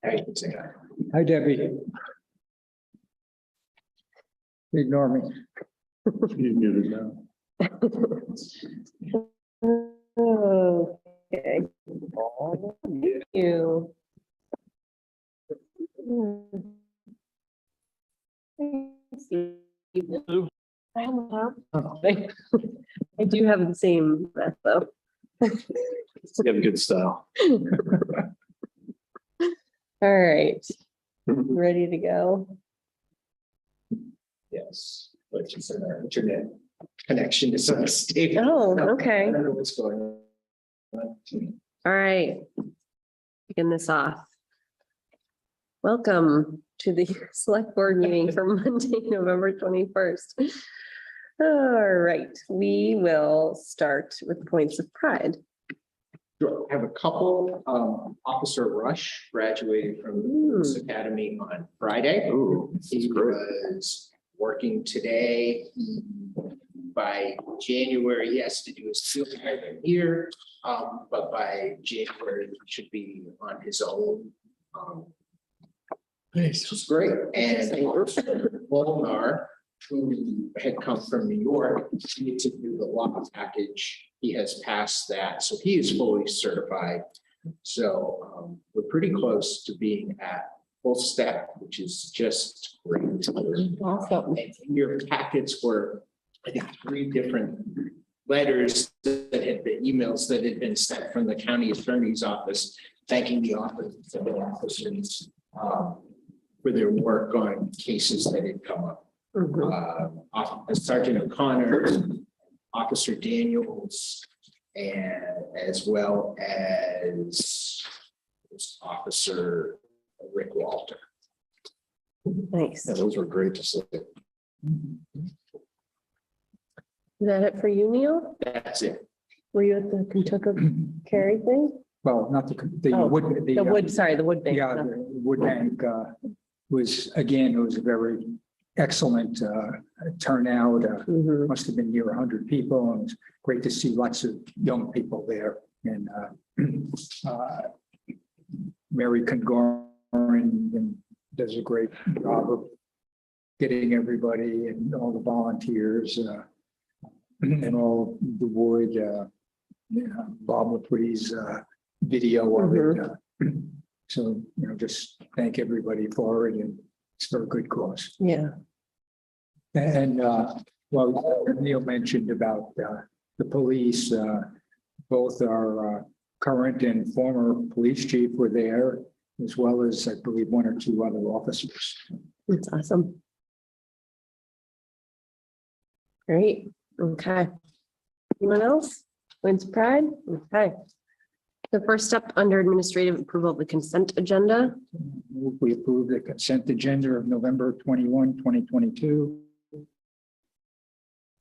Hey, say hi. Hi, Debbie. Ignore me. You muted now. Okay. Thank you. I do have the same breath though. You have good style. All right, ready to go. Yes, but you said our internet connection is unstable. Oh, I okay. don't know what's going on. All right. Begin this off. Welcome to the select board meeting for Monday, November 21st. All right, we will start with points of pride. Sure. I have a couple. Officer Rush graduated from the Police Academy on Friday. He was working today. By January, he has to do his field training here, but by January, he should be on his own. This was great. And Volnar, who had come from New York, needed to do the law package. He has passed that, so he is fully certified. So we're pretty close to being at full step, which is just great. Awesome. And in your packets were, I think, 3 different letters that had been emails that had been sent from the county attorney's office, thanking the office of the officers for their work on cases that had come up. Sergeant O'Connor, Officer Daniels, and as well as Officer Rick Walter. Nice. Yeah, Is those were great to see. that it for you, Neil? That's it. Were you at the Kentucky Carry thing? Well, not the Oh, wood. The wood, sorry, the wood bank. Yeah, the wood bank was, again, it was a very excellent turnout. Mhm. Must have been near 100 people, and it was great to see lots of young people there. And Mary Congorin does a great job of getting everybody and all the volunteers and all the wood. Bob LaPree's video of it. So, just thank everybody for it, and it's for a good cause. Yeah. And well, Neil mentioned about the police, both our current and former police chief were there, as well as, I believe, 1 or 2 other officers. That's awesome. Great. Okay. Anyone else? Points of pride? Okay. The first step under administrative approval of the consent agenda. We approve the consent agenda of November 21, 2022.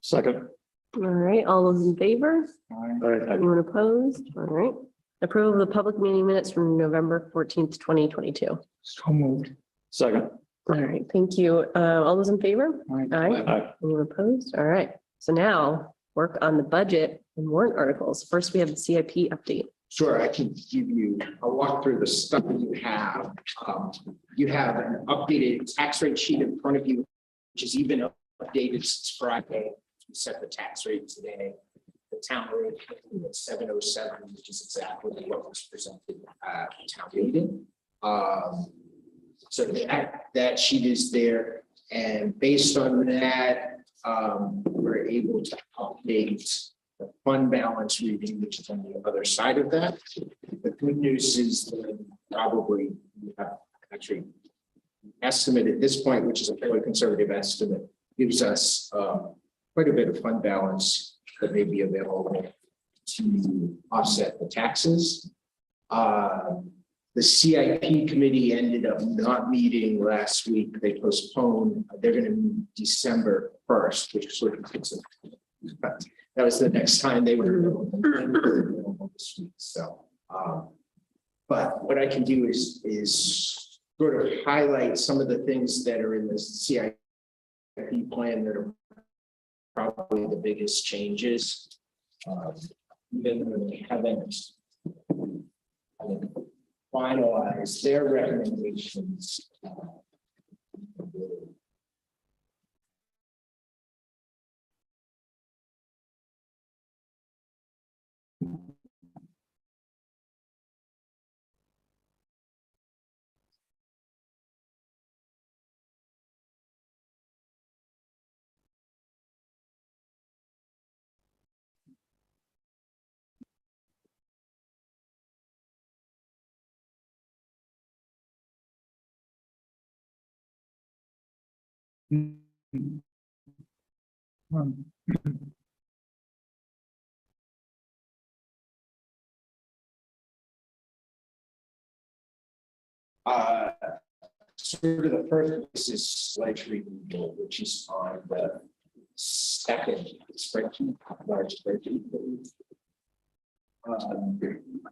Second. All right, all those in favor? Aye. Anyone opposed? All right. Approval of the public meeting minutes from November 14th, 2022. So moved. Second. All right, thank you. All those in favor? Aye. Aye. Anyone opposed? All right. So now work on the budget and warrant articles. First, we have the CIP update. Sure, I can give you, I'll walk through the stuff that you have. You have an updated tax rate sheet in front of you, which is even updated since Friday. We set the tax rate today. The town rate is 707, which is exactly what was presented at town meeting. So that sheet is there, and based on that, we're able to update the fund balance reading, which is on the other side of that. The good news is that probably we have actually estimate at this point, which is a fairly conservative estimate, gives us quite a bit of fund balance that may be available to offset the taxes. The CIP committee ended up not meeting last week. They postponed. They're going to meet December 1st, which sort of puts it. That was the next time they were available this week. So, but what I can do is sort of highlight some of the things that are in the CIP plan that are probably the biggest changes. Even though they haven't finalize their recommendations. Uh, Sort of the first place is sledge removal, which is on the second spreadsheet, large spreadsheet.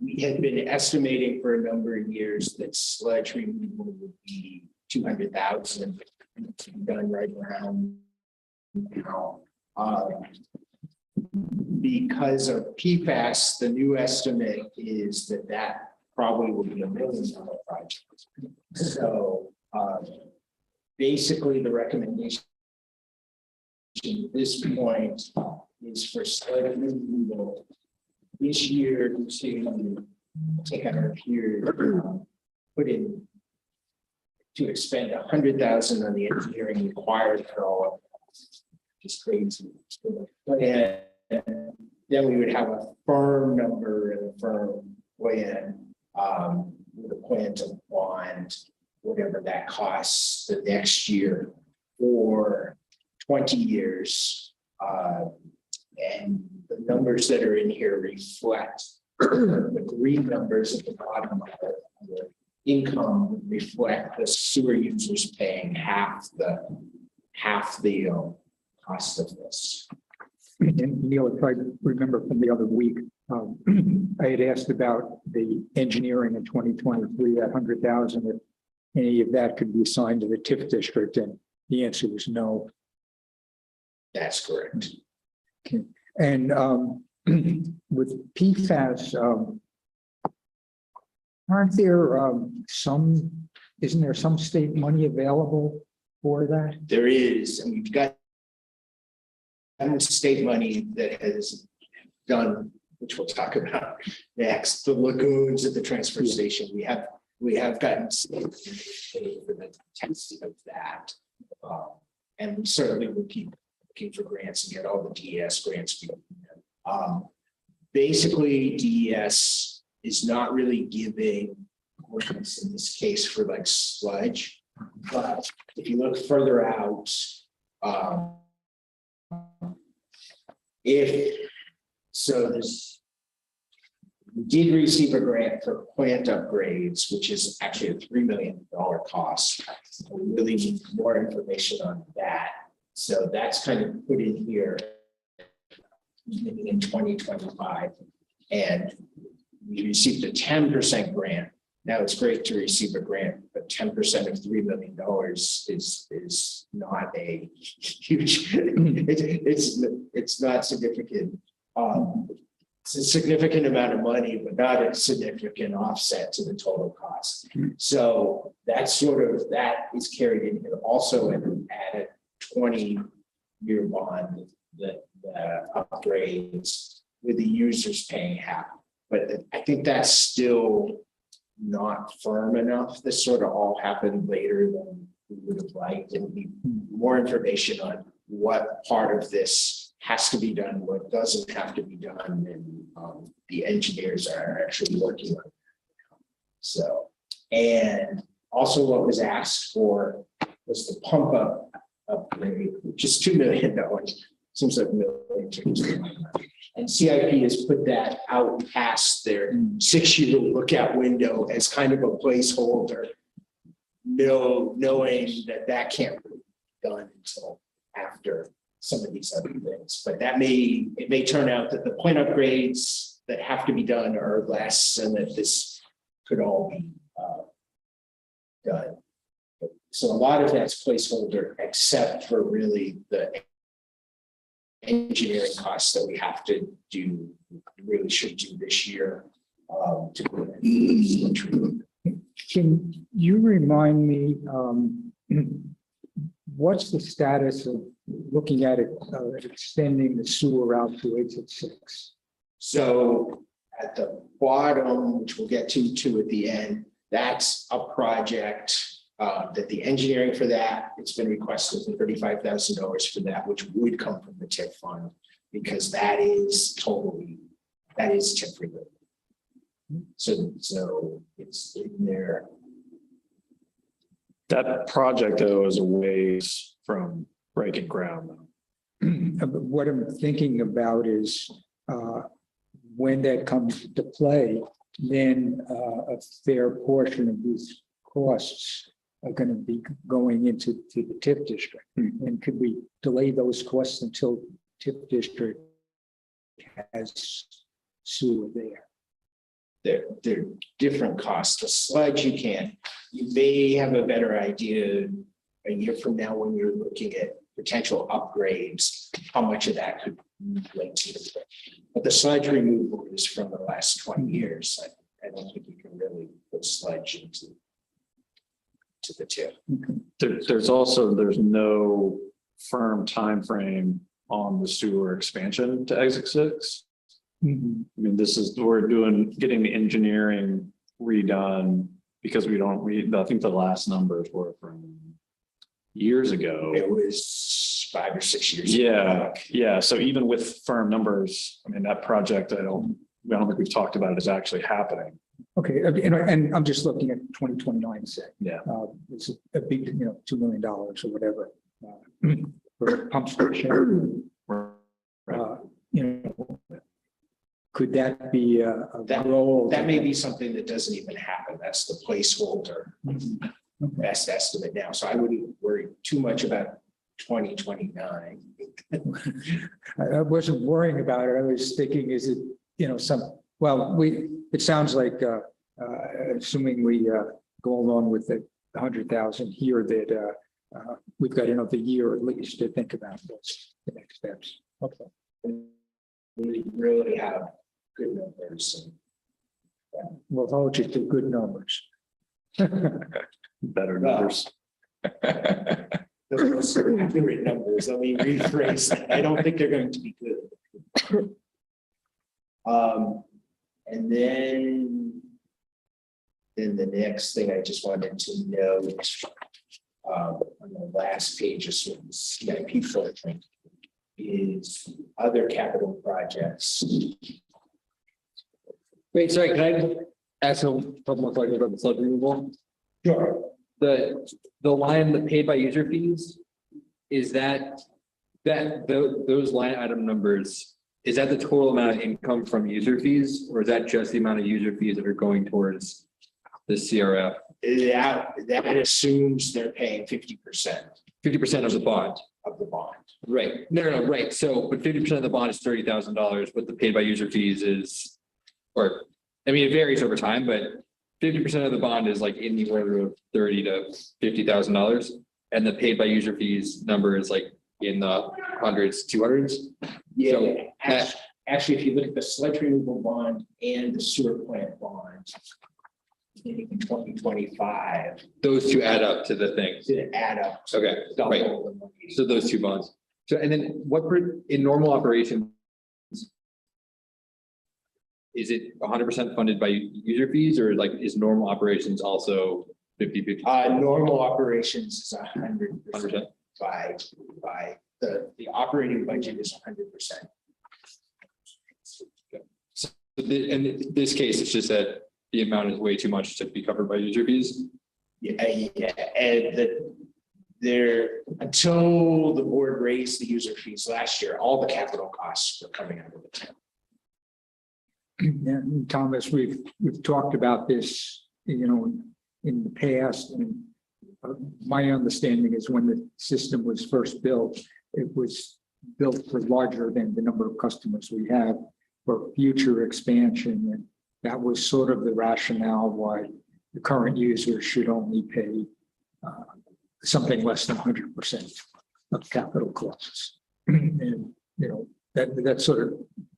We had been estimating for a number of years that sledge removal would be 200,000 done right around now. Because of PFAS, the new estimate is that that probably will be $1 million project. So basically the recommendation at this point is for sledge removal this year to take out our peer, put in to expend 100,000 on the engineering required for all of that. Just crazy. And then we would have a firm number and a firm plan with a plan to bond whatever that costs the next year for 20 years. And the numbers that are in here reflect the green numbers at the bottom of the income reflect the sewer users paying half the cost of this. And Neil, if I remember from the other week, I had asked about the engineering in 2023, that 100,000, if any of that could be assigned to the TIF district, and the answer was no. That's correct. Okay. And with PFAS, aren't there isn't there some state money available for that? There is, and we've got state money that has done, which we'll talk about next, the lagoons at the transfer station. We have gotten state money for the testing of that. And we certainly will keep looking for grants and get all the DES grants. Basically, DES is not really giving grants in this case for like sludge. But if you look further out, we did receive a grant for plant upgrades, which is actually a $3 million cost. We really need more information on that. So that's kind of put in here in 2025. And we received a 10% grant. Now it's great to receive a grant, but 10% of $3 million is not a huge, it's not significant. It's a significant amount of money, but not a significant offset to the total cost. So that's that is carried in here. Also at a 20-year bond, the upgrades with the users paying half. But I think that's still not firm enough. This sort of all happened later than we would have liked, and we need more information on what part of this has to be done, what doesn't have to be done, and the engineers are actually working on it. So, and also what was asked for was the pump up upgrade, which is $2 million. Seems like $1 million. And CIP has put that out past their 6-year lookout window as kind of a placeholder, knowing that can't be done until after some of these other things. But it may turn out that the plant upgrades that have to be done are less, and that this could all be done. So a lot of that's placeholder, except for really the engineering costs that we have to do, really should do this year to Can you remind me, what's the status of looking at it, extending the sewer out to exit 6? So at the bottom, which we'll get to at the end, that's a project that the engineering for that, it's been requested for $35,000 for that, which would come from the TIF fund, because that is TIF related. So it's in there. That project though is a ways from breaking ground though. But what I'm thinking about is, when that comes to play, then a fair portion of these costs are going to be going into the TIF district. And could we delay those costs until TIF district has sewer there? They're different costs. The sludge, you may have a better idea a year from now when you're looking at potential upgrades, how much of that could relate to it. But the sludge removal is from the last 20 years. I don't think you can really put sludge into the TIF. There's no firm time frame on the sewer expansion to exit 6. Mhm. I mean, getting the engineering redone because I think the last numbers were from years ago. It was 5 or 6 years. Yeah, yeah. So even with firm numbers, I mean, that project, I don't think we've talked about it is actually happening. Okay, and I'm just looking at 2029, say. Yeah. It's a big, $2 million or whatever, for a pump station. Could that be a goal? That may be something that doesn't even happen. That's the placeholder. Best estimate now. So I wouldn't worry too much about 2029. I wasn't worrying about it. I was thinking, is it, it sounds like, assuming we go along with the 100,000 here, that we've got another year at least to think about what's the next steps. Okay. We really have good numbers. We'll hold you to good numbers. Better numbers. Those are accurate numbers. Let me rephrase that. I don't think they're going to be good. And then the next thing I just wanted to note on the last page of sort of the CIP footprint is other capital projects. Wait, sorry, can I just ask a couple more questions about the sludge removal? Sure. The line, the paid by user fees, is those line item numbers, is that the total amount of income from user fees, or is that just the amount of user fees that are going towards the CRF? That assumes they're paying 50%. 50% of the bond. Of the bond. Right. No, right. So, but 50% of the bond is $30,000, but the paid by user fees is, it varies over time, but 50% of the bond is like in the order of $30,000 to $50,000, and the paid by user fees number is like in the hundreds, 200s. Yeah, So actually, if you look at the sludge removal bond and the sewer plant bond in 2025, those two add up to the thing. did add up to Okay, double right. the money. So those two bonds. So, and then in normal operations, is it 100% funded by user fees, or is normal operations also 50-50? Normal operations is 100% by the operating budget is 100%. So in this case, it's just that the amount is way too much to be covered by user fees. Yeah, and until the board raised the user fees last year, all the capital costs were coming out of the town. And Thomas, we've talked about this, in the past, and my understanding is when the system was first built, it was built for larger than the number of customers we have for future expansion, and that was sort of the rationale why the current users should only pay something less than 100% of capital costs. And that sort of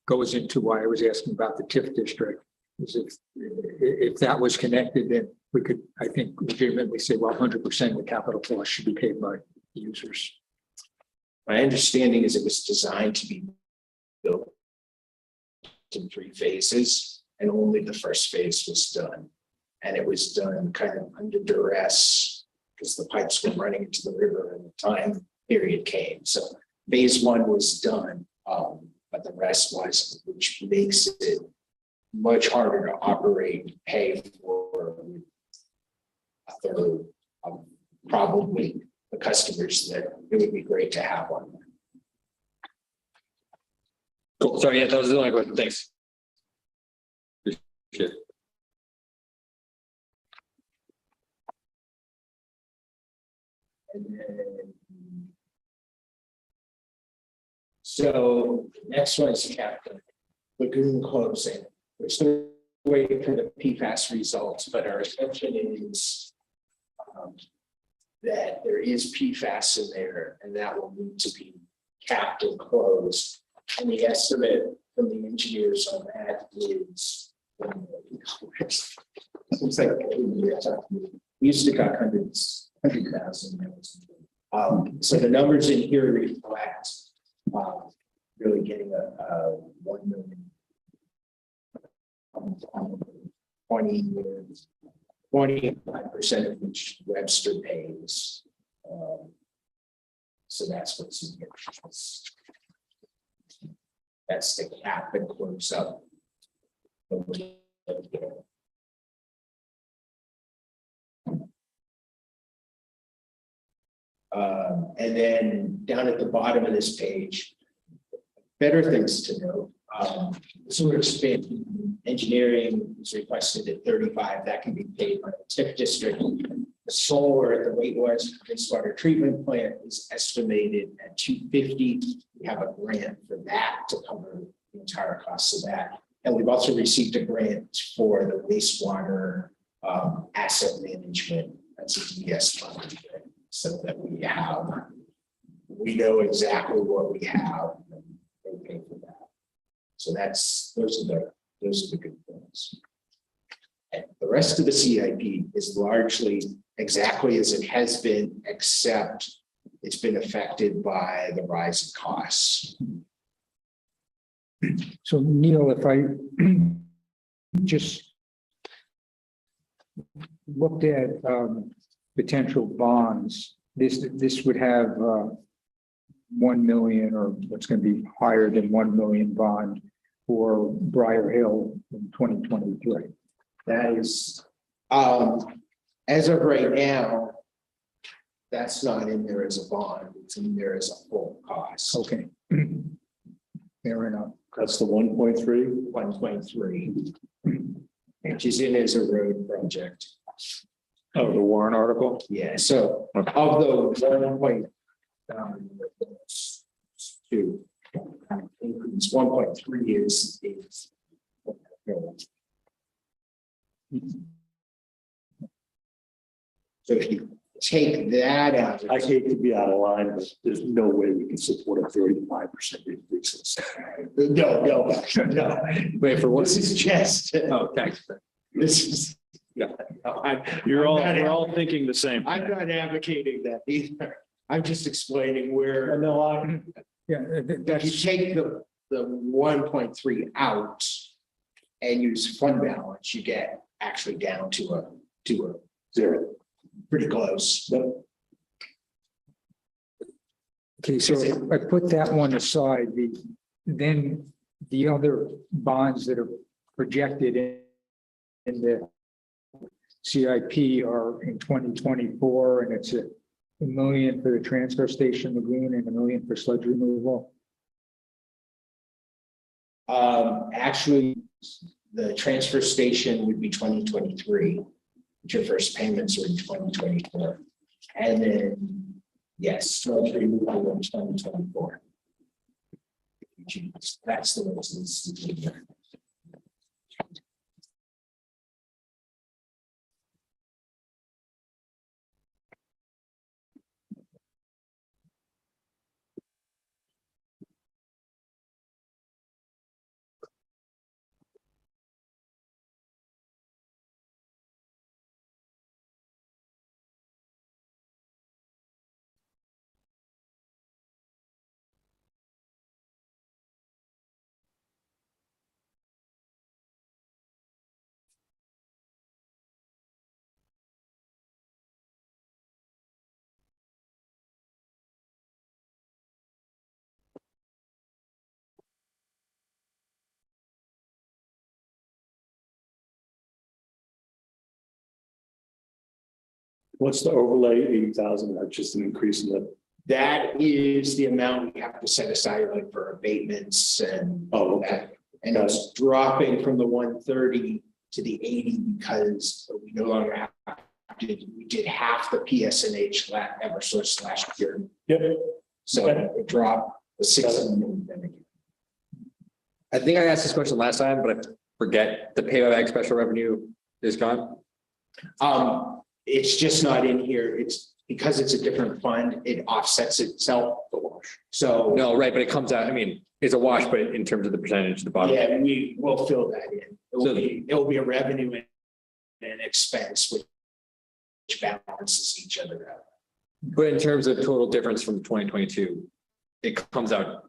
goes into why I was asking about the TIF district. Is if that was connected, then we could, I think, legitimately say, well, 100% of the capital cost should be paid by users. My understanding is it was designed to be built in 3 phases, and only the first phase was done. And it was done kind of under duress because the pipes were running into the river and the time period came. So phase 1 was done, but the rest wasn't, which makes it much harder to operate and pay for a third of probably the customers that it would be great to have on there. Cool. Sorry, yeah, that was the only question. Thanks. Appreciate it. And then, so next one is Captain Lagoon closing. We're still waiting for the PFAS results, but our assumption is that there is PFAS in there and that will need to be capped and closed. And the estimate from the engineers on that is seems like we used to got 100,000. So the numbers in here reflect really getting a 1 million 20 years, 25% of which Webster pays. So that's what's in here. That's the cap and close up. And then down at the bottom of this page, better things to note. Sewer expansion engineering is requested at 35. That can be paid by the TIF district. The solar at the wastewater treatment plant is estimated at 250. We have a grant for that to cover the entire cost of that. And we've also received a grant for the wastewater asset management. That's a DS fund, so that we know exactly what we have and they pay for that. So those are the good things. And the rest of the CIP is largely exactly as it has been, except it's been affected by the rise in costs. So Neil, if I just looked at potential bonds, this would have 1 million, or what's going to be higher than 1 million bond for Briar Hill in 2023. That is, as of right now, that's not in there as a bond, it's in there as a full cost. Okay. Fair enough. That's the 1.3. 1.3, which is in as a road project. Oh, the Warren article. Yeah, so of the 1.2 increase, 1.3 is. So if you take that out. I hate to be out of line, but there's no way we can support a 35% increase. No. Wait, for what? This is just. Oh, tax. This is. Yeah. We're I'm not all thinking the same. I'm not advocating that either. I'm just explaining where. Yeah, If you that's, take the 1.3 out and use fund balance, you get actually down to a zero. Pretty close. okay, so if I put that one aside, then the other bonds that are projected in the CIP are in 2024, and it's $1 million for the transfer station lagoon and $1 million for sludge removal. Actually, the transfer station would be 2023. Your first payments are in 2024. And then, yes, sludge removal in 2024. That's the way it's. What's the overlay, 80,000, that's just an increase in the, That is the amount we have to set aside like for abatements and oh, okay. that. And it's dropping from the 130 to the 80 because we no longer have we did half the PSNH Eversource last year. Yep. So Okay. it dropped the 6 million. I think I asked this question last time, but I forget the pay by bag special revenue is gone. It's just not in here. It's because it's a different fund, it offsets itself. So. No, right, but it comes out, I mean, it's a wash, but in terms of the percentage, the bottom. Yeah, we will fill that in. It will be a revenue and an expense which balances each other out. But in terms of total difference from 2022, it comes out.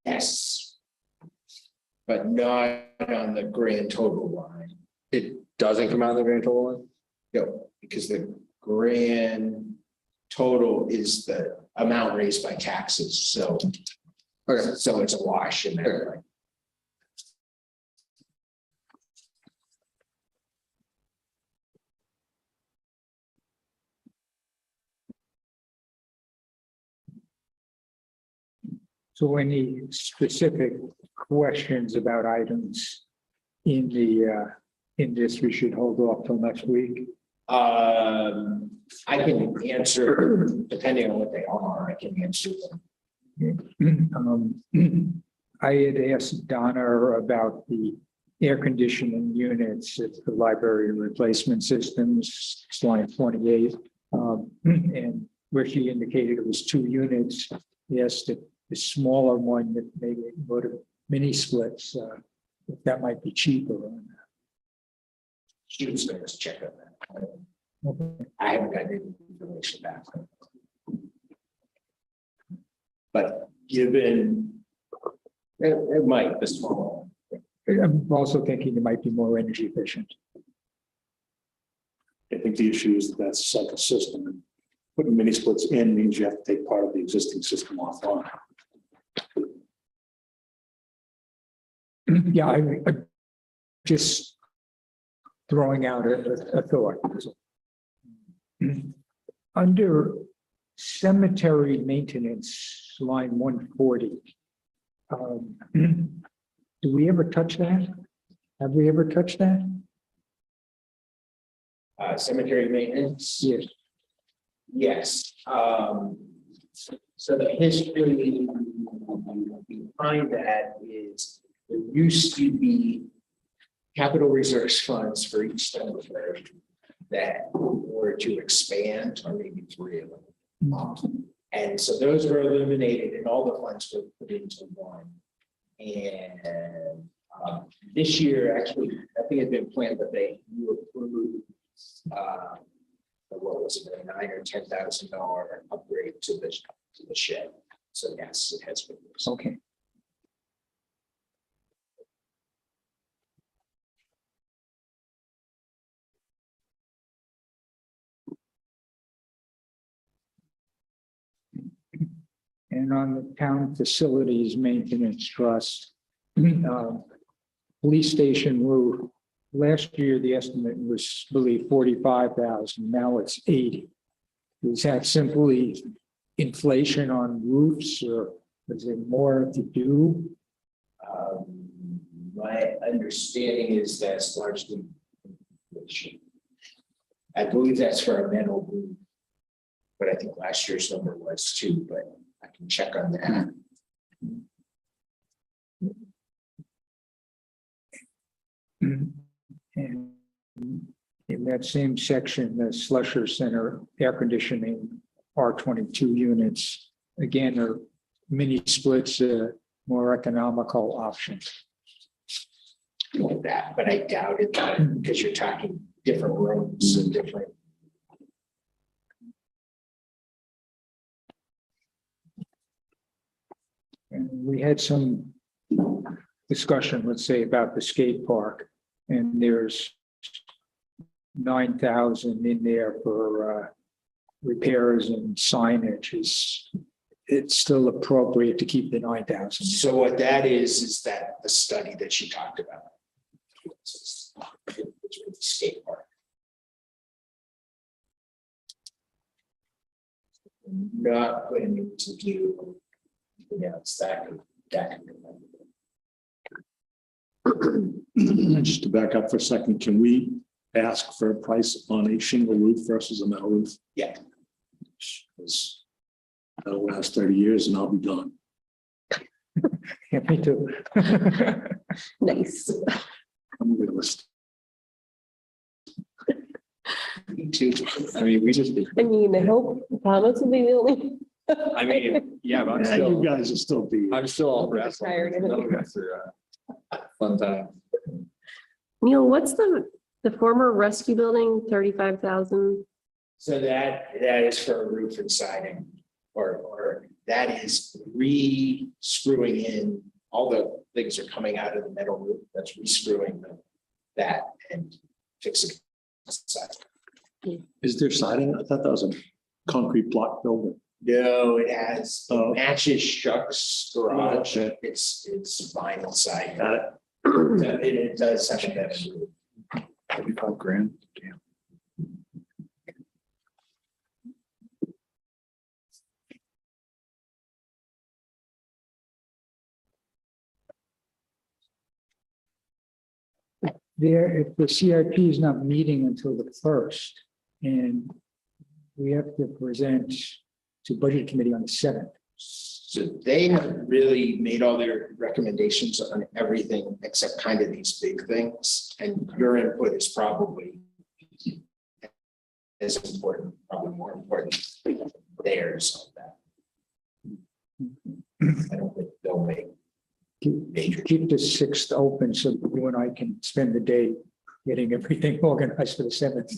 Yes. But not on the grand total line. It doesn't come out of the grand total line? No, because the grand total is the amount raised by taxes, so. Okay. So it's a wash in there. Like, So any specific questions about items in this, we should hold off till next week? I can answer, depending on what they are, I can answer them. I had asked Donna about the air conditioning units at the library replacement systems, it's line 28. And where she indicated it was 2 units, yes, the smaller one that maybe go to mini splits, if that might be cheaper on She was going to check on that. that. Okay. I haven't got any information back. But given, it might, the small. I'm also thinking it might be more energy efficient. I think the issue is that that's a second system. And putting mini splits in means you have to take part of the existing system offline. Yeah, I just throwing out a thought. Under cemetery maintenance, line 140. Do we ever touch that? Have we ever touched that? Cemetery maintenance. Yes. Yes, so the history behind that is there used to be capital reserves funds for each cemetery that were to expand, or maybe 3 of them. And so those were eliminated and all the funds were put into one. And this year, actually, I think it's been planned that you approved what was it, a $9,000 or $10,000 upgrade to the shed. So yes, it has been. Okay. And on the town facilities maintenance trust, police station roof, last year, the estimate was, I believe, 45,000, now it's 80. Is that simply inflation on roofs, or is there more to do? My understanding is that's largely inflation. I believe that's for a metal roof. But I think last year's number was too, but I can check on that. And in that same section, the Slusher Center air conditioning R22 units, again, are mini splits, more economical option. Like that, but I doubt it because you're talking different rooms and different. And we had some discussion, let's say, about the skate park, and there's 9,000 in there for repairs and signage. It's still appropriate to keep the 9,000. So what that is that the study that she talked about. It's with the skate park. Not planning to do, that. Just to back up for a second, can we ask for a price on a shingle roof versus a metal roof? Yeah. Because that'll last 30 years and I'll be done. Yeah, me too. Nice. I'm a realist. Me too. I mean, we just, I mean, I hope Thomas will be the only. I mean, yeah, but I'm Yeah, you still, guys will still be. I'm still all for that. Tired. Fun time. Neil, what's the former rescue building, 35,000? So that is for a roof and siding, or that is re-screwing in, all the things are coming out of the metal roof, that's re-screwing that and fixing. Is there siding? I thought that was a concrete block building. No, it has, Oh. it matches Chuck's garage, Okay. it's vinyl siding. Got it. It does have a better roof. $35,000. Damn. There, if the CIP is not meeting until the 1st, and we have to present to Budget Committee on the 7th. So they have really made all their recommendations on everything except kind of these big things, and your input is probably as important, probably more important than theirs on that. I don't think they'll make major. Keep the 6th open so that you and I can spend the day getting everything organized for the 7th.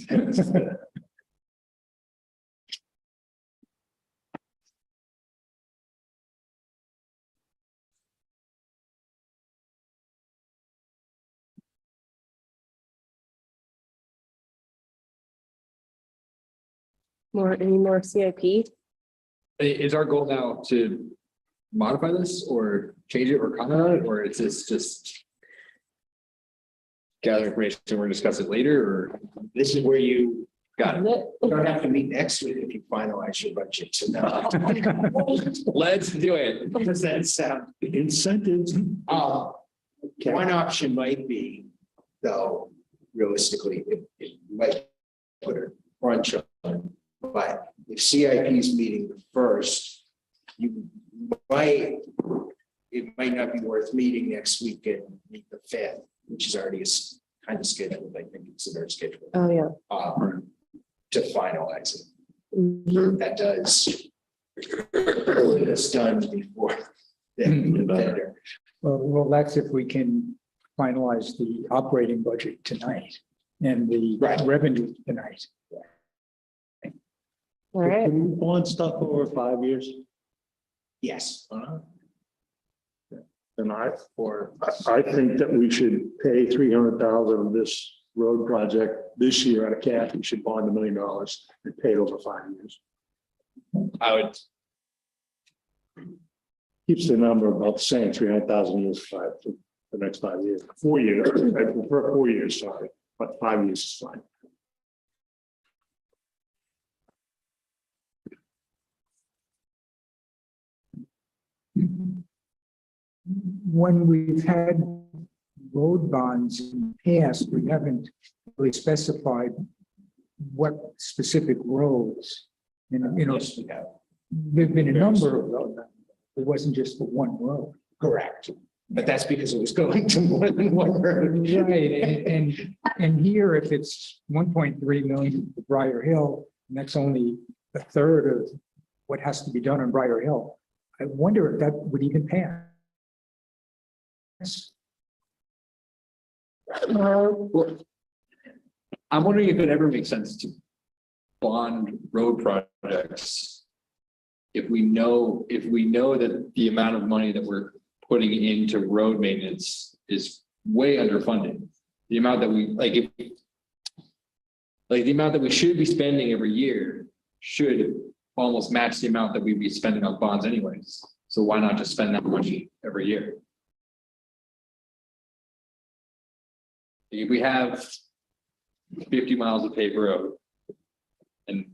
Any more CIP? Is our goal now to modify this or change it or comment on it, or is this just gather information, we're gonna discuss it later, or This is where you got it? don't have to meet next week if you finalize your budget. So now, Let's do it. does that sound? Incentives. One option might be, though, realistically, it might put a crunch on, but if CIP is meeting the 1st, it might not be worth meeting next week and meet the 5th, which is already kind of scheduled, I think it's in their schedule, Oh, yeah. to finalize it. Mhm. That does. It's done before. the vendor. Well, that's if we can finalize the operating budget tonight and the Right. revenue tonight. All right. Can we bond stuff over 5 years? Yes. And I think that we should pay 300,000 of this road project this year out of cash. We should bond $1 million and pay it over 5 years. I would, Keeps the number about the same, 300,000 years for the next 5 years. 4 years, I prefer 4 years, sorry, but 5 years is fine. When we've had road bonds in the past, we haven't really specified what specific roads. And, Yes, we have. there've been a number of them. It wasn't just for one road. Correct. But that's because it was going to more than one road. Right, and here, if it's 1.3 million for Briar Hill, and that's only a third of what has to be done on Briar Hill. I wonder if that would even pass. well, I'm wondering if it ever makes sense to bond road projects. If we know that the amount of money that we're putting into road maintenance is way underfunded. The amount that we the amount that we should be spending every year should almost match the amount that we'd be spending on bonds anyways. So why not just spend that money every year? If we have 50 miles of paved road. And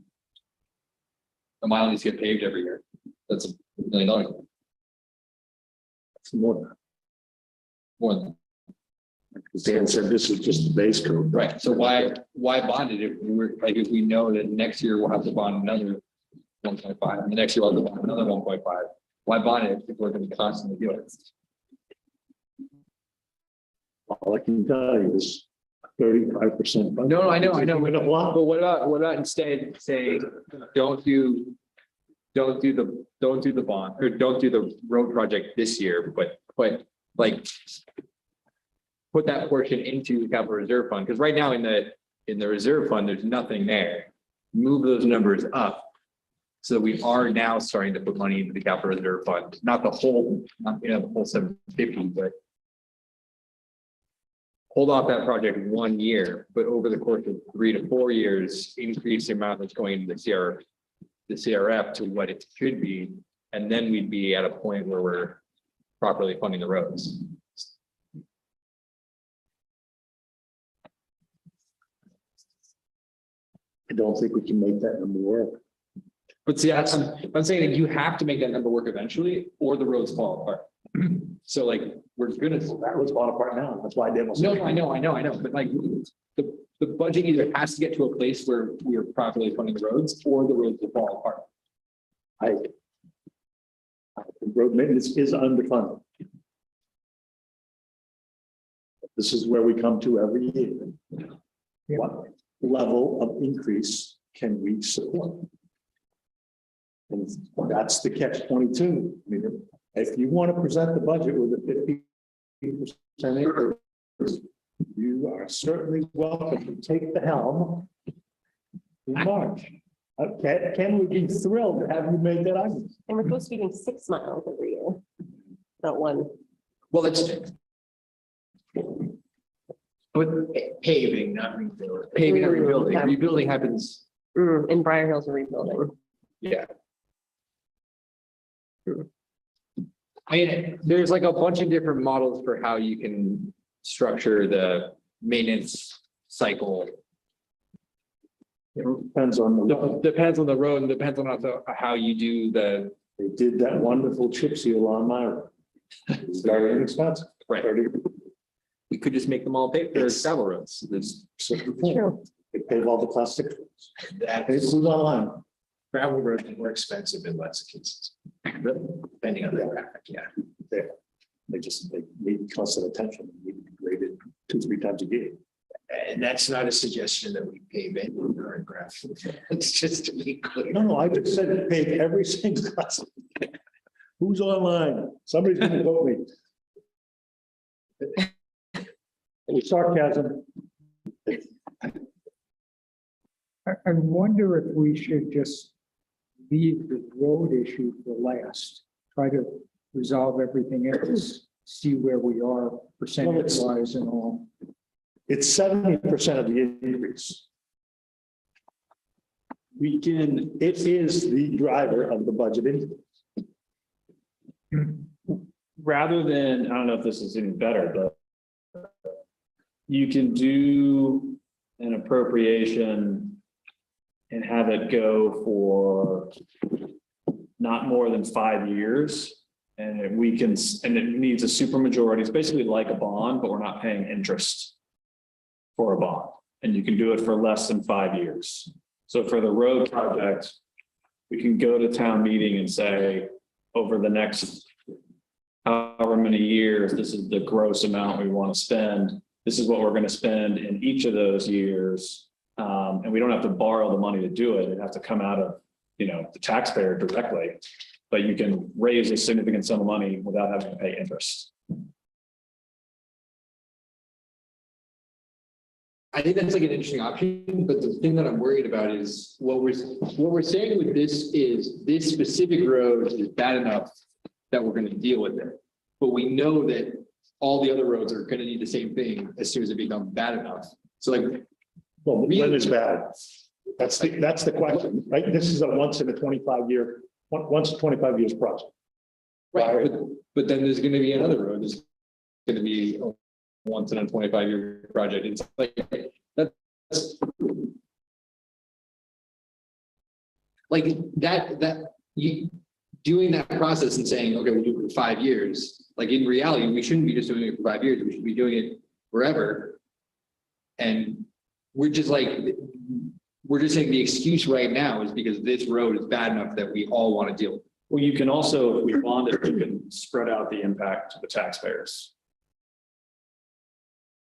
a mile needs to get paved every year. That's $1 million. It's more than that. More than, Because Dan said this is just the base code. right, so why bond it if we're, like, if we know that next year we'll have to bond another 1.5, and the next year we'll have to bond another 1.5? Why bond it if we're gonna constantly do it? All I can tell you is 35%. No, I know, Went up a lot. but what about instead saying, don't do the bond, or don't do the road project this year, but like put that portion into the capital reserve fund, because right now in the reserve fund, there's nothing there. Move those numbers up. So that we are now starting to put money into the capital reserve fund, not the whole, not, the whole 750, but hold off that project 1 year, but over the course of 3 to 4 years, increase the amount that's going into the CRF to what it should be. And then we'd be at a point where we're properly funding the roads. I don't think we can make that number work. But see, I'm saying that you have to make that number work eventually, or the roads fall apart. So like, we're gonna. That was falling apart now. That's why demos. No, I know, but like, the budget either has to get to a place where we are properly funding the roads, or the roads will fall apart. Road maintenance is underfunded. This is where we come to every year. What level of increase can we support? And that's the catch-22. I mean, if you want to present the budget with a 50% increase, you are certainly welcome to take the helm in March. Can we be thrilled to have you make that argument? And we're supposed to be doing 6 miles every year, not one. Well, it's But paving, not rebuilding. paving and rebuilding. Yeah. Rebuilding happens, In Briar Hills, we're rebuilding. yeah. I mean, there's like a bunch of different models for how you can structure the maintenance cycle. It depends on the, Depends on the road and depends on how you do the. they did that wonderful chip seal on my road. It's very inexpensive. Right. We could just make them all paved or gravel roads. There's True. They pave all the classic. That It's online. gravel roads are more expensive in lots of cases. Depending on the traffic, yeah. They need constant attention. They need to be graded 2-3 times a year. And that's not a suggestion that we pave it or gravel. It's just to be clear. No, I just said pave every single class. Who's online? Somebody's gonna vote me. It was sarcasm. I wonder if we should just leave the road issue for last, try to resolve everything else, see where we are percentage wise and all. It's 70% of the increase. It is the driver of the budget increase. Rather than, I don't know if this is any better, but you can do an appropriation and have it go for not more than 5 years. And it needs a supermajority. It's basically like a bond, but we're not paying interest for a bond. And you can do it for less than 5 years. So for the road project, we can go to town meeting and say, over the next however many years, this is the gross amount we want to spend. This is what we're going to spend in each of those years. And we don't have to borrow the money to do it. It has to come out of, the taxpayer directly, but you can raise a significant sum of money without having to pay interest. I think that's like an interesting option, but the thing that I'm worried about is what we're saying with this is this specific road is bad enough that we're going to deal with it. But we know that all the other roads are going to need the same thing as soon as it becomes bad enough. So like, Well, when is bad? That's the question, right? This is a once in a 25 years project. right, but then there's going to be another road that's going to be a once in a 25-year project. It's like, that's like that you doing that process and saying, okay, we'll do it for 5 years. Like in reality, we shouldn't be just doing it for 5 years. We should be doing it forever. And we're just saying the excuse right now is because this road is bad enough that we all want to deal with it. Well, you can also, if we bond it, you can spread out the impact to the taxpayers.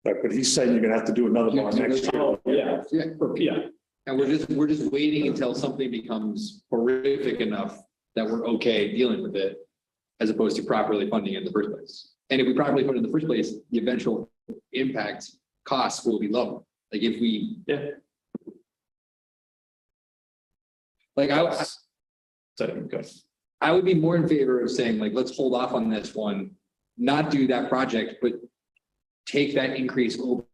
Right, but he's saying you're gonna have to do another one next year. Oh, yeah, Yeah. yeah. And we're just waiting until something becomes horrific enough that we're okay dealing with it, as opposed to properly funding it in the first place. And if we properly fund it in the first place, the eventual impact costs will be lower. Like if we. Yeah. Like I would be more in favor of saying, like, let's hold off on this one, not do that project, but take that increase over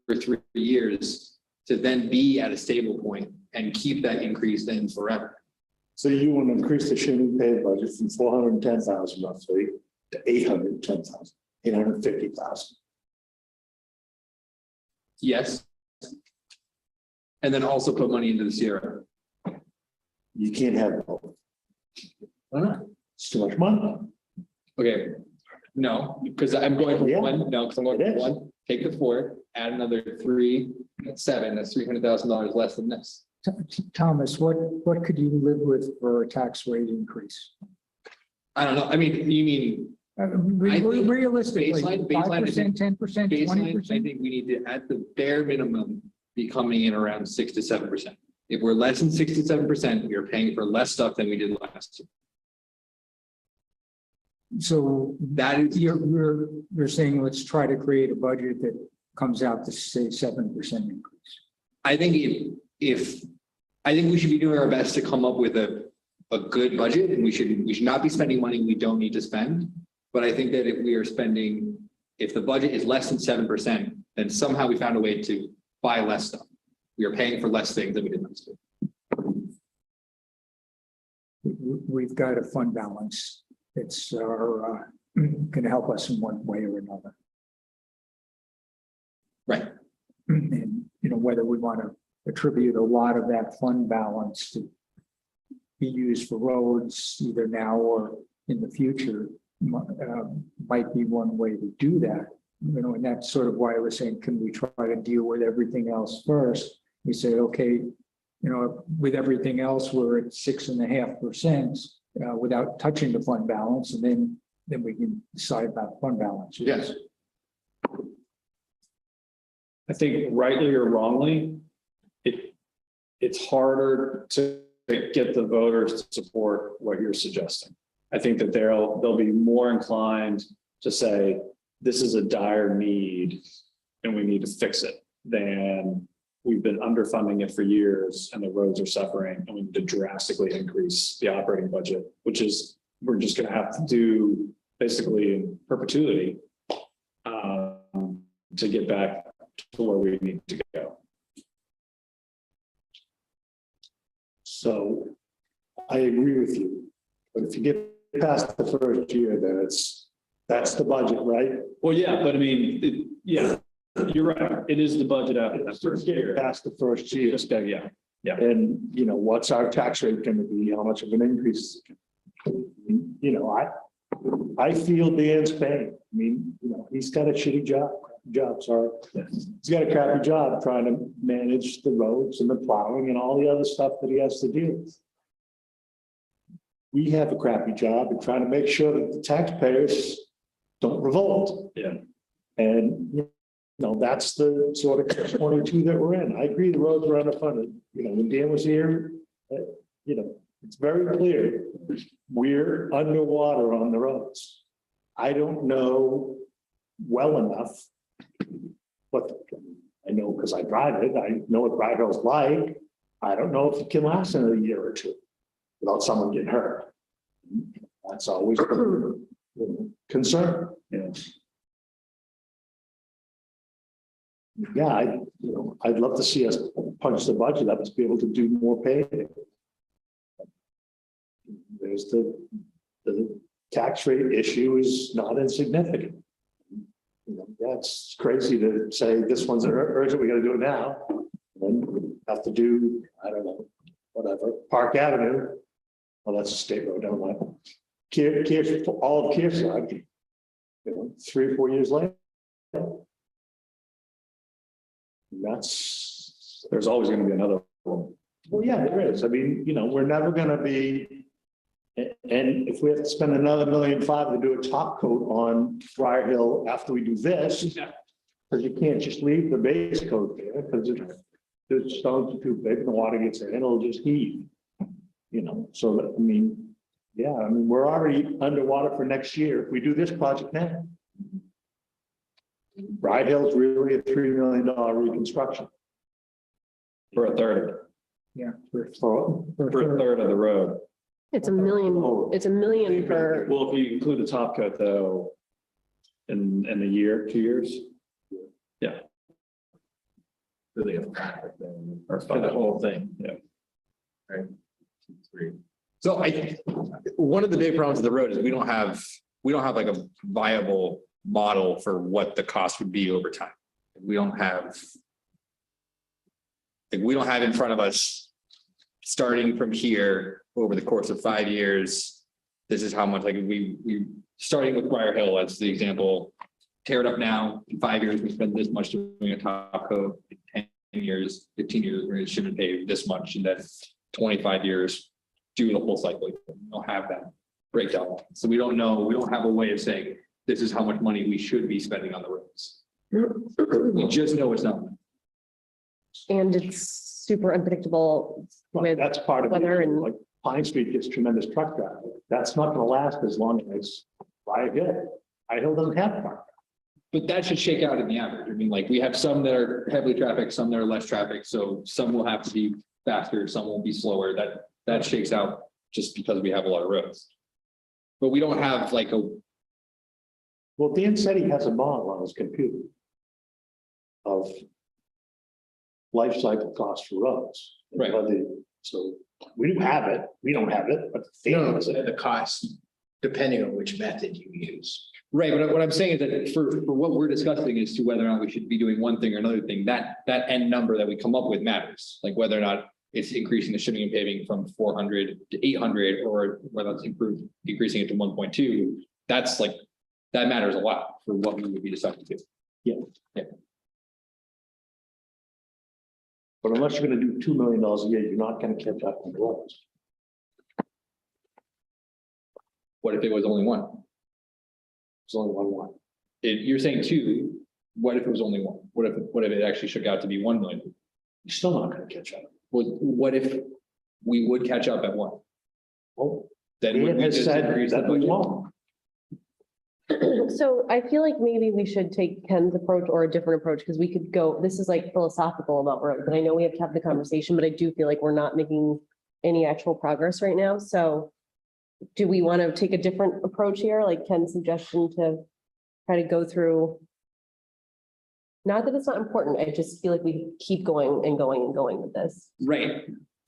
3 years to then be at a stable point and keep that increase then forever. So you want to increase the shouldn't pay budget from 410,000 roughly to 810,000, 850,000. Yes. And then also put money into the Sierra. You can't have both. Why not? It's too much money. Okay, no, because I'm going from Yeah. one, no, because I'm going It from is. one, take the 4, add another 3, that's 7, that's $300,000 less than this. Thomas, what could you live with for a tax rate increase? I don't know, I mean, you mean I think Realistically, baseline, 5%, 10%, 20%? baseline, I think we need to, at the bare minimum, be coming in around 6 to 7%. If we're less than 6 to 7%, we are paying for less stuff than we did last year. So That is, you're saying, let's try to create a budget that comes out to say 7% increase. I think I think we should be doing our best to come up with a good budget, and we should not be spending money we don't need to spend. But I think that if the budget is less than 7%, then somehow we found a way to buy less stuff. We are paying for less things than we did last year. We've got a fund balance. It's going to help us in one way or another. Right. And, whether we want to attribute a lot of that fund balance to be used for roads either now or in the future might be one way to do that. And that's sort of why I was saying, can we try to deal with everything else first? We say, okay, with everything else, we're at 6.5% without touching the fund balance, and then we can decide about fund balance. Yes. I think rightly or wrongly, it's harder to get the voters to support what you're suggesting. I think that they'll be more inclined to say, this is a dire need and we need to fix it, than we've been underfunding it for years and the roads are suffering and we need to drastically increase the operating budget, which is, we're just going to have to do basically in perpetuity to get back to where we need to go. So I agree with you, but if you get past the first year, then that's the budget, right? Well, yeah, but I mean, yeah, you're right. It is the budget after that first Get year. past the first year. Just go, yeah. And, what's our tax rate going to be? How much of an increase? I feel Dan's pain. I mean, he's got a shitty job, sorry. He's got a crappy job trying to manage the roads and the plowing and all the other stuff that he has to do. We have a crappy job in trying to make sure that the taxpayers don't revolt. Yeah. And, that's the sort of catch-22 that we're in. I agree the roads are underfunded. When Dan was here, it's very clear we're underwater on the roads. I don't know well enough what I know because I drive it. I know what Bright Hill's like. I don't know if it can last another year or two without someone getting hurt. That's always a concern. Yeah, I'd love to see us punch the budget up to be able to do more paving. There's the tax rate issue is not insignificant. That's crazy to say this one's urgent, we got to do it now. Then we have to do, I don't know, whatever, Park Avenue. Well, that's a state road, never mind. All of Kearsarge, 3 or 4 years later. That's, There's always gonna be another one. well, yeah, there is. I mean, we're never gonna be. And if we have to spend another $1.5 million to do a top coat on Friar Hill after we do this. Because you can't just leave the base coat there, because the stones are too big and the water gets in, it'll just heave. So that, I mean, yeah, I mean, we're already underwater for next year. If we do this project now. Friar Hill's really a $3 million reconstruction. For a third, Yeah. for a third of the road. It's $1 million, it's $1 million for, Well, if you include the top coat though, in a year, 2 years. Yeah. Really a traffic thing. Or For the whole thing. Yeah. So one of the big problems of the road is we don't have like a viable model for what the cost would be over time. We don't have. Like, we don't have in front of us, starting from here over the course of 5 years, this is how much, like, we starting with Briar Hill as the example, tear it up now, in 5 years, we spend this much doing a top coat, in 10 years, 15 years, we're gonna ship and pay this much, and then 25 years, do the whole cycle. We don't have that breakdown. So we don't know, we don't have a way of saying, this is how much money we should be spending on the roads. We just know it's not. and it's super unpredictable with That's part of weather it. and- Like Pine Street gets tremendous truck traffic. That's not gonna last as long as Friar Hill. Friar Hill doesn't have truck. But that should shake out in the average. I mean, like, we have some that are heavily trafficked, some that are less traffic, so some will have to be faster, some will be slower. That shakes out just because we have a lot of roads. But we don't have like a, Well, Dan said he has a model on his computer of life cycle costs for roads. Right. So we do have it. We don't have it, but Dan has it. The cost, depending on which method you use. right, but what I'm saying is that for what we're discussing as to whether or not we should be doing one thing or another thing, that end number that we come up with matters. Like whether or not it's increasing the shipping and paving from 400 to 800, or whether it's increasing it to 1.2, that's like, that matters a lot for what we would be deciding to. But unless you're gonna do $2 million a year, you're not gonna catch up on the roads. What if it was only one? It's only one. You're saying two, what if it was only one? What if it actually shook out to be 1 million? You're still not gonna catch up. What if we would catch up at one? Well, Then would Dan we has just said increase the that we budget? won't. So I feel like maybe we should take Ken's approach or a different approach, because we could go, this is like philosophical about roads, and I know we have to have the conversation, but I do feel like we're not making any actual progress right now, so do we want to take a different approach here, like Ken's suggestion to try to go through? Not that it's not important, I just feel like we keep going and going and going with this. Right.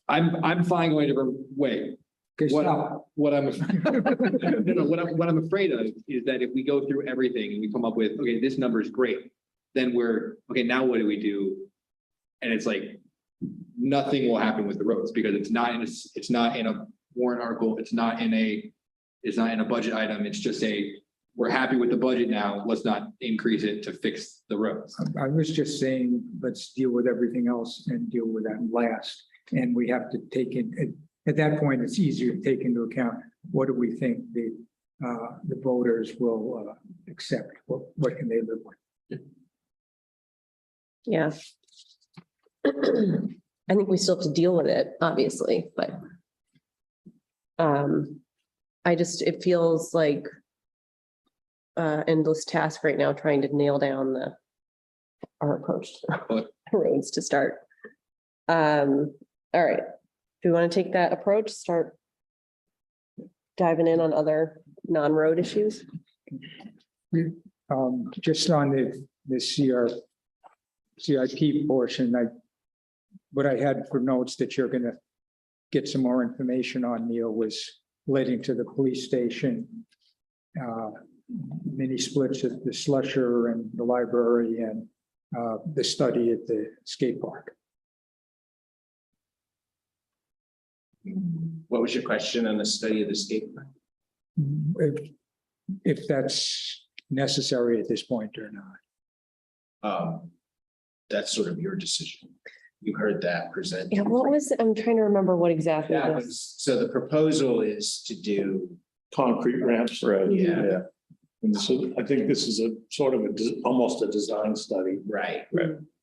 I'm fine going a different way. Okay, What stop. I'm what I'm afraid of is that if we go through everything and we come up with, okay, this number is great, then we're, okay, now what do we do? And it's like, nothing will happen with the roads because it's not in a warrant article, it's not in a budget item, it's just we're happy with the budget now, let's not increase it to fix the roads. I was just saying, let's deal with everything else and deal with that last. And we have to take it, at that point, it's easier to take into account, what do we think the voters will accept? What can they live with? Yeah. I think we still have to deal with it, obviously, but it feels like endless task right now, trying to nail down our approach to roads to start. All right. Do we want to take that approach, start diving in on other non-road issues? Just on the CIP portion, what I had for notes that you're gonna get some more information on, Neil, was relating to the police station, mini splits at the Slusher and the library and the study at the skate park. What was your question on the study of the skate park? If that's necessary at this point or not. That's sort of your decision. You heard that presented. Yeah, what was, I'm trying to remember what exactly it That was. was, so the proposal is to do, Concrete ramps. Right. yeah, And so I think this is a sort of almost a design study right.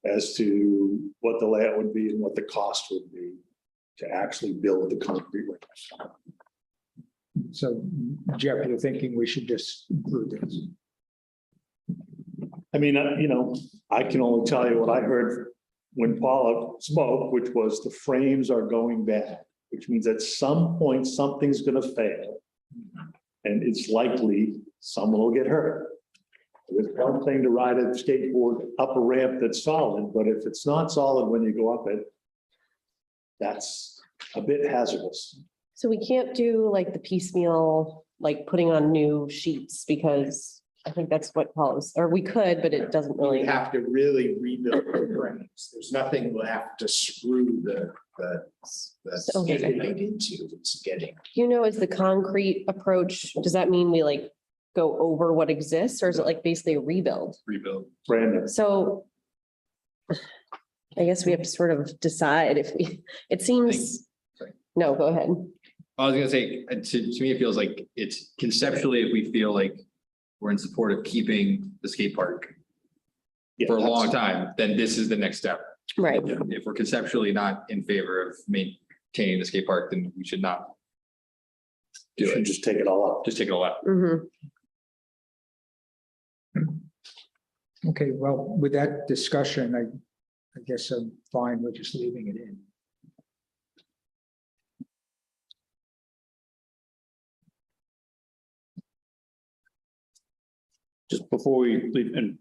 as to what the layout would be and what the cost would be to actually build the concrete ramps. So Jeff, you're thinking we should just include this? I mean, I can only tell you what I heard when Paula spoke, which was the frames are going bad, which means at some point, something's gonna fail. And it's likely someone will get hurt. It's one thing to ride a skateboard up a ramp that's solid, but if it's not solid when you go up it, that's a bit hazardous. So we can't do like the piecemeal, like putting on new sheets because I think that's what Paul was, or we could, but it doesn't We really. have to really rebuild the frames. There's nothing left to screw the Okay. skate into. It's getting. Is the concrete approach, does that mean we like go over what exists or is it like basically a rebuild? Rebuild. Brandon, So I guess we have to sort of decide if it seems, Sorry. no, go ahead. I was gonna say, to me, it feels like it's conceptually, if we feel like we're in support of keeping the skate park yeah, for a that's- long time, then this is the next step. Right. If we're conceptually not in favor of maintaining the skate park, then we should not You do should it. just take it all out. Just take it all out. Mhm. Okay, well, with that discussion, I guess I'm fine with just leaving it in. Just before we leave, and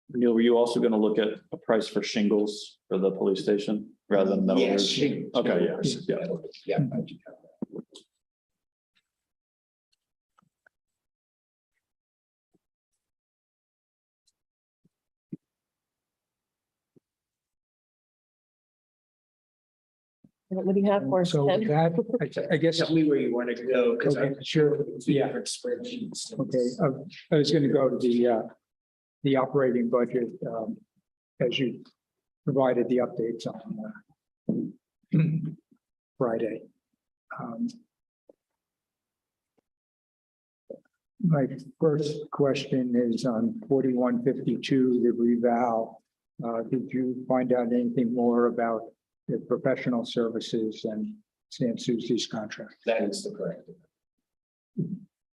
Neil, were you also gonna look at a price for shingles for the police station rather than metal? Yes, roofs? she- Okay, yeah, Yeah. What do you have for us, So with Ken? that, I guess, Tell me where you want to go, because okay, I'm sure, two yeah, different spreadsheets. okay. I was gonna go to the operating budget, as you provided the updates on Friday. My first question is on 4152, the reval. Did you find out anything more about the professional services and Sam Susie's contract? That is the correct.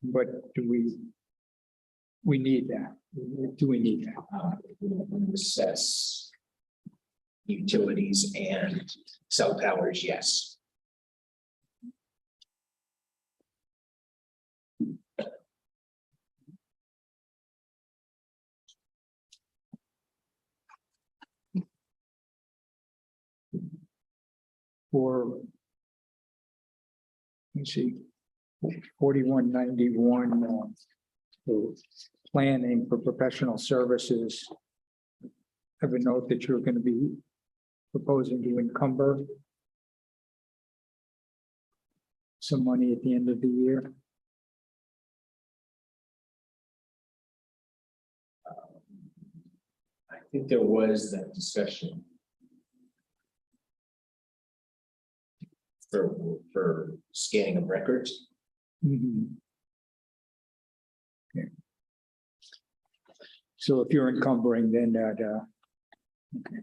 But do we need that? Do we need that? Assess utilities and cell towers, yes. For, let's see, 4191, for planning for professional services. Have a note that you're going to be proposing to encumber some money at the end of the year. I think there was that discussion. For scanning of records. Mhm. Okay. So if you're encumbering, then that, okay.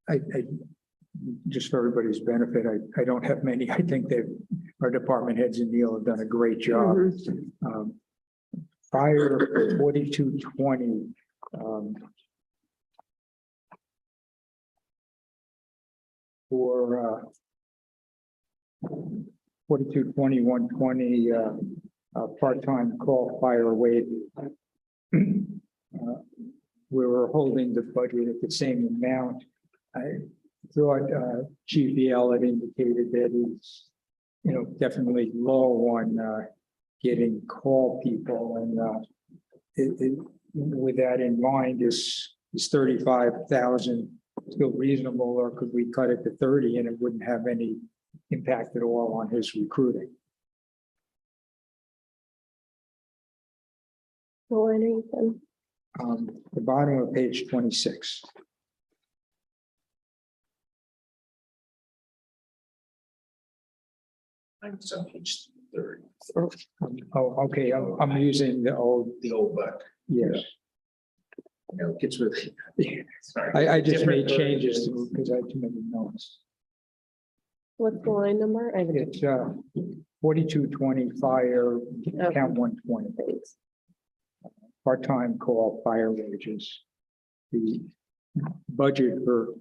I, just for everybody's benefit, I don't have many. I think that our department heads and Neil have done a great job. Fire 4220. For 422120 part-time call fire wage. We were holding the budget at the same amount. I thought Chief Yale had indicated that he's, definitely low on getting call people, and with that in mind, is is 35,000 still reasonable, or could we cut it to 30 and it wouldn't have any impact at all on his recruiting? Well, I know you can. The bottom of page 26. I'm on page 30, Oh, okay, I'm using the old, the old book, yes. you know, it gets really. Sorry. I just made Different changes versions. because I had too many notes. What's the line number? I haven't. It's 4220 fire, count 120. Thanks. Part-time call fire wages. The budget for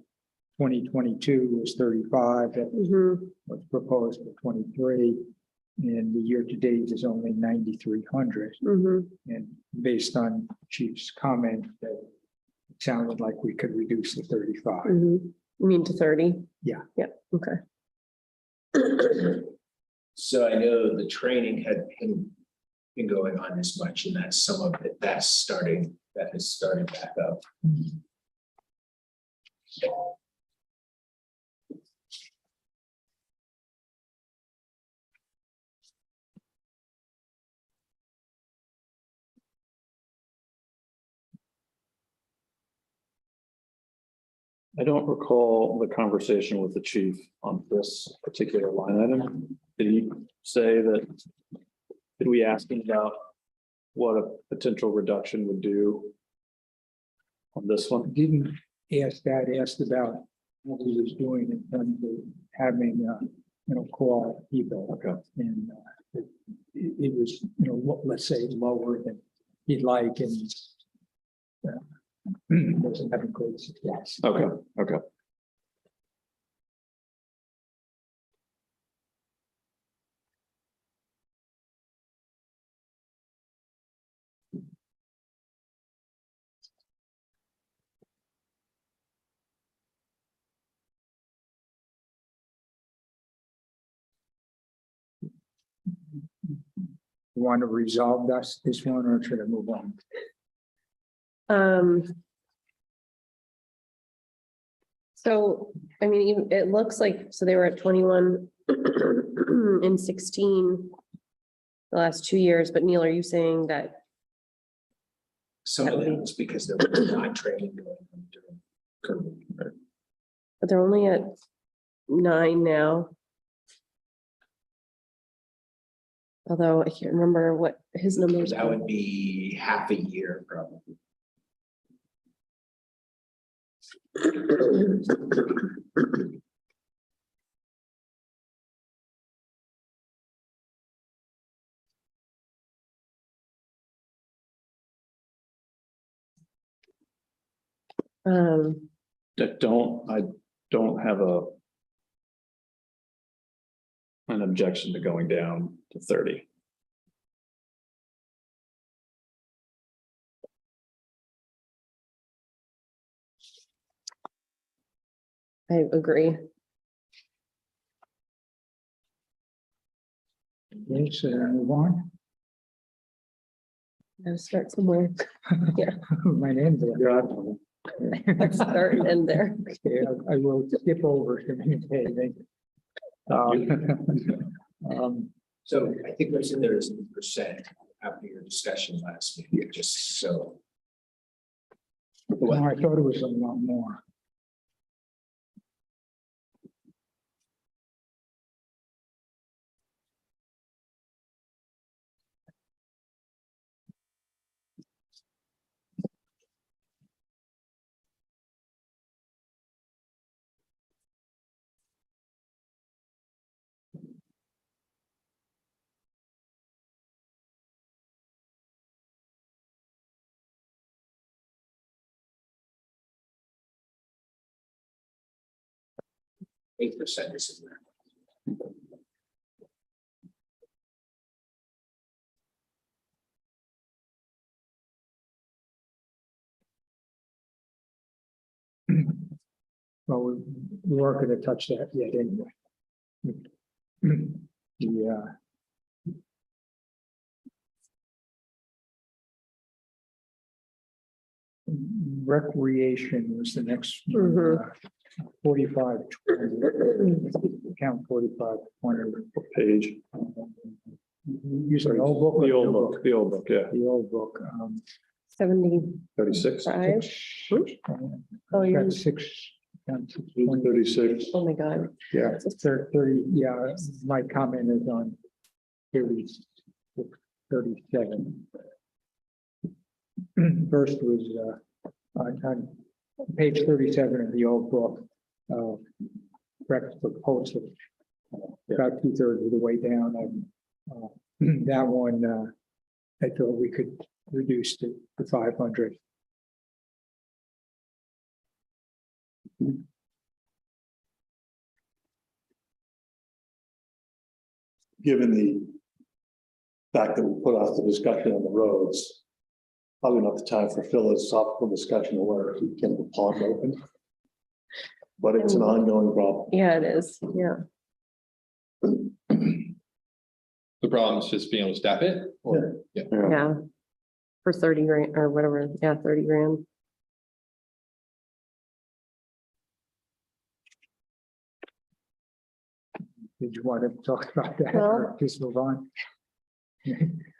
2022 was 35, that Mhm. was proposed for 23. And the year-to-date is only 9,300. Mhm. And based on Chief's comment, that it sounded like we could reduce to 35. Mhm. You mean to 30? Yeah. Yeah, okay. So I know the training had been going on as much, and that's some of it, that has started back up. I don't recall the conversation with the chief on this particular line item. Did he say that? Did we ask him about what a potential reduction would do on this one? Didn't ask that, asked about what he was doing in terms of having, call people. Okay. And it was, let's say lower than he'd like, and wasn't having great success. Okay, okay. Want to resolve this one, or should I move on? So, I mean, it looks like, so they were at 21 and 16 the last 2 years, but Neil, are you saying that? Some of that was because there was not training going on during COVID. Right? But they're only at 9 now. Although I can't remember what his numbers That were. would be half a year probably. I don't have an objection to going down to 30. I agree. Okay, so move on. Gotta start somewhere. Might end there. Let's start and end there. Okay, I will skip over communicating. So I think what's in there is a percent after your discussion last meeting, just so. Well, I thought it was a lot more. Eight percent is in there. Well, we weren't going to touch that yet anyway. The, Recreation was the next. one, Mhm. 45, 20. Count 45, 20. Page, Use an old book. or the old new book, the old book, yeah, The old book. 75. 36. Oh, you're, Got six. down to 20. 36, oh my God. yeah. 30, yeah, my comment is on 30, 37. First was on page 37 of the old book, breakfast proposal, about 2/3 of the way down. And that one, I thought we could reduce to 500. Given the fact that we put off the discussion on the roads, probably not the time for philosophical discussion of where to keep the pond open. But it's an ongoing problem. Yeah, it is. Yeah. The problem is just being able to staff it, or, yeah. Yeah. For 30 grand or whatever. Yeah, 30 grand. Did you want to talk about that or Well- just move on?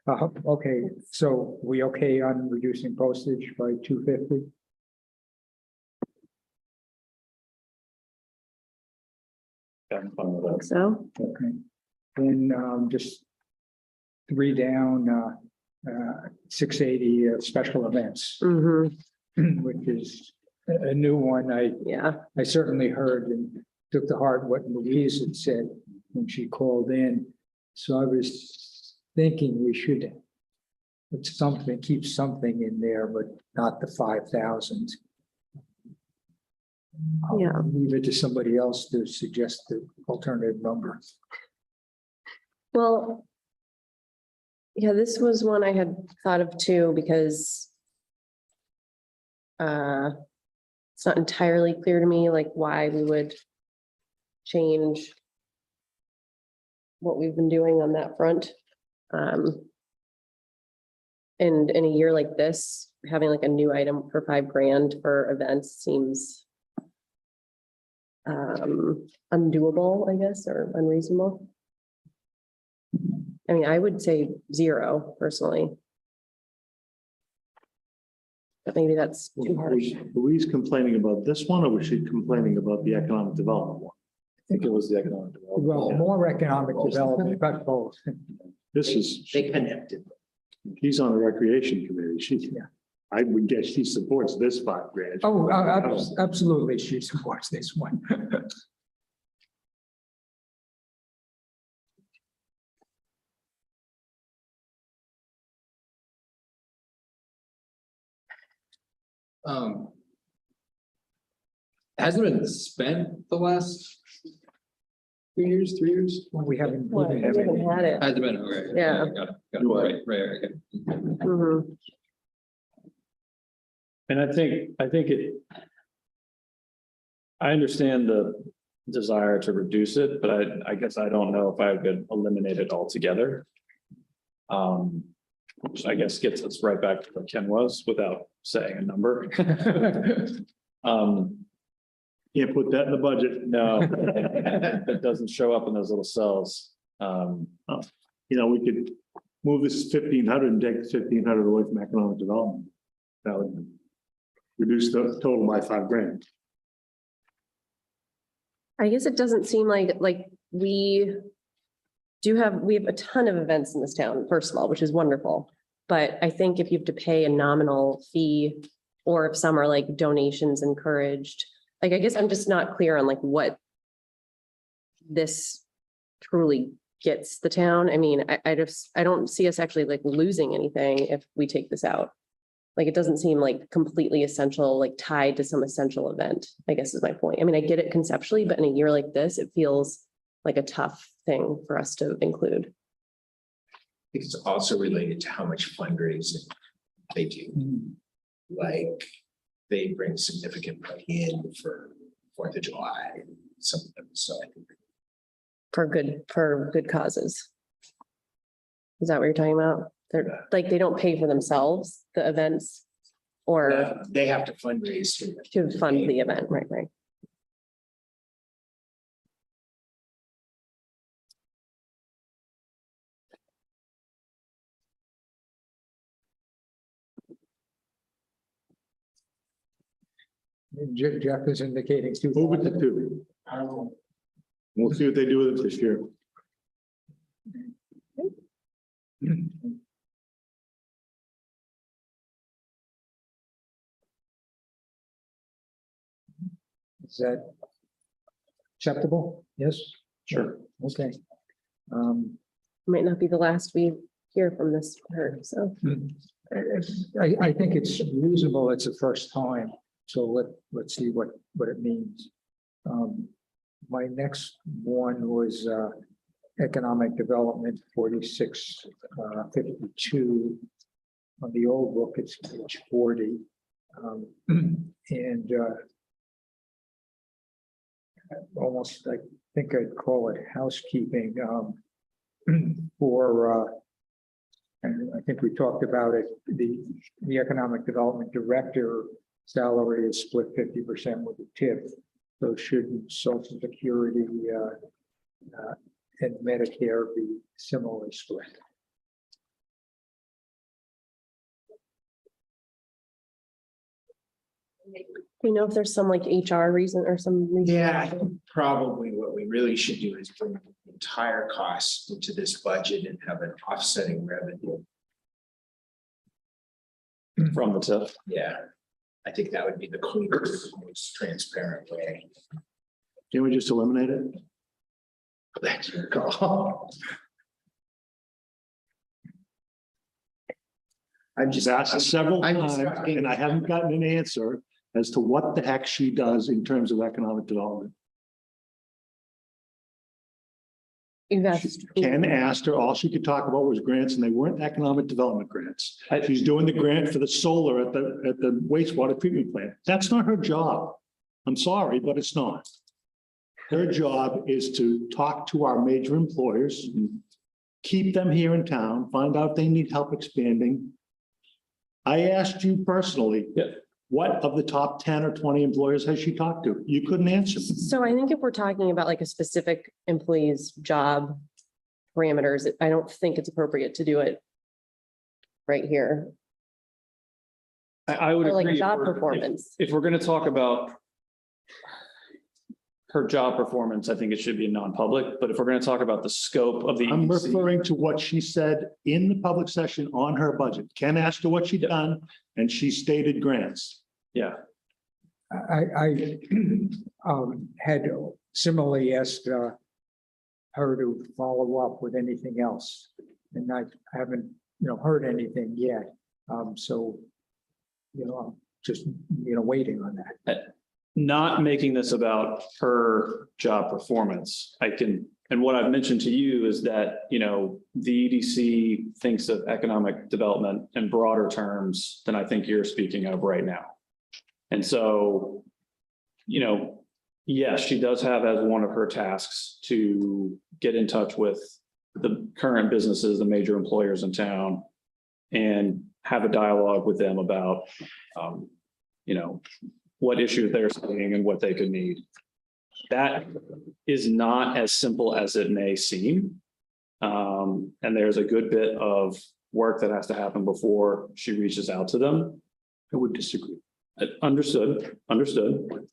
Okay, so we okay on reducing postage by 250? I'm fine with I that. think so. Okay. Then just 3 down, 680 special events, Mm-hmm. which is a new one. Yeah. I certainly heard and took to heart what Louise had said when she called in. So I was thinking we should put something, keep something in there, but not the 5,000. Yeah. I'll leave it to somebody else to suggest the alternative number. Well, yeah, this was one I had thought of too, because it's not entirely clear to me, like why we would change what we've been doing on that front. And in a year like this, having like a new item for 5 grand for events seems undoable, I guess, or unreasonable. I mean, I would say 0 personally. But maybe that's too harsh. Was Louise complaining about this one, or was she complaining about the economic development one? I think it was the economic development. Well, more economic development, but both. This is, They connected. he's on the recreation committee. She, Yeah. I would guess she supports this 5 grand. Oh, absolutely, she supports this one. Hasn't been spent the last 2 years, 3 years? We haven't. What, we haven't had it. Hasn't been, okay. Yeah. Got it, right, okay. Mhm. And I think I understand the desire to reduce it, but I guess I don't know if I could eliminate it altogether. Which I guess gets us right back to what Ken was without saying a number. Can't put that in the budget. No, that doesn't show up in those little cells. You know, we could move this 1,500 and take 1,500 away from economic development. That would reduce the total by 5 grand. I guess it doesn't seem like we have a ton of events in this town, first of all, which is wonderful. But I think if you have to pay a nominal fee, or if some are like donations encouraged, like, I guess I'm just not clear on like what this truly gets the town. I mean, I don't see us actually like losing anything if we take this out. Like, it doesn't seem like completely essential, like tied to some essential event, I guess is my point. I mean, I get it conceptually, but in a year like this, it feels like a tough thing for us to include. I think it's also related to how much fundraising they do. Like, they bring significant money in for 4th of July, and some of them, so I think. For good causes. Is that what you're talking about? They're like, they don't pay for themselves, the events. or They have to fundraise. for it. to fund the event, right, right. Jeff is indicating two. Move it to 2. We'll see what they do with it this year. Is that acceptable? Yes? Sure. Okay. Might not be the last we hear from this part, so. I think it's reasonable. It's the first time. So let's see what it means. My next one was economic development 4652. On the old book, it's page 40. And almost, I think I'd call it housekeeping for and I think we talked about it, the economic development director salary is split 50% with the tip. So should Social Security and Medicare be similarly split? Do you know if there's some like HR reason or some reason? Yeah, I think probably what we really should do is bring the entire cost into this budget and have an offsetting revenue. From the tip. Yeah, I think that would be the cleanest, most transparent way. Can we just eliminate it? That's your call. I'm just Asked several I'm times talking- and I haven't gotten an answer as to what the heck she does in terms of economic development. Ken asked her, all she could talk about was grants and they weren't economic development grants. She's doing the grant for the solar at the wastewater treatment plant. That's not her job. I'm sorry, but it's not. Her job is to talk to our major employers, keep them here in town, find out if they need help expanding. I asked you personally, what of the top 10 or 20 employers has she talked to? You couldn't answer. So I think if we're talking about like a specific employee's job parameters, I don't think it's appropriate to do it right here. I would Or like agree. job performance. If we're going to talk about her job performance, I think it should be non-public, but if we're going to talk about the scope of the I'm EDC, referring to what she said in the public session on her budget. Ken asked her what she'd done and she stated grants. yeah, I had similarly asked her to follow up with anything else. And I haven't, heard anything yet. So, I'm just, waiting on that. not making this about her job performance. And what I've mentioned to you is that, the EDC thinks of economic development in broader terms than I think you're speaking of right now. And so, yes, she does have as one of her tasks to get in touch with the current businesses, the major employers in town, and have a dialogue with them about, what issues they're seeing and what they could need. That is not as simple as it may seem. And there's a good bit of work that has to happen before she reaches out to them. I would disagree. Understood.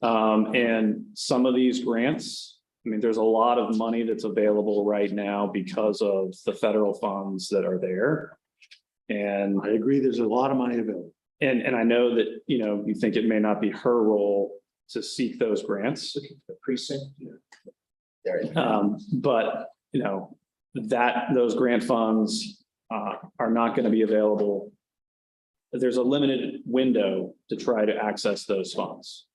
And some of these grants, there's a lot of money that's available right now because of the federal funds that are there. And I agree. There's a lot of money available. And I know that, you think it may not be her role to seek those grants. The precinct. There you go. But, those grant funds are not going to be available. There's a limited window to try to access those funds.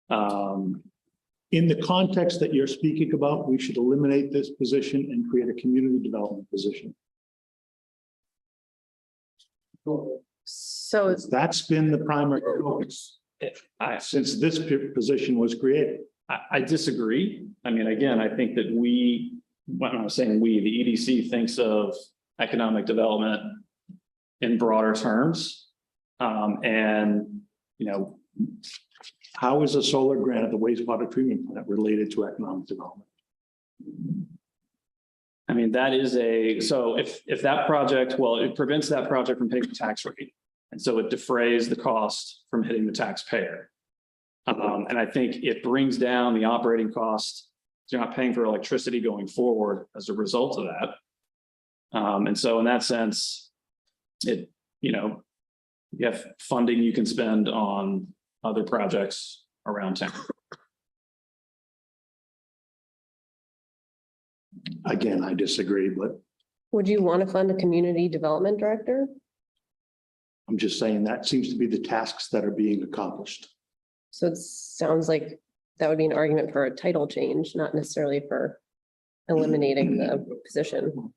In the context that you're speaking about, we should eliminate this position and create a community development position. So That's been the primary focus since this position was created. I disagree. Again, I think that when I'm saying we, the EDC thinks of economic development in broader terms. And, you know, How is a solar grant at the wastewater treatment plant related to economic development? I mean, that is so if that project, well, it prevents that project from hitting the tax rate. And so it defrays the cost from hitting the taxpayer. And I think it brings down the operating cost. You're not paying for electricity going forward as a result of that. And so in that sense, you have funding you can spend on other projects around town. Again, I disagree, but Would you want to fund a community development director? I'm just saying that seems to be the tasks that are being accomplished. So it sounds like that would be an argument for a title change, not necessarily for eliminating the position.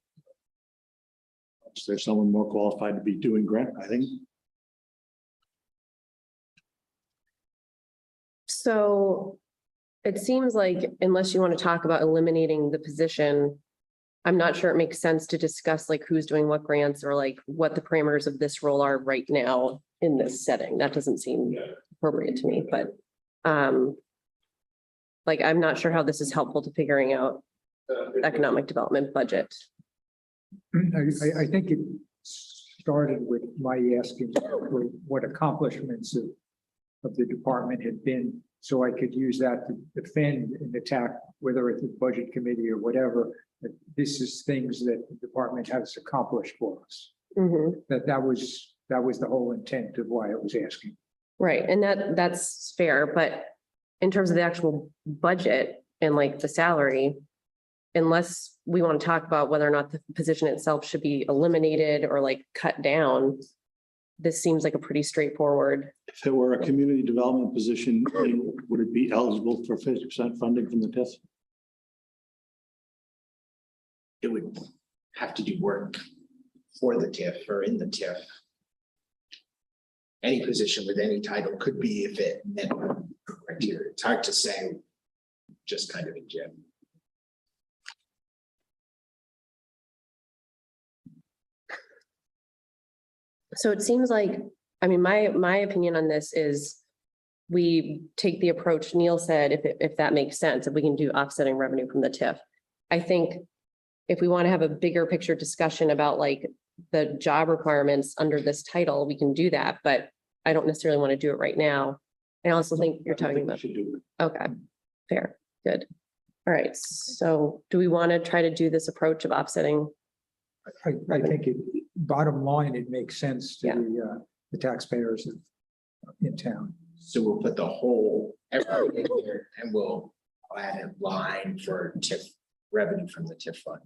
Is there someone more qualified to be doing grant writing? So it seems like unless you want to talk about eliminating the position, I'm not sure it makes sense to discuss like who's doing what grants or like what the parameters of this role are right now in this setting. That doesn't seem appropriate to me, but like, I'm not sure how this is helpful to figuring out economic development budget. I think it started with my asking for what accomplishments of the department had been, so I could use that to defend and attack, whether it's the budget committee or whatever, that this is things that the department has accomplished for us. Mhm. That was the whole intent of why I was asking. Right, and that's fair, but in terms of the actual budget and like the salary, unless we want to talk about whether or not the position itself should be eliminated or like cut down, this seems like a pretty straightforward. If it were a community development position, would it be eligible for 50% funding from the TIF? It would have to do work for the TIF or in the TIF. Any position with any title could be if it met criteria. It's hard to say, just kind of in general. So it seems like, I mean, my opinion on this is we take the approach Neil said, if that makes sense, if we can do offsetting revenue from the TIF. I think if we want to have a bigger picture discussion about like the job requirements under this title, we can do that, but I don't necessarily want to do it right now. I also think you're talking about, Should do okay, fair, good. All right, so do we want to try to do this approach of offsetting? I think bottom line, it makes sense to Yeah. the taxpayers in town. So we'll put the whole, everything here, and we'll add a line for TIF revenue from the TIF fund.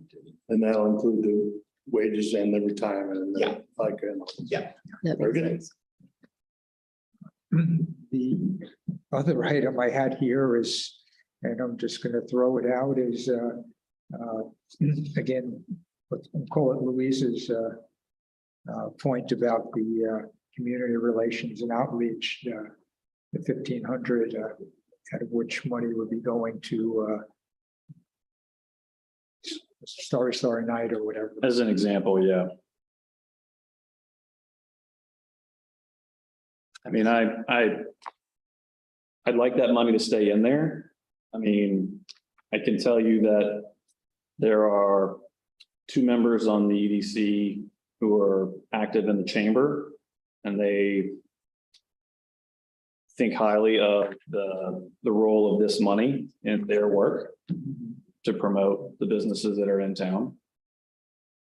And that'll include the wages and the retirement and Yeah. That Very makes good. sense. The other item I had here is, and I'm just gonna throw it out, is again, let's call it Louise's point about the community relations and outreach, the 1,500, out of which money would be going to Starry Night or whatever. As an example, yeah. I mean, I'd like that money to stay in there. I mean, I can tell you that there are 2 members on the EDC who are active in the chamber, and they think highly of the role of this money in their work to promote the businesses that are in town.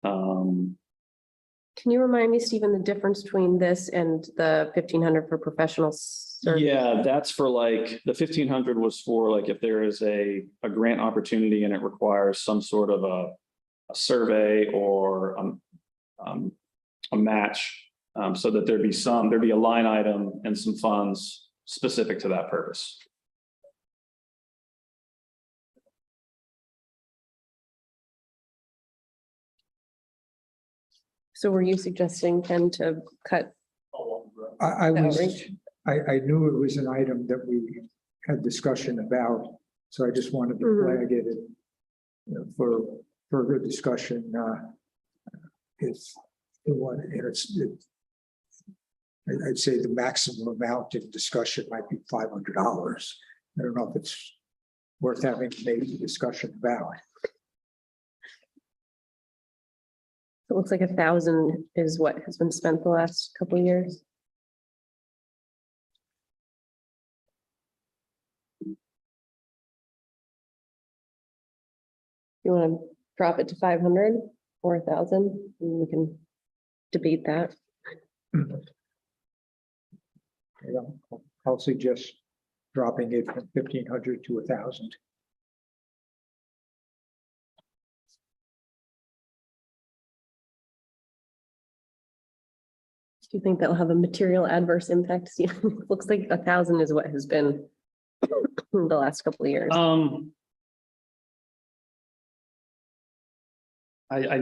Can you remind me, Stephen, the difference between this and the 1,500 for professional service? Yeah, that's for like, the 1,500 was for like, if there is a grant opportunity and it requires some sort of a survey or a match, so that there'd be a line item and some funds specific to that purpose. So were you suggesting, Ken, to cut I the was, outreach? I knew it was an item that we had discussion about, so I just wanted to Mhm. flag it for further discussion. It's, I'd say the maximum amount in discussion might be $500. I don't know if it's worth having maybe a discussion about. It looks like 1,000 is what has been spent the last couple of years. You want to drop it to 500 or 1,000? We can debate that. I'll suggest dropping it from 1,500 to 1,000. Do you think that'll have a material adverse impact? Looks like 1,000 is what has been the last couple of years. I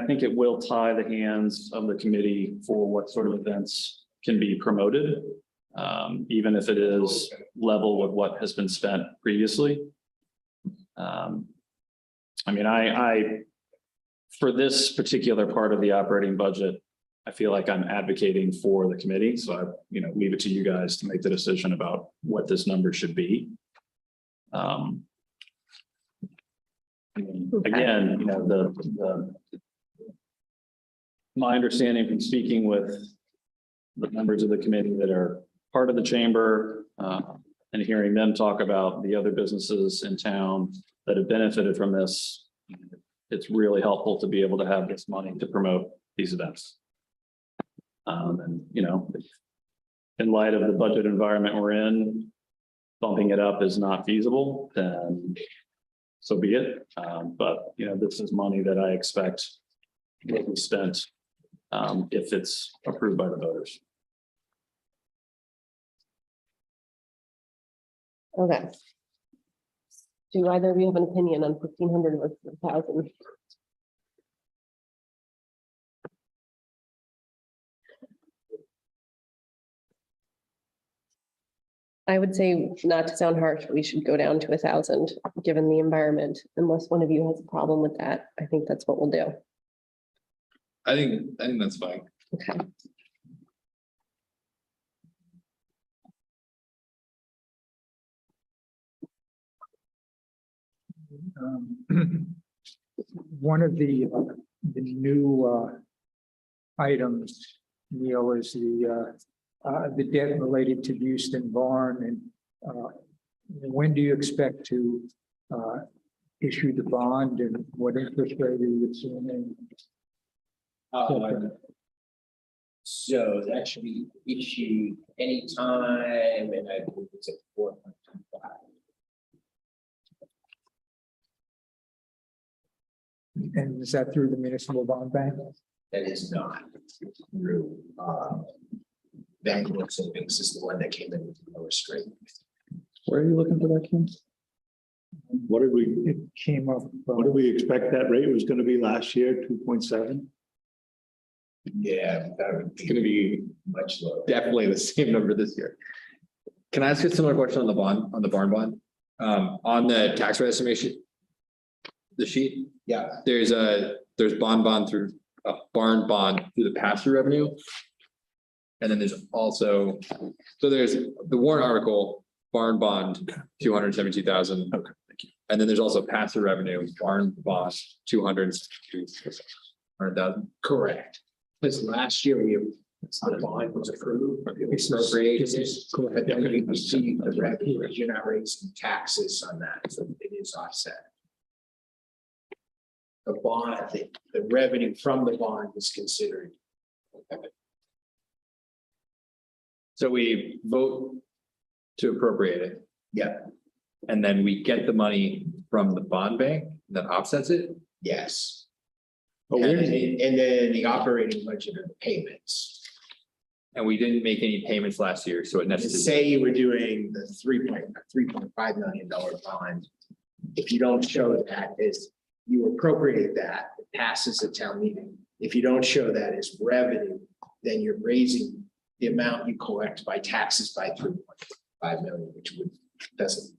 think it will tie the hands of the committee for what sort of events can be promoted. Even if it is level with what has been spent previously. For this particular part of the operating budget, I feel like I'm advocating for the committee, so I, leave it to you guys to make the decision about what this number should be. Again, my understanding from speaking with the members of the committee that are part of the chamber, and hearing them talk about the other businesses in town that have benefited from this, it's really helpful to be able to have this money to promote these events. In light of the budget environment we're in, bumping it up is not feasible, then so be it. But this is money that I expect will be spent if it's approved by the voters. Okay. Do either of you have an opinion on 1,500 or 1,000? I would say, not to sound harsh, we should go down to 1,000, given the environment, unless one of you has a problem with that. I think that's what we'll do. I think that's fine. Okay. One of the new items, Neil, is the debt related to Houston Barn, and when do you expect to issue the bond, and what interest rate are you assuming? So that should be issued anytime, and I believe it's at 4.25. And is that through the municipal bond bank? That is not through Vanguard Savings is the one that came in with the lowest rate. Where are you looking for that, Kim? What did we, It came up. what did we expect that rate was going to be last year, 2.7? Yeah, that would It's gonna be much lower. definitely the same number this year. Can I ask a similar question on the bond, on the barn bond? On the tax rate estimation, the sheet, Yeah, there's barn bond through the pass-through revenue. And then there's also, so there's the warrant article, barn bond, 272,000. Okay, thank you. And then there's also pass-through revenue, barn bond, 200,000. correct. Because last year the bond was approved, it was appropriated, but then you see the revenue, you're not raising taxes on that, so it is offset. The bond, the revenue from the bond is considered. So we vote to appropriate it, Yeah, and then we get the money from the bond bank that offsets it. yes. But And we, then the operating budget are the payments. And we didn't make any payments last year, so it To necessitates. say you were doing the $3.5 million bond, if you don't show that as you appropriate that, it passes a town meeting. If you don't show that as revenue, then you're raising the amount you collect by taxes by 3.5 million, which doesn't.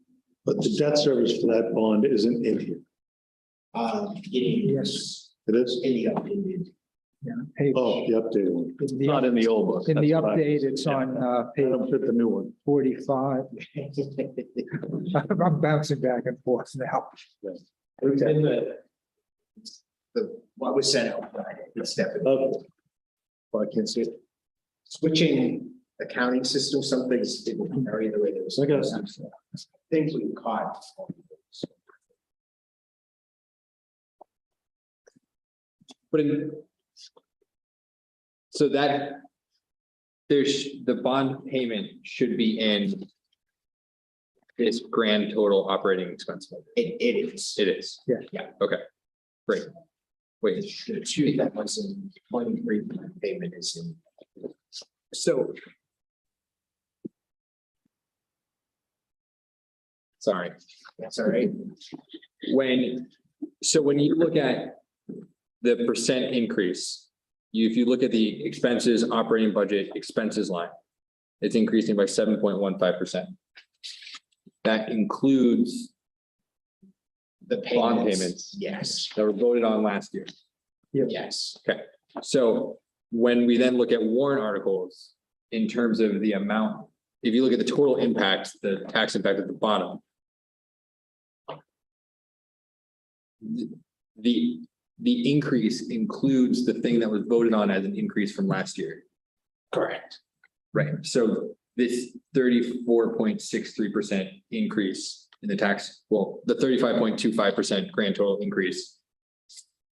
but the debt service for that bond isn't in here. It is It is. in the updated. Yeah, page, Oh, the updated one. in the, Not in the old book. in the That's what I- update, it's on, I page don't fit the new one. 45. I'm bouncing back and forth now. What was sent out Friday, it's definitely Okay. Well, I can't see it. switching accounting system, some things didn't carry the way they was. I got it. supposed to. Things we caught. But in. So that. The bond payment should be in. This grand total operating expense. budget. It is. It is. Yeah. Yeah. Okay. Great. Wait, The two that was in 23 payment is in. so. Sorry. That's all right. When you look at the percent increase, if you look at the expenses, operating budget expenses line, it's increasing by 7.15%. That includes The bond payments. payments Yes, that were voted on last year. yes. So when we then look at warrant articles in terms of the amount, if you look at the total impact, the tax impact at the bottom. The increase includes the thing that was voted on as an increase from last year. Correct. Right, so this 34.63% increase in the tax, well, the 35.25% grand total increase.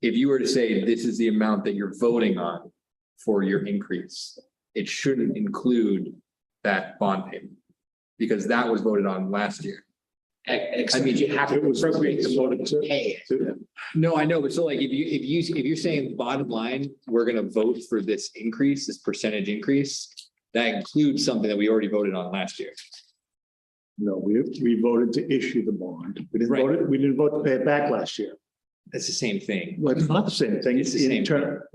If you were to say this is the amount that you're voting on for your increase, it shouldn't include that bond payment. Because that was voted on last year. Except you have to appropriate the money to pay it. No, I know, but so like if you're saying bottom line, we're gonna vote for this increase, this percentage increase. That includes something that we already voted on last year. No, we voted to issue the bond. Right. We didn't vote to pay it back last year. That's the same thing. Well, it's not the same thing. It's the same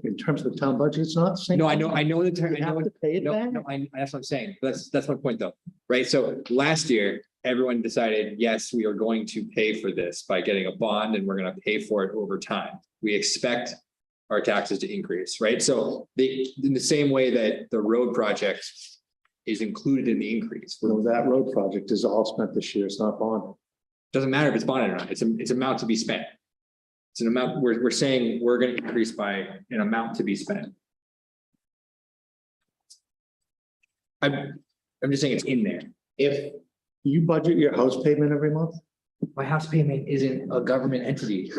In terms of the town budget, it's not the same. No, I know the term. We have to pay it No, back. no, that's what I'm saying. That's my point though, right? So last year, everyone decided, yes, we are going to pay for this by getting a bond and we're gonna pay for it over time. We expect our taxes to increase, right? So in the same way that the road project is included in the increase. No, that road project is all spent this year. It's not bonded. Doesn't matter if it's bonded or not. It's amount to be spent. It's an amount, we're saying we're gonna increase by an amount to be spent. I'm just saying it's in there. If, You budget your house payment every month? My house payment isn't a government entity.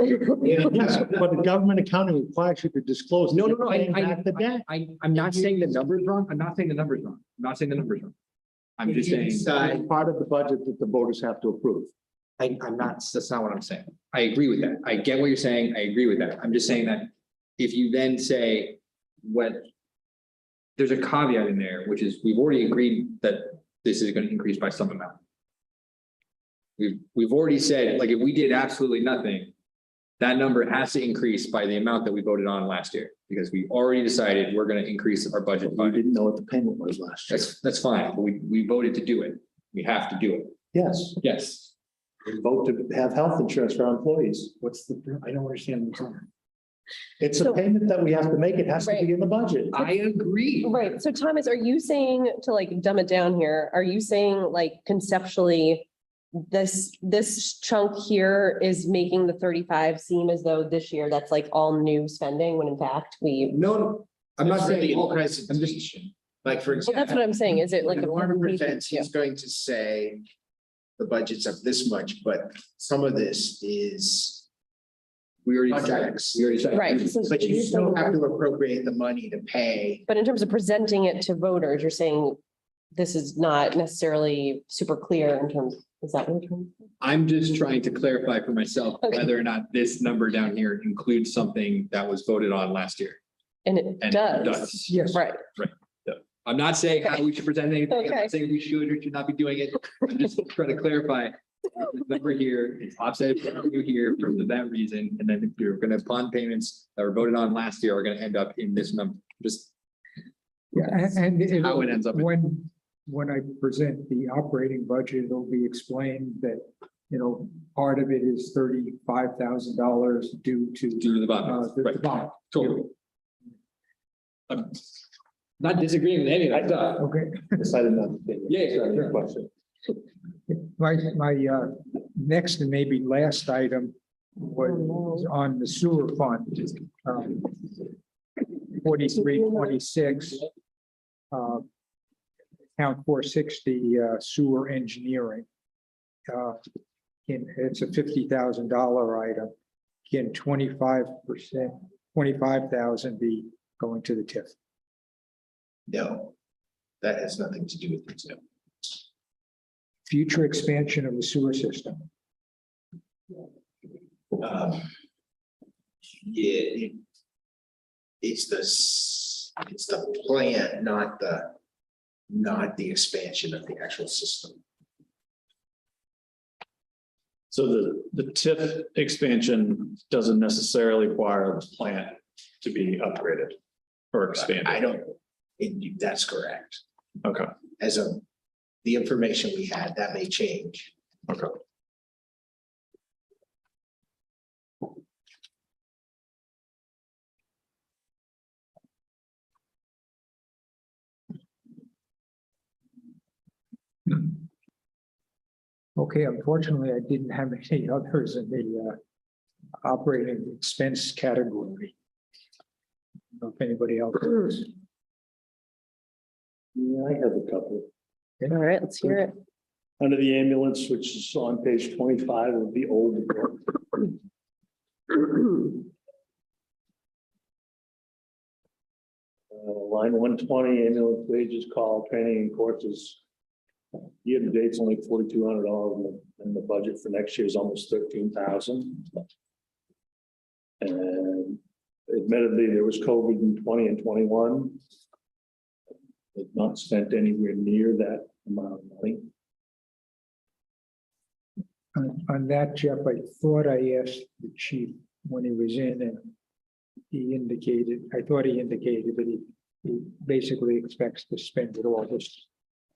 Yes, but the government accounting requires you to disclose. that No, no, you're no, paying back the debt. I'm not saying the number's wrong. I'm not saying the number's wrong. I'm not saying the number's wrong. I'm just saying, It's part of the budget that the voters have to approve. I'm not, that's not what I'm saying. I agree with that. I get what you're saying. I agree with that. I'm just saying that if you then say what there's a caveat in there, which is we've already agreed that this is going to increase by some amount. We've already said, like, if we did absolutely nothing, that number has to increase by the amount that we voted on last year, because we already decided we're going to increase our budget We by. didn't know what the payment was last year. That's fine, but we voted to do it. We have to do it. Yes, Yes. we vote to have health insurance for our employees. I don't understand. It's a So- payment that we have to make. It has to be in the budget. I agree. Right, so Thomas, are you saying, to like dumb it down here, are you saying like conceptually? This chunk here is making the 35 seem as though this year that's like all new spending, when in fact we, no, I'm not really saying, a presentation, like for well, example. that's what I'm saying, is it like? a Norman presentation? presents, Yeah. he's going to say the budget's of this much, but some of this is we already. projects. We already said. Right. so But you you're still saying- have to appropriate the money to pay. But in terms of presenting it to voters, you're saying this is not necessarily super clear in terms, is that what you're trying to say? I'm just trying to clarify for myself Okay. whether or not this number down here includes something that was voted on last year. And it And it does, does. Yes. right, I'm not saying how we should present anything. I'm Okay. not saying we should or should not be doing it. I'm just trying to clarify. The number here, it's offset you here for that reason, and then if you're gonna have bond payments that were voted on last year are gonna end up in this number, just Yeah, and how it ends up. when I present the operating budget, it'll be explained that, part of it is $35,000 due to Due to the bond, the right? bond. Totally. I'm not disagreeing with any of that stuff. Okay. Decided not to. Yeah, Sorry, sure. question. My next and maybe last item was on the sewer fund. 4326. Account 460 sewer engineering. It's a $50,000 item. Can 25%, 25,000 be going to the TIF? No, that has nothing to do with it. No. Future expansion of the sewer system. It's the plan, not the expansion of the actual system. So the TIF expansion doesn't necessarily require the plant to be upgraded or expanded. I don't, that's correct. Okay, As of the information we had, that may change. okay. Okay, unfortunately, I didn't have any others in the operating expense category. I don't know if anybody else does. Yeah, I have a couple. All right, let's hear it. Under the ambulance, which is on page 25 of the old book. Line 120, ambulance wages, call, training and courses. Year to date's only $4,200, and the budget for next year is almost 13,000. And admittedly, there was COVID in 20 and 21. They've not spent anywhere near that amount of money. On that, Jeff, I thought I asked the chief when he was in and he indicated, I thought he indicated that he basically expects to spend it all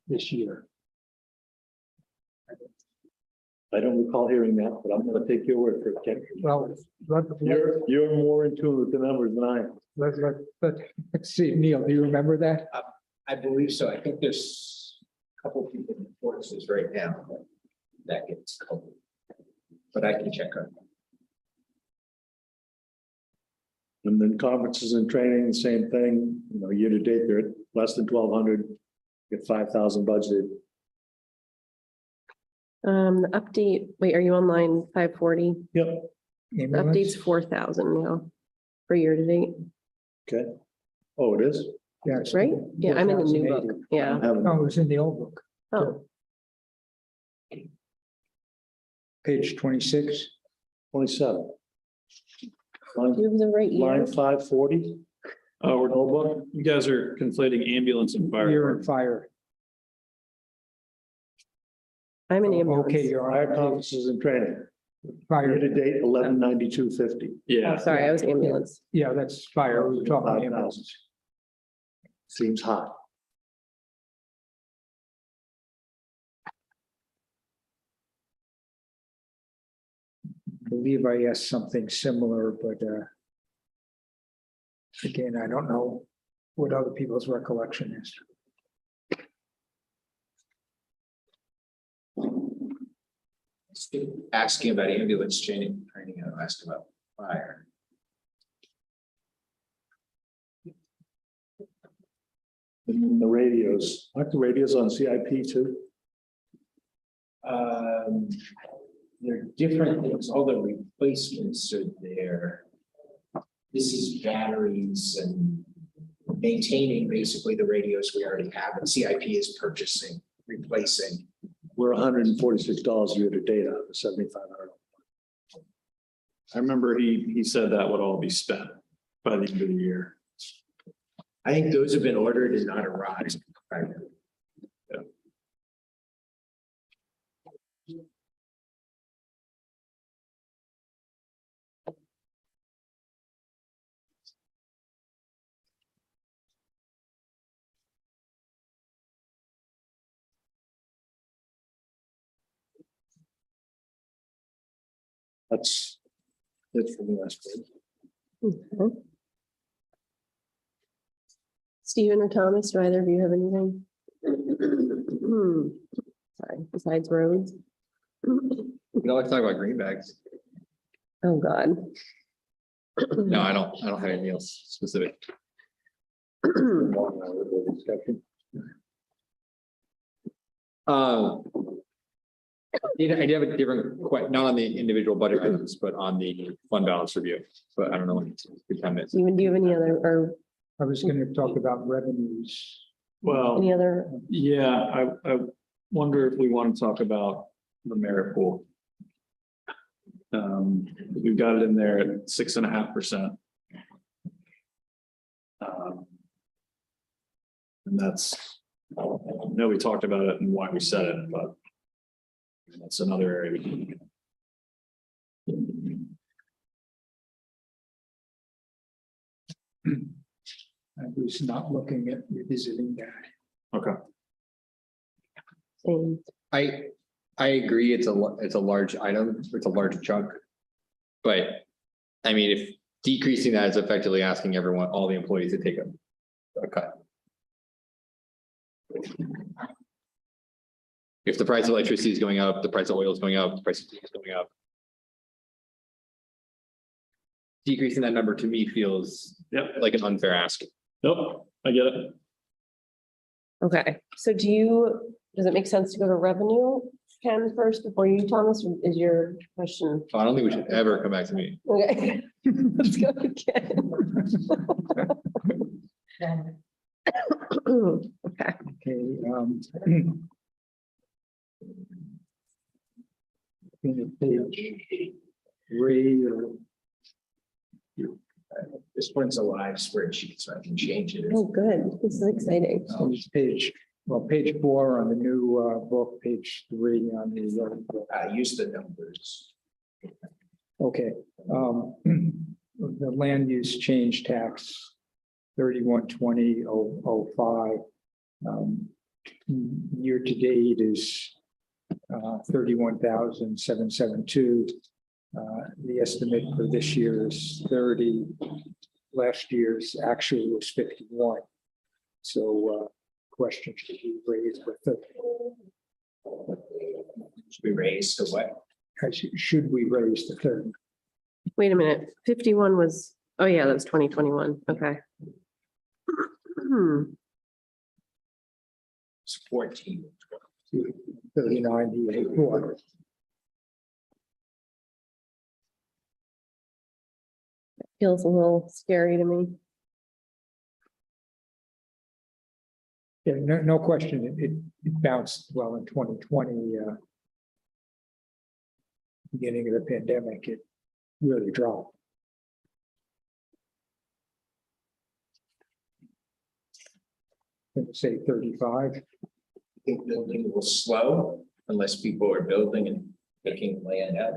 this year. I don't recall hearing that, but I'm gonna take your word for it, Ken. Well, You're more in tune with the numbers than I am. let's see, Neil, do you remember that? I believe so. I think there's a couple people in the forces right now that gets covered. But I can check on. And then conferences and training, the same thing, you know, year to date, they're at less than 1,200, get 5,000 budgeted. The update, wait, are you on line 540? Yep. The Ambulance? update's 4,000 now for year to date, Okay. Oh, it is? Yeah, it's right? Yeah, I'm in the new book. 4,080. Yeah. No, it was in the old book, Oh, page 26. 27. do Line you have the right year? line 540. Oh, we're book. You guys are conflating ambulance and fire. Year and fire. I'm an Okay, ambulance. you're Fire on conferences and training, year fire. to date, 1192.50. Oh, Yeah, sorry, I was ambulance. Yeah, that's fire. We were talking 5,000. ambulance. Seems high. I believe I asked something similar, but again, I don't know what other people's recollection is. Asking about ambulance training, I'll ask about fire. And then the radios, aren't the radios on CIP too? They're different things, all the replacements are there. This is batteries and maintaining basically the radios we already have, and CIP is purchasing, replacing. We're $146 year to date out of the 7,500. I remember he said that would all be spent by the end of the year. I think those have been ordered and not arrived. That's it for the last bit. Mhm. Stephen or Thomas, do either of you have anything? Sorry, besides roads? We can always talk about greenbacks. Oh, God. No, I don't have anything else specific. Discussion. I do have a different, not on the individual budget items, but on the fund balance review, but I don't know when it's good time is. Stephen, do you have any other, or I was gonna talk about revenues. Well, any other? yeah, I wonder if we want to talk about the merit pool. We've got it in there at 6.5%. And that's, I know we talked about it and why we said it, but that's another area. we can- I was not looking at revisiting that. Okay, Same. I agree, it's a large item, it's a large chunk. But, I mean, if decreasing that is effectively asking everyone, all the employees to take a cut. If the price of electricity is going up, the price of oil is going up, the price of tea is going up. Decreasing that number to me feels yep, like an unfair ask. nope, I get it. Okay, so does it make sense to go to revenue, Ken, first before you, Thomas, or is your question? I don't think we should ever come back to me. Okay, let's go again. Okay, Okay, in page 3 or This one's a live spreadsheet, so I can change it. oh, good, this is exciting. page 4 on the new book, page 3 on the Use the numbers. okay. The land use change tax 3120.005. Year to date is 31,772. The estimate for this year is 30. Last year's actual was 51. So question should be raised with the, Should we raise to what? should we raise the 30? Wait a minute, 51 was, oh yeah, that was 2021, okay. It's 14. 39,804. Feels a little scary to me. Yeah, no question. It bounced well in 2020. Beginning of the pandemic, it really dropped. Going to say 35. I think building will slow unless people are building and picking land out.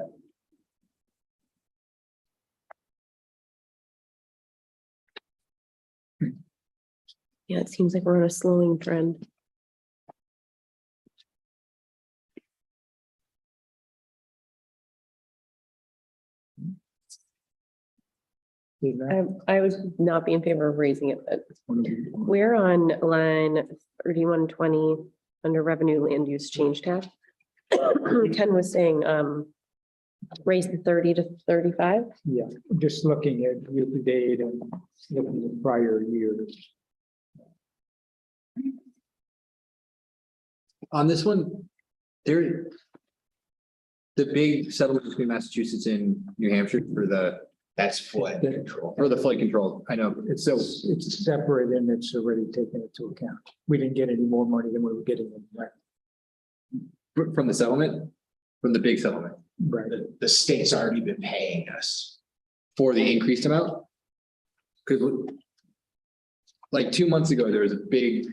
Yeah, it seems like we're on a slowing trend. I would not be in favor of raising it, but we're on line 3120 under revenue land use change tax. Ken was saying, raise the 30 to 35. Yeah, just looking at year to date and looking at prior years. On this one, the big settlement between Massachusetts and New Hampshire That's flood control. for the flood control. I know, it's so, It's separate and it's already taken into account. We didn't get any more money than we were getting. from the settlement, from the big settlement, Right. The state's already been paying us. for the increased amount. Because like 2 months ago, there was a big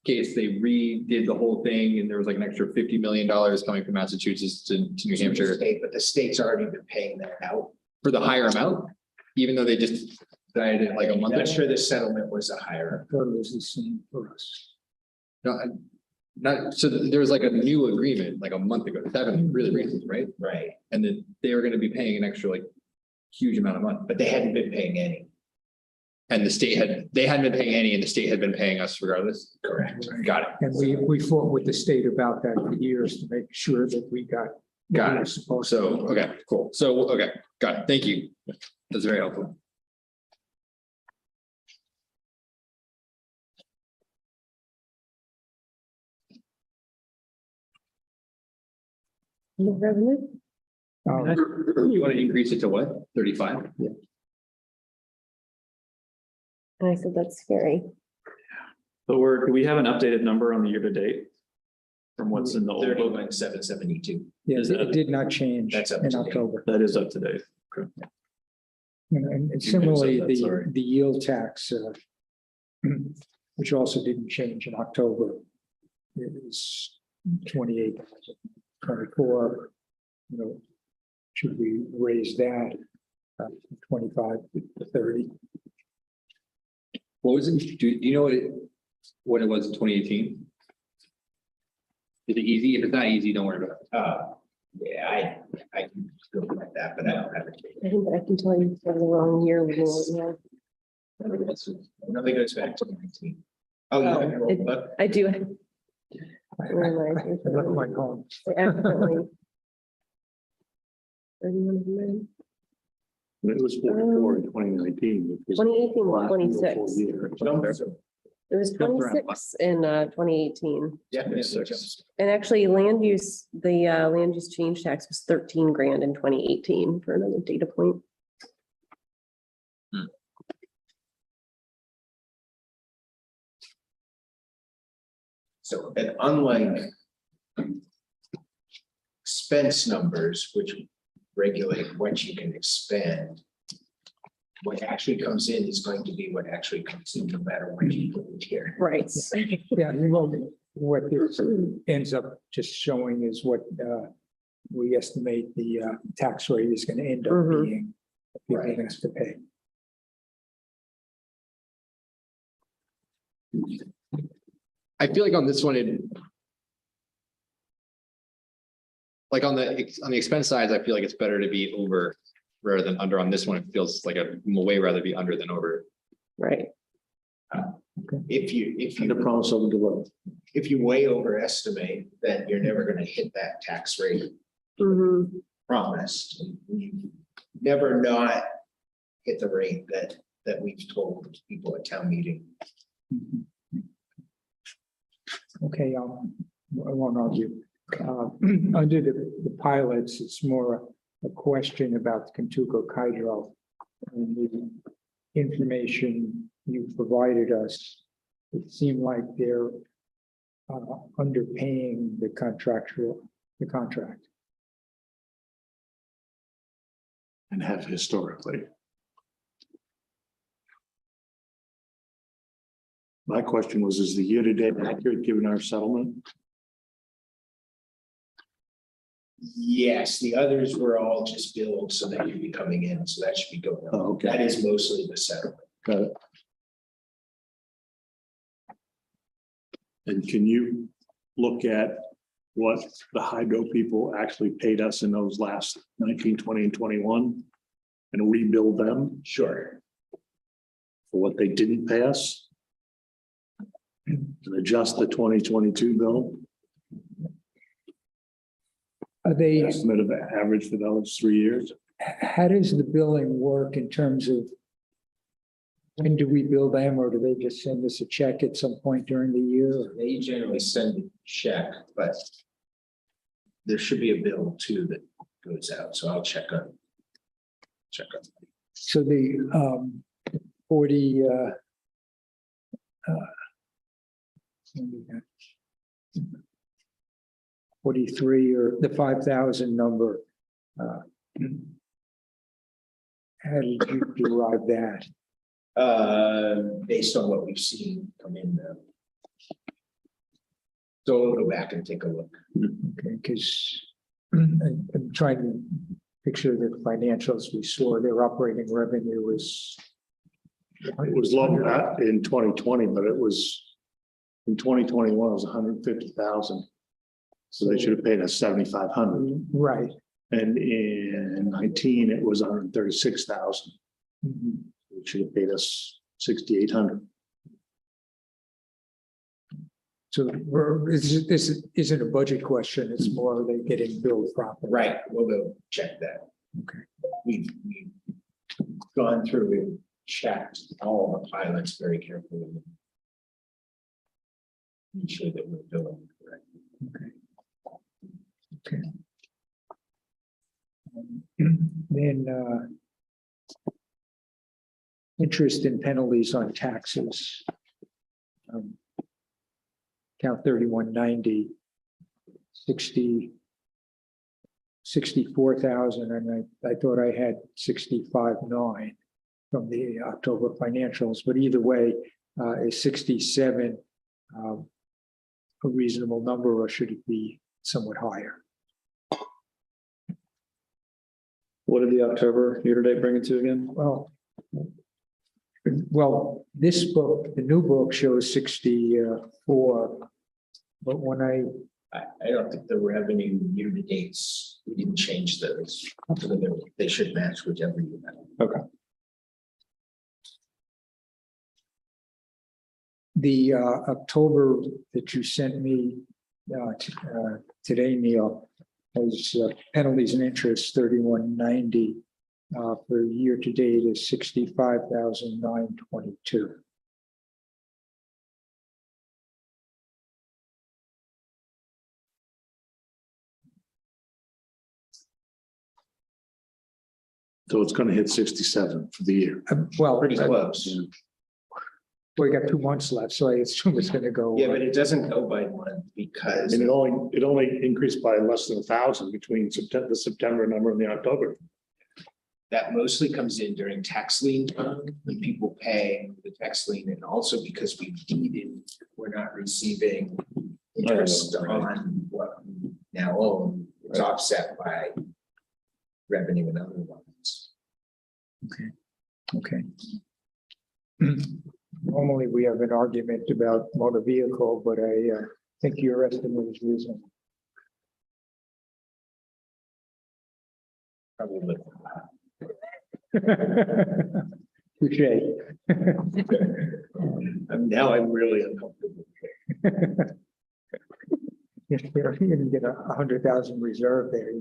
case, they redid the whole thing and there was like an extra $50 million coming from Massachusetts to New Hampshire But the state's already been paying that out. for the higher amount, even though they just decided it like a month I'm not ago. sure the settlement was a higher. Thought it was the same for us. No, not, so there was like a new agreement like a month ago, it's happened really recently, right? Right, And then they were gonna be paying an extra like huge amount of money. but they hadn't been paying any. And they hadn't been paying any and the state had been paying us regardless? Correct. Got it. And we fought with the state about that for years to make sure that we got. what Got we it. were supposed to. So, okay, cool. So, okay, got it. Thank you. That's very helpful. The revenue? You want to increase it to what? 35? And I said, that's scary. So do we have an updated number on the year to date? From what's in the old book? 31,772. Yeah, Is it that- did not change That's up in to date. October. That is up to date. And similarly, that, sorry. the yield tax, which also didn't change in October. It was 28,024. You know, should we raise that from 25 to 30? What was it? Do you know what it was in 2018? Is it easy? If it's not easy, don't worry about it. Yeah, I can go like that, but I don't have it. I think I can tell you for the wrong year. Looking at it Nothing goes back to 19. Oh, you have your old book? now. I do. I left my home. I accidentally. 3100. It was 44 in 2019. which was 2018 was last 26. full year. It was Jump around. 26 in 2018. Yeah. 26. And actually land use, the land use change tax was 13 grand in 2018 for another data point. So, and unlike expense numbers, which regulate what you can expend, what actually comes in is going to be what actually comes in, no matter what you put in here. Right. Yeah, well, what this ends up just showing is what we estimate the tax rate is gonna end up Mhm. being. that People Right. have to pay. I feel like on this one, like on the expense side, I feel like it's better to be over rather than under. On this one, it feels like I'd way rather be under than over. Right. If And the promise of the delay. if you way overestimate, then you're never gonna hit that tax rate Mhm. promised. You never not hit the rate that we've told people at town meeting. Okay, I won't argue. Under the pilots, it's more a question about the Kentuco Hydro. And the information you provided us, it seemed like they're underpaying the contract. And have historically. My question was, is the year-to-date accurate given our settlement? Yes, the others were all just billed, so they should be coming in, so that should be going on. Oh, okay. That is mostly the settlement. Got it. And can you look at what the hydro people actually paid us in those last 19, 20, and 21? And rebuild them Sure. for what they didn't pay us? And adjust the 2022 bill, Are they, estimate of average for those 3 years? how does the billing work in terms of when do we bill them, or do they just send us a check at some point during the year? They generally send a check, but there should be a bill too that goes out, so I'll check on. So the 40 43 or the 5,000 number. How did you derive that? Based on what we've seen come in though. So we'll go back and take a look. Okay, because I'm trying to picture the financials we saw. Their operating revenue was. It was low in 2020, but it was in 2021, it was 150,000. So they should have paid us 7,500. Right. And in 19, it was 136,000. Mhm. It should have paid us 6,800. So this isn't a budget question, it's more they getting billed properly. Right, we'll go check that. Okay. We've gone through and checked all the pilots very carefully. Ensure that we're billing correctly. Okay. Then interest and penalties on taxes. Count 3190, 64,000, and I thought I had 65.9 from the October financials, but either way, is 67 a reasonable number, or should it be somewhat higher? What did the October year-to-date bring it to again? Well, this book, the new book shows 64, but when I don't think the revenue year to dates, we didn't change those. So they should match whichever you have. the October that you sent me today, Neil, has penalties and interest 3190. For year to date is 65,922. So it's gonna hit 67 for the year. Well, Pretty close. we got 2 months left, so I assume it's going to go. Yeah, but it doesn't go by month because And it only increased by less than 1,000 between the September number and the October. that mostly comes in during tax lien time, when people pay the tax lien, and also because we deeded, we're not receiving interest on what we now own. It's offset by revenue and other ones. Okay. Normally, we have an argument about motor vehicle, but I think your estimate is reasonable. Probably. Touche. Now I'm really uncomfortable. You're gonna get 100,000 reserve there.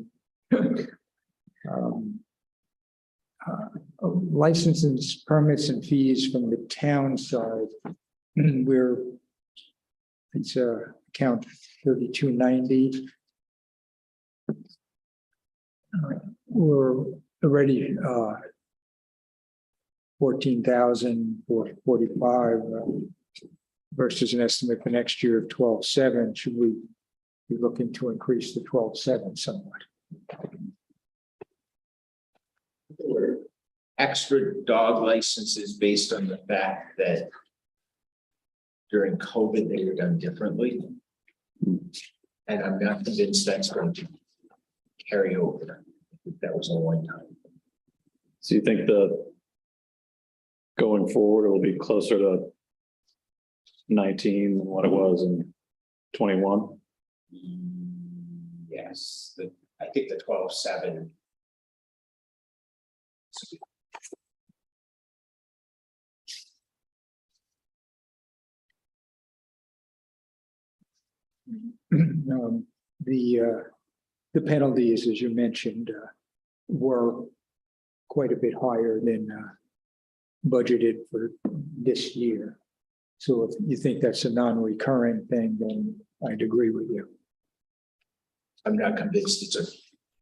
Licenses, permits, and fees from the town side. It's account 3290. We're already 14,445 versus an estimate for next year of 12,700. Should we be looking to increase the 12,700 somewhat? Extra dog licenses based on the fact that during COVID, they were done differently. And I'm not convinced that's going to carry over. I think that was a one time. So you think going forward, it will be closer to 19 than what it was in 21? Yes, I think the 12,700. The penalties, as you mentioned, were quite a bit higher than budgeted for this year. So if you think that's a non-recurring thing, then I'd agree with you. I'm not convinced it's a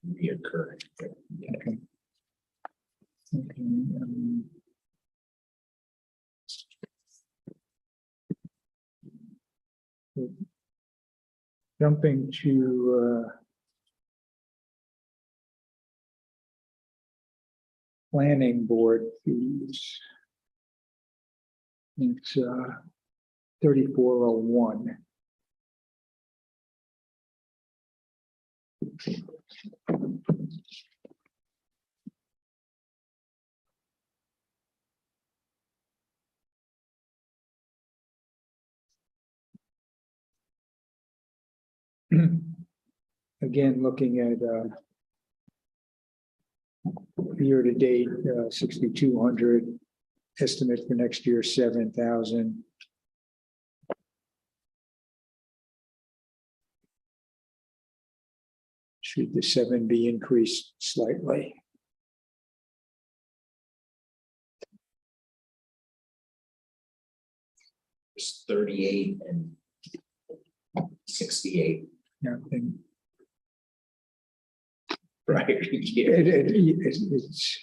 reoccurring. Okay. Jumping to planning board fees. It's 3401. Again, looking at year to date, 6,200, estimate for next year, 7,000. Should the 7 be increased slightly? It's 38 and 68. Yeah, and Right. Yeah. it's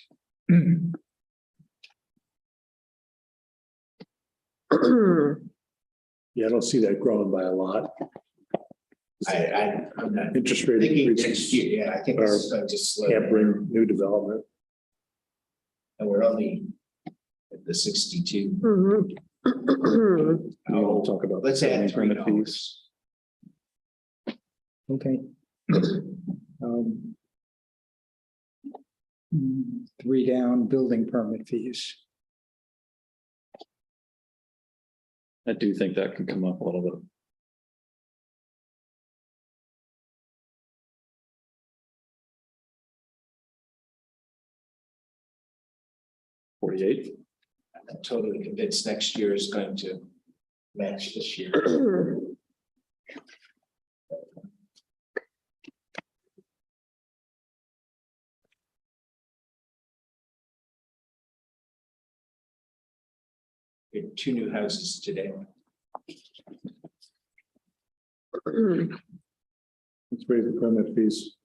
Yeah, I don't see that growing by a lot. I'm not Interest rate thinking increases next year. Yeah, I think it's going to slow. can't bring new development. And we're only at the 62. Mhm. We won't talk about. Let's add permit $3. okay. Three down, building permit fees. I do think that could come up a little bit. $48. I'm totally convinced next year is going to match this year. We had 2 new houses today. Let's raise the permit fees.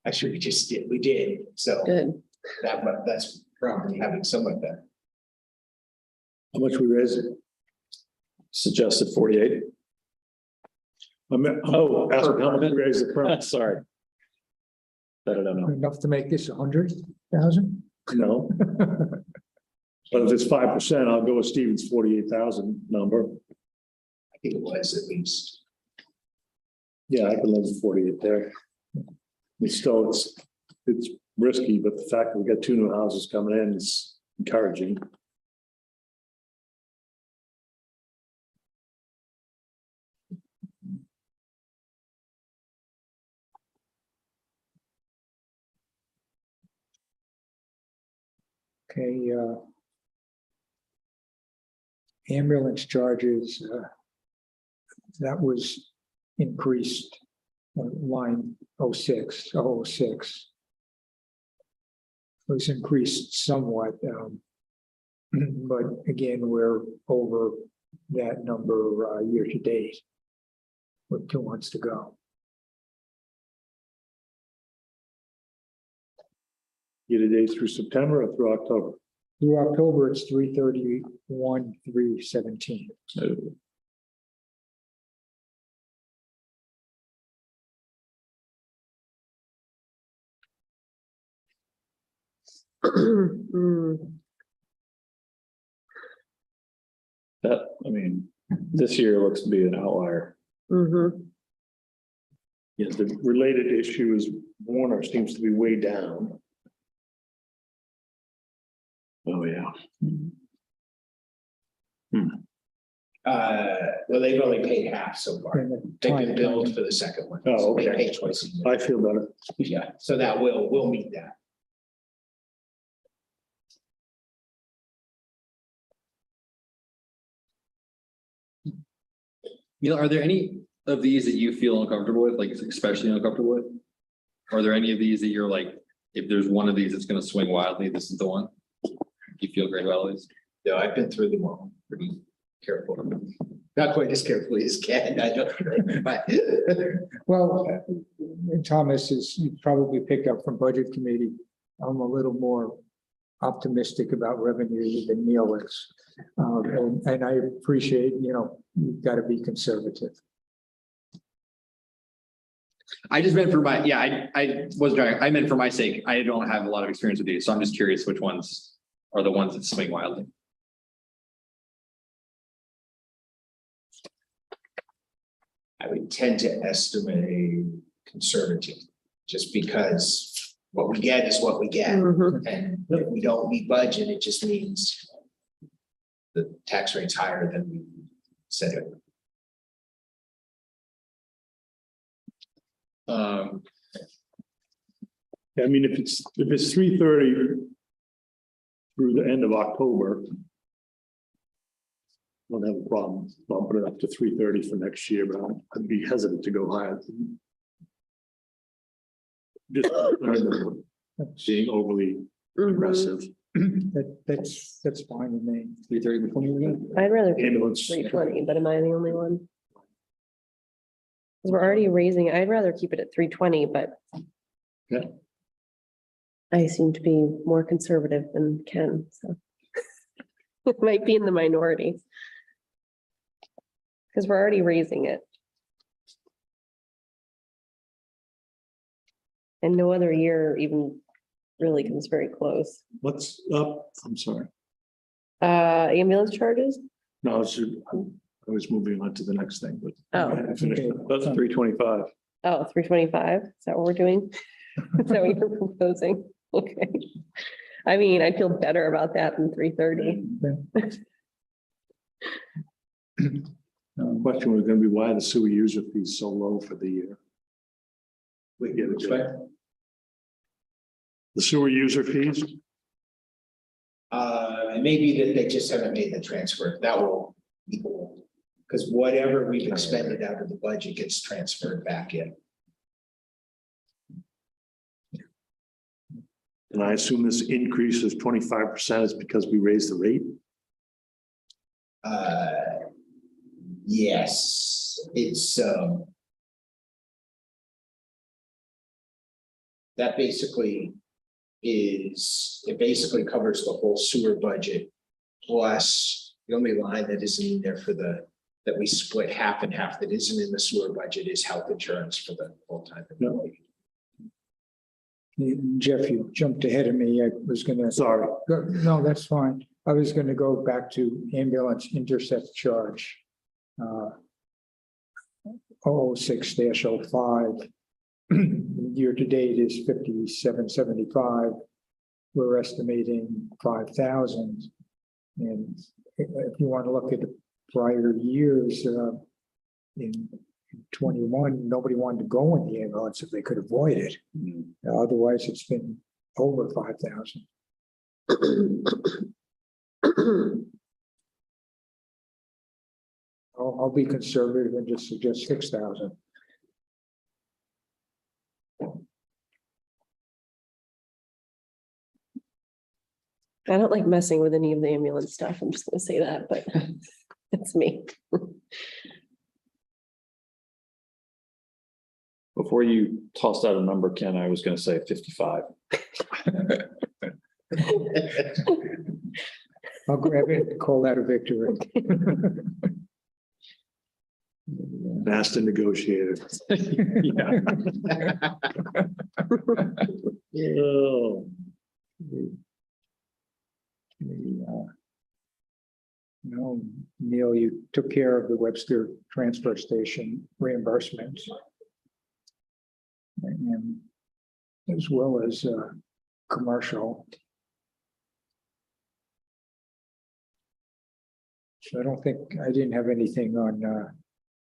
Actually, we did. So Good. that's probably having some of that. How much we raise it? Suggested 48. Ask how much we raise the permit. Sorry. That I don't know. Enough to make this 100,000? No. But if it's 5%, I'll go with Stephen's 48,000 number. I think it was at least. Yeah, I can live with 48 there. It's still, it's risky, but the fact that we got 2 new houses coming in is encouraging. Okay, ambulance charges, that was increased, line 06. Was increased somewhat, but again, we're over that number, year to date. With 2 months to go. Year to date through September or through October? Through October, it's 331, 317. That, I mean, this year looks to be an outlier. Mhm. Yeah, the related issue is Warner seems to be way down. Oh, yeah. Well, they've only paid half so far. And the They've been time- billed for the second one. Oh, They okay. pay twice a year. I feel better. Yeah, so that will meet that. You know, are there any of these that you feel uncomfortable with, like especially uncomfortable with? Are there any of these that you're like, if there's one of these that's gonna swing wildly, this is the one? You feel great about all these? No, I've been through them all pretty careful. Not quite as carefully as Ken, I don't, but. Well, Thomas, as you probably picked up from Budget Committee, I'm a little more optimistic about revenue than Neil is. And I appreciate, you've got to be conservative. I just meant for my, yeah, I wasn't trying, I meant for my sake, I don't have a lot of experience with these, so I'm just curious which ones are the ones that swing wildly. I would tend to estimate conservative, just because what we get is what we get. Mhm. And if we don't meet budget, it just means the tax rate's higher than we said it. I mean, if it's 330. through the end of October. Don't have a problem bumping it up to 330 for next year, but I'd be hesitant to go higher. Just being overly aggressive. That's fine with me. 330 before we go. I'd rather keep Ambulance. 320, but am I the only one? Because we're already raising, I'd rather keep it at 320, but Yeah. I seem to be more conservative than Ken, so. It might be in the minority. Because we're already raising it. And no other year even really comes very close. What's up? I'm sorry. Ambulance charges? No, I was moving on to the next thing, but. Oh. I finished. Okay. That's 325. Oh, 325, is that what we're doing? Is that what you're proposing? Okay. I mean, I feel better about that than 330. Question was gonna be why the sewer user fee is so low for the year? Wait, which way? The sewer user fees, It may be that they just haven't made the transfer. That will equal. Because whatever we've expended out of the budget gets transferred back in. and I assume this increase of 25% is because we raised the rate. Yes, it's, that basically it basically covers the whole sewer budget. Plus, the only line that isn't in there for that we split half and half that isn't in the sewer budget is health insurance for the full-time employee. Jeff, you jumped ahead of me. I was gonna. Sorry. No, that's fine. I was gonna go back to ambulance intercept charge. 06-05. Year to date is 5775. We're estimating 5,000. And if you want to look at the prior years, in 21, nobody wanted to go in the ambulance if they could avoid it. Otherwise, it's been over 5,000. I'll be conservative and just suggest 6,000. I don't like messing with any of the ambulance stuff. I'm just gonna say that, but it's me. Before you tossed out a number, Ken, I was gonna say 55. I'll grab it and call that a victory. Master negotiator. Yeah. Oh, No, Neil, you took care of the Webster transfer station reimbursement. And as well as commercial. So I don't think, I didn't have anything on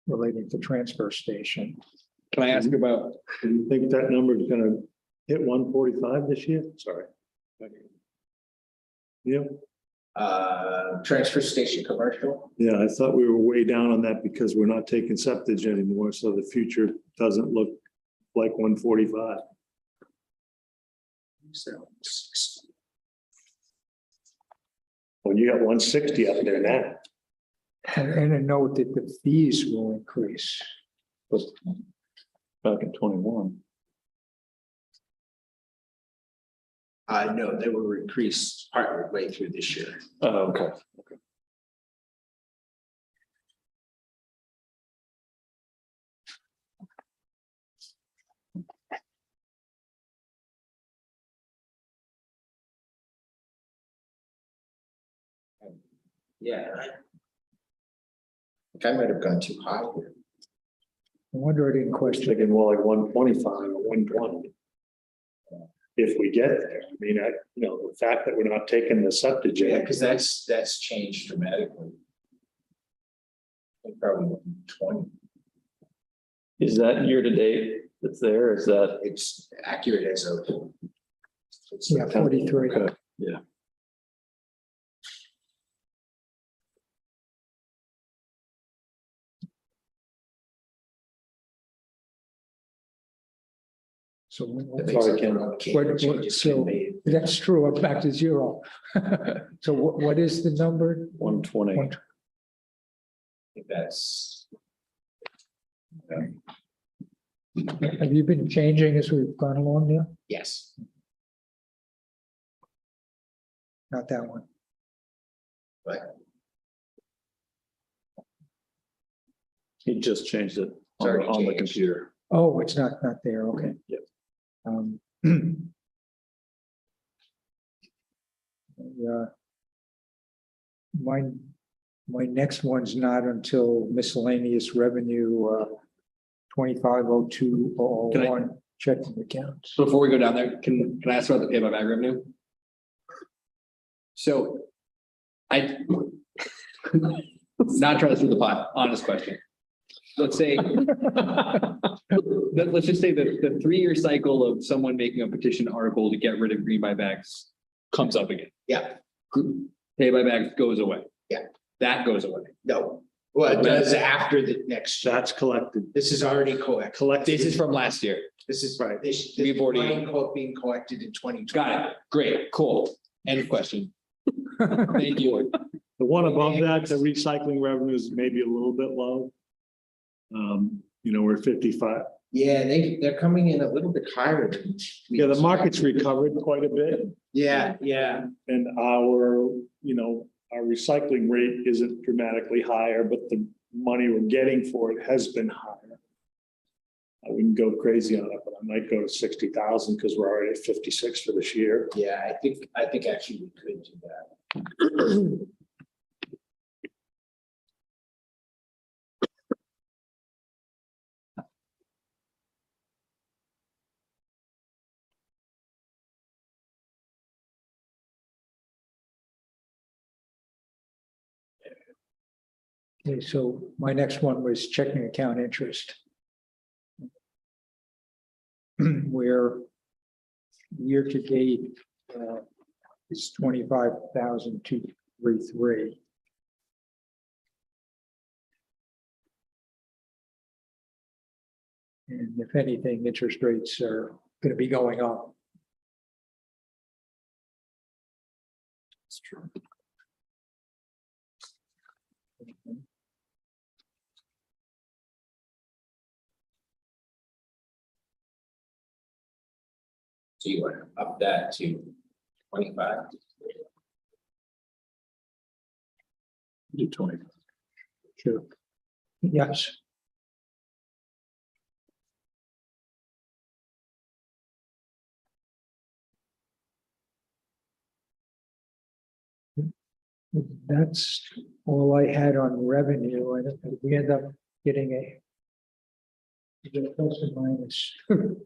relating to transfer station. Can I ask about, do you think that number is gonna hit 145 this year? Sorry. Yeah, Transfer station commercial. yeah, I thought we were way down on that because we're not taking septage anymore, so the future doesn't look like 145. So, Well, you got 160 up there now. And a note that the fees will increase. Back in 21. no, they were increased partway way through this year. Oh, okay. Yeah. I think I might have gone too high here. I wonder I didn't question. Thinking more like 125 or 120. If we get there, I mean, the fact that we're not taking the septic. Yeah, because that's changed dramatically. I think probably 20. Is that year to date that's there? Is that? It's accurate as of. Yeah, 43. Okay, yeah. So Sorry, Ken. Changes so can be. that's true, I'm back to zero. So what is the number? 120. I think that's, Have you been changing as we've gone along there? yes, Not that one. but He just changed it It's already on the changed. computer. Oh, it's not there, okay. Yep. Yeah. My next one's not until miscellaneous revenue, 250201, checking accounts. Before we go down there, can I ask about the pay by bag revenue? So I not trying to through the pot, honest question. Let's say, let's just say that the 3-year cycle of someone making a petition article to get rid of green buybacks comes up again. yeah, Pay by bags goes away. Yeah. That goes away. no. Well, it does after the next, That's collected. this is already collected. This is from last year. This is, Right. this We've is already- being collected in 2020. Got it. Great, cool. End of question. Thank you. The one above that, the recycling revenue is maybe a little bit low. We're 55. Yeah, they're coming in a little bit higher than. we Yeah, the expected. market's recovered quite a bit Yeah, yeah, and our recycling rate isn't dramatically higher, but the money we're getting for it has been higher. I wouldn't go crazy on it, but I might go to 60,000 because we're already at 56 for this year. yeah, I think actually we could do that. Okay, so my next one was checking account interest. Where year to date is 25,233. And if anything, interest rates are going to be going up. It's true. So you want to up that to 25? Do 20. Sure. Yes. That's all I had on revenue. I don't think we end up getting a plus or minus. We're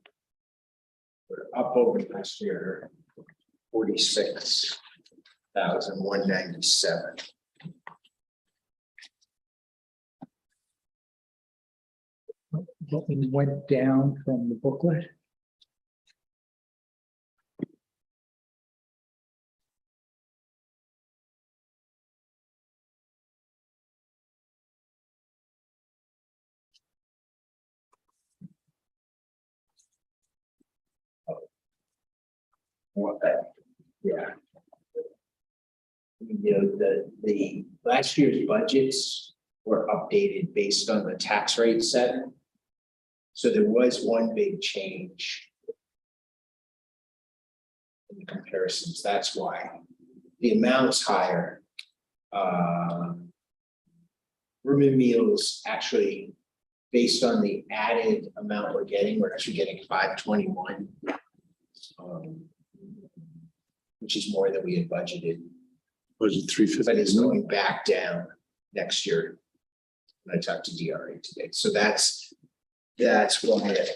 up over last year, 46,197. But we went down from the booklet. What that, yeah. The last year's budgets were updated based on the tax rate set. So there was one big change in the comparisons, that's why. The amount's higher. Room and meals actually, based on the added amount we're getting, we're actually getting 521. Which is more than we had budgeted, Was it 350? but it's going back down next year. When I talked to DRA today, so that's why it.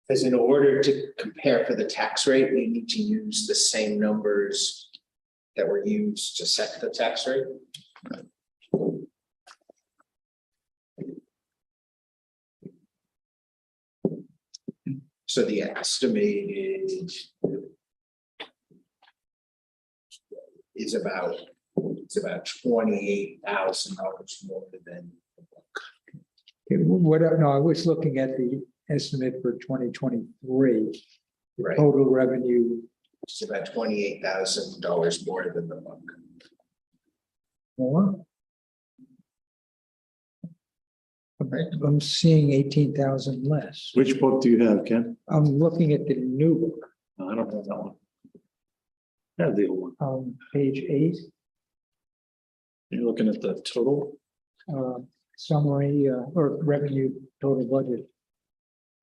Because in order to compare for the tax rate, we need to use the same numbers that were used to set the tax rate. So the estimated is about, it's about $28,000 more than. Okay, no, I was looking at the estimate for 2023. Right. Total revenue, It's about $28,000 more than the book. more. I'm seeing 18,000 less. Which book do you have, Ken? I'm looking at the new book, I don't have that one. I have the old one. page 8, You're looking at the total. summary, or revenue total budget.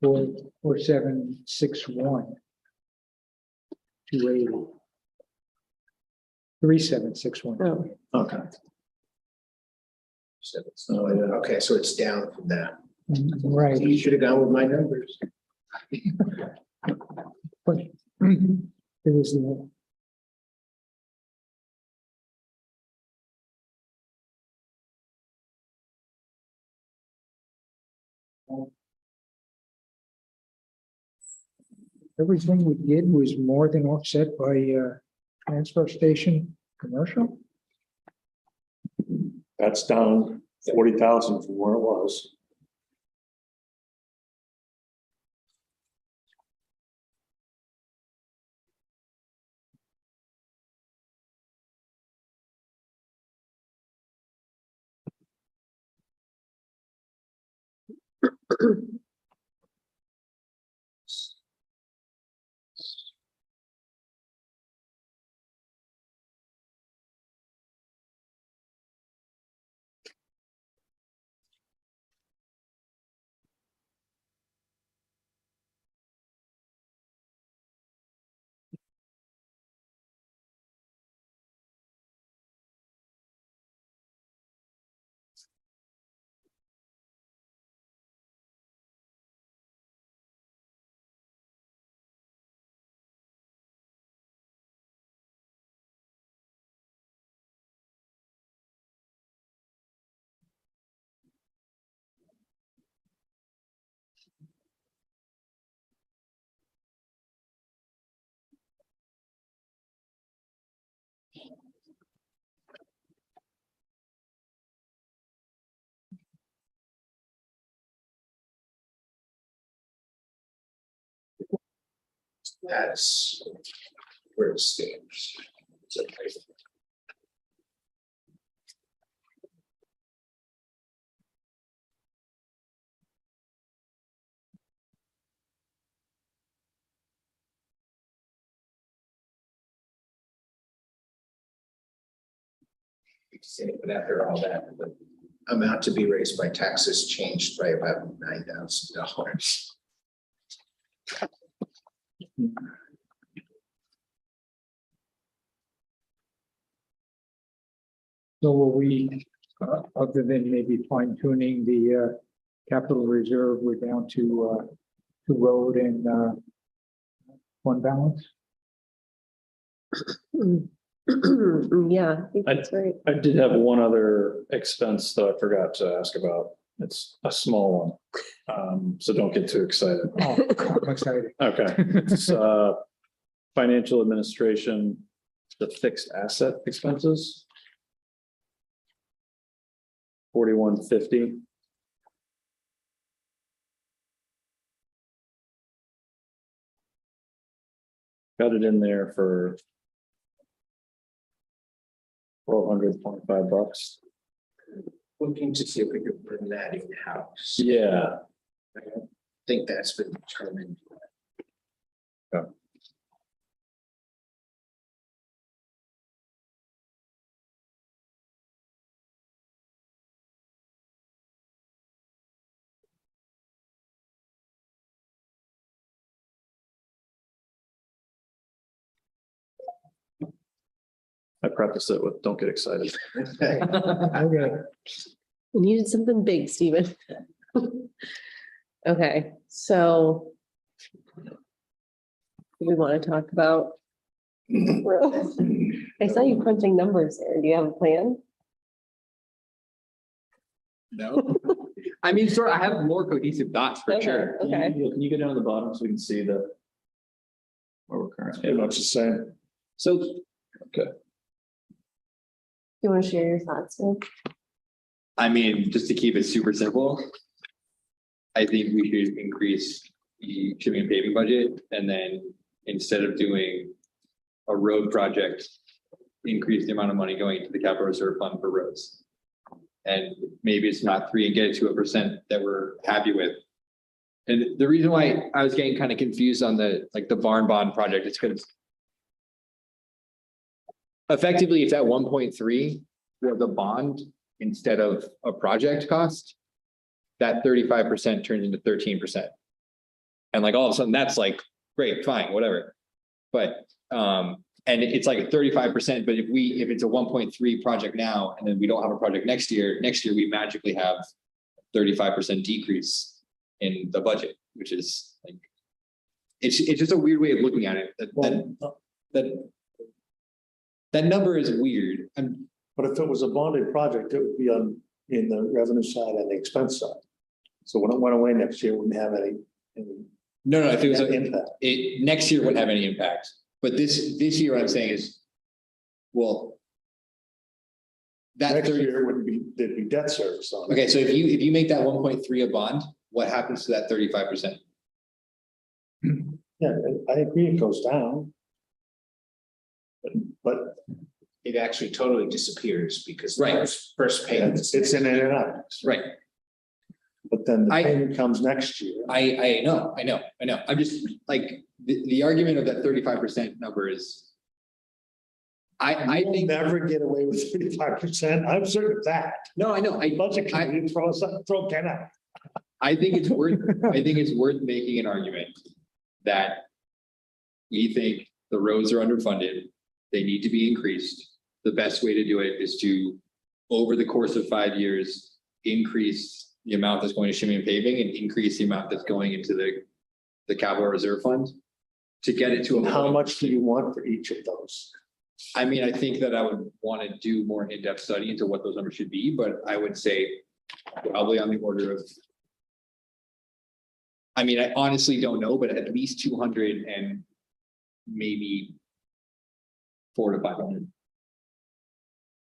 4761. 280. 3761. Oh, Okay. So, okay, so it's down from that. Right. You should have gone with my numbers. But it was the. Everything we did was more than offset by transfer station commercial. That's down 40,000 from where it was. That's where it stands. It's okay. But after all that, the amount to be raised by taxes changed by about $9,000. So will we, other than maybe fine tuning the capital reserve, we're down to road and fund balance? yeah, I think that's right. I did have one other expense that I forgot to ask about. It's a small one. So don't get too excited. Oh, I'm excited. Okay, it's financial administration, the fixed asset expenses. 4150. Got it in there for $1,225. Looking to see if we could bring that in-house. Yeah, I don't think that's been determined. I preface it with, don't get excited. Okay. We needed something big, Stephen. Okay, so. We want to talk about. I saw you crunching numbers there. Do you have a plan? No. I mean, sort of, I have more cohesive thoughts for Okay, sure. Okay, Can you go down to the bottom so we can see the. Where we're currently. Pretty much the same. So you want to share your thoughts? Nick? I mean, just to keep it super simple. I think we should increase the shipping and paving budget, and then instead of doing a road project, increase the amount of money going into the capital reserve fund for roads. And maybe it's not 3 and get it to 1% that we're happy with. And the reason why I was getting kind of confused on the barn bond project, it's because effectively it's at 1.3 for the bond instead of a project cost. That 35% turns into 13%. And like all of a sudden that's like, great, fine, whatever. But and it's like a 35%, but if it's a 1.3 project now, and then we don't have a project next year we magically have 35% decrease in the budget, which is like, it's just a weird way of looking at it. That number is weird. But if it was a bonded project, it would be in the revenue side and the expense side. So when it went away next year, it wouldn't have any No, if it was impact. next year wouldn't have any impact. But this year, what I'm saying is, well, that Next 30, year wouldn't be, there'd be debt service on it. okay, so if you make that 1.3 a bond, what happens to that 35%? Yeah, I agree it goes down. But It actually totally disappears because. Right. those First payment. it's in and out. Right. But then the I- payment comes next year. I know. I'm just like, the argument of that 35% number is. I You'll think, never get away with 35%. I'm certain of that. no, I know, Budget committee throw Ken out. I think it's worth making an argument that we think the roads are underfunded, they need to be increased. The best way to do it is to, over the course of 5 years, increase the amount that's going to shimming and paving and increase the amount that's going into the capital reserve fund to get it to a. How much do you want for each of those? I mean, I think that I would want to do more in-depth study into what those numbers should be, but I would say probably on the order of. I mean, I honestly don't know, but at least 200 and maybe 400 to 500.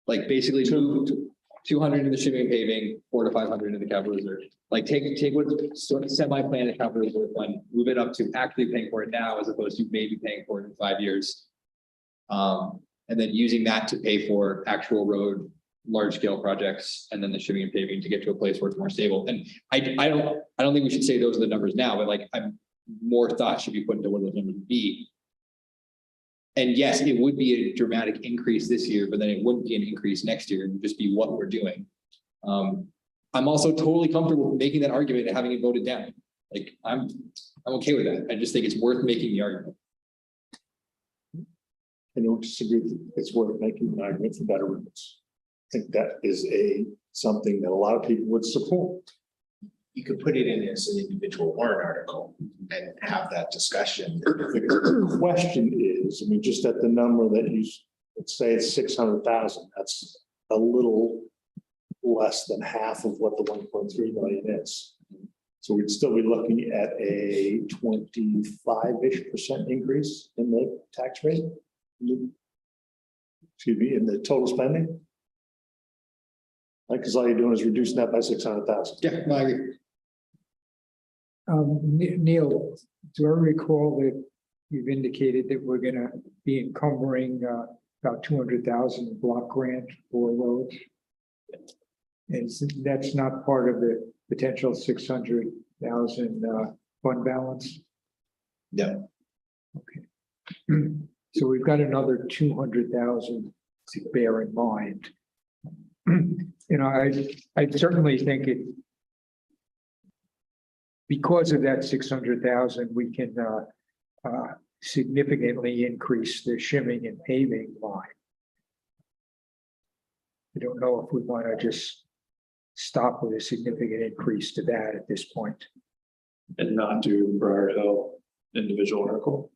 Like basically 200 in the shipping and paving, 400 to 500 in the capital reserve. Like take what's sort of semi-planned capital reserve fund, move it up to actually paying for it now as opposed to maybe paying for it in 5 years. And then using that to pay for actual road, large scale projects, and then the shipping and paving to get to a place where it's more stable. And I don't think we should say those are the numbers now, but like more thought should be put into what those numbers would be. And yes, it would be a dramatic increase this year, but then it wouldn't be an increase next year. It would just be what we're doing. I'm also totally comfortable making that argument and having it voted down. Like I'm okay with that. I just think it's worth making the argument. I don't disagree. It's worth making an argument for better roads. I think that is something that a lot of people would support. You could put it in as an individual warrant article and have that discussion. The question is, I mean, just at the number that let's say it's 600,000, that's a little less than half of what the 1.3 million is. So we'd still be looking at a 25-ish% increase in the tax rate. Excuse me, in the total spending. Like, because all you're doing is reducing that by 600,000. Yeah, no, I agree. Neil, do I recall that you've indicated that we're gonna be encumbering about 200,000 block grant for roads? And that's not part of the potential 600,000 fund balance? No. Okay. So we've got another 200,000 to bear in mind. You know, I certainly think it. Because of that 600,000, we can significantly increase the shimming and paving line. I don't know if we want to just stop with a significant increase to that at this point. And not do Briar Hill individual article.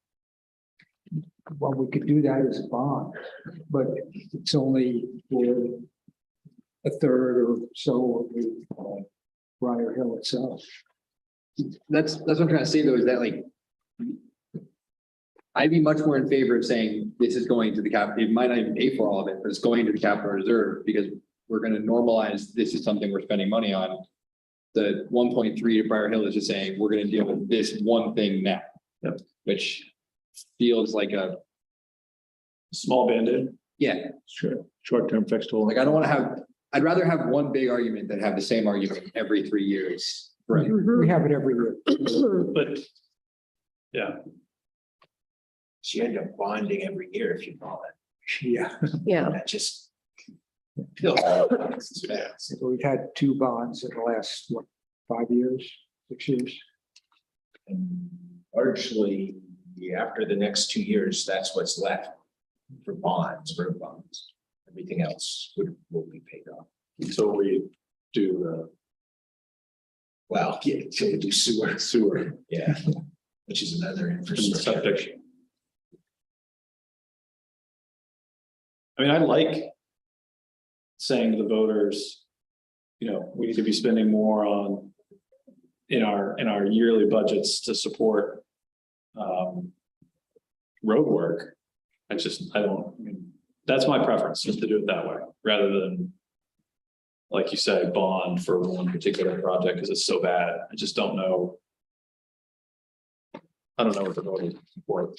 Well, we could do that as a bond, but it's only for a third or so of the Briar Hill itself. That's what I'm trying to say though, is that like. I'd be much more in favor of saying this is going to the cap, it might not even pay for all of it, but it's going to the capital reserve because we're going to normalize, this is something we're spending money on. The 1.3 to Briar Hill is just saying, we're gonna deal with this one thing now. Yep. Which feels like a, Small Band-Aid. yeah, Sure. Short-term fix tool. like I don't wanna have, I'd rather have one big argument than have the same argument every 3 years. Right. We have it every year. But. Yeah, So you end up bonding every year if you call it. Yeah, Yeah, That just. It's bad. so we've had 2 bonds in the last, what, 5 years, 6 years? And largely, after the next 2 years, that's what's left for bonds, road bonds. Everything else will be paid off. until we do Well, yeah, until we do sewer, the sewer. yeah, which is another infrastructure. Septic. I mean, I like saying to the voters, we need to be spending more on in our yearly budgets to support road work. I mean, that's my preference, just to do it that way, rather than, like you say, bond for one particular project because it's so bad. I just don't know. I don't know what the voters support.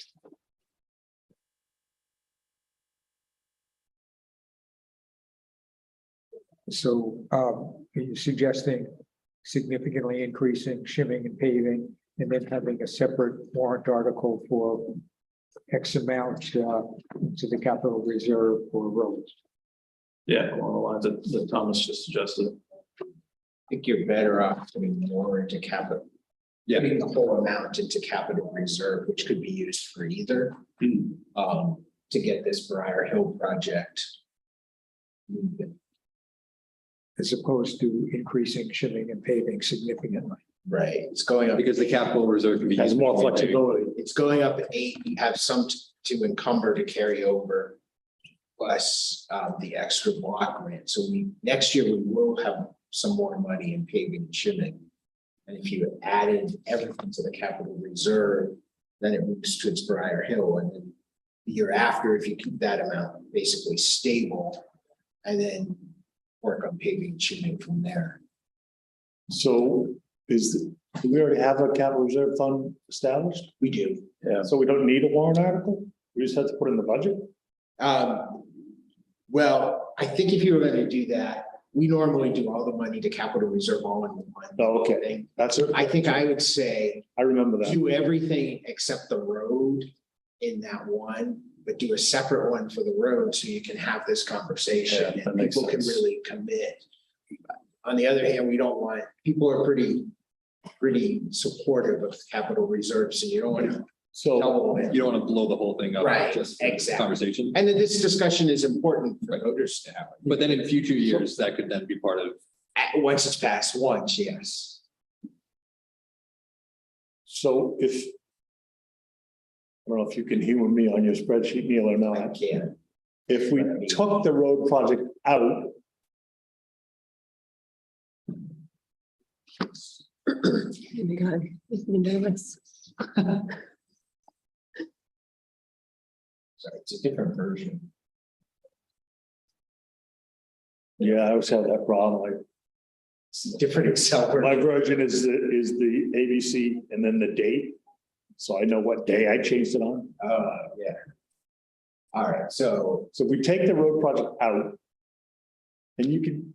So are you suggesting significantly increasing shimming and paving and then having a separate warrant article for X amount to the capital reserve for roads? Yeah, along the lines that Thomas just suggested. I think you're better off putting more into capital. Yeah. Putting the whole amount into capital reserve, which could be used for either, to get this Briar Hill project moving. As opposed to increasing shimming and paving significantly. Right, it's going up. Because the capital reserve can be. Has used more for anything. flexibility. It's going up at 8, you have some to encumber to carry over. Plus the extra block grant, so next year we will have some more money in paving and shimming. And if you added everything to the capital reserve, then it moves to its Briar Hill, and then the year after, if you keep that amount basically stable. And then work on paving and shimming from there. So do we already have a capital reserve fund established? We do. Yeah. So we don't need a warrant article? We just have to put it in the budget? Well, I think if you were going to do that, we normally do all the money to capital reserve all in one. Oh, okay. thing. That's it. I think I would say I remember that. do everything except the road in that one, but do a separate one for the road so you can have this conversation Yeah, that and makes people can sense. really commit. On the other hand, people are pretty supportive of capital reserves, and you don't want to So, double it. You don't want to blow the whole thing up. Right, Just exactly. conversation. And then this discussion is important for voters to have. But then in future years, that could then be part of. Once it's passed once, yes. so if. I don't know if you can humor me on your spreadsheet, Neil, or I not. can. If we took the road project out, oh my God, makes me nervous. So it's a different version. yeah, I always have that problem. Like, It's a different Excel my version. version is the ABC and then the date. So I know what day I changed it on. Yeah. All right, so So if we take the road project out. And you can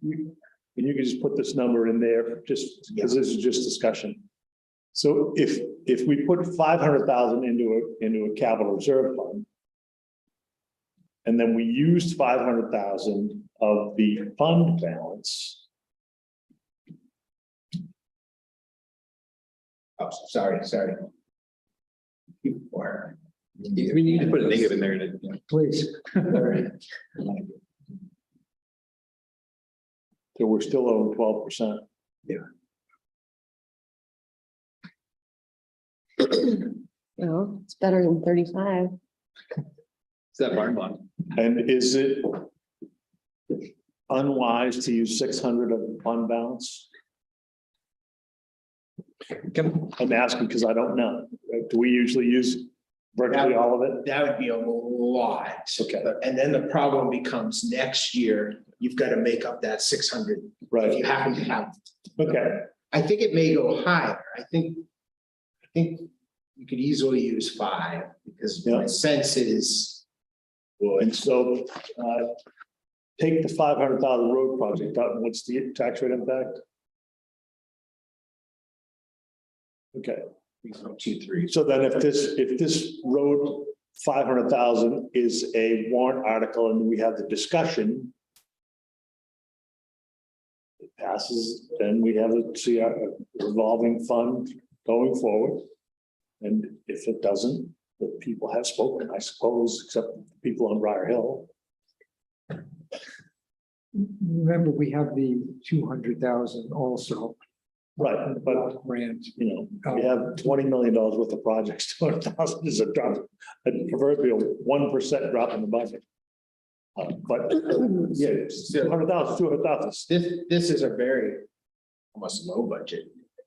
just put this number in there, just because this is just discussion. So if we put 500,000 into a capital reserve fund. And then we used 500,000 of the fund balance. oh, sorry. I mean, you can put a negative in there and it. Please. So we're still owing 12%. Well, it's better than 35. It's that barn bond. And is it unwise to use 600 of the fund balance? I'm asking because I don't know. Do we usually use virtually all of it? That would be a lot. Okay. And then the problem becomes next year, you've got to make up that 600 if Right, you happen to have. okay. I think it may go higher. I think you could easily use 5 because my sense is, well, And so, take the 500,000 road project out, and what's the tax rate impact? Okay, 2, 3. so then if this road 500,000 is a warrant article and we have the discussion. It passes, then we have a revolving fund going forward. And if it doesn't, the people have spoken, I suppose, except the people on Briar Hill. Remember, we have the 200,000 also. Right, but Grant. you know, we have $20 million worth of projects, 200,000 is a proverbial 1% drop in the budget. But yeah, it's 200,000. This is a very almost low budget.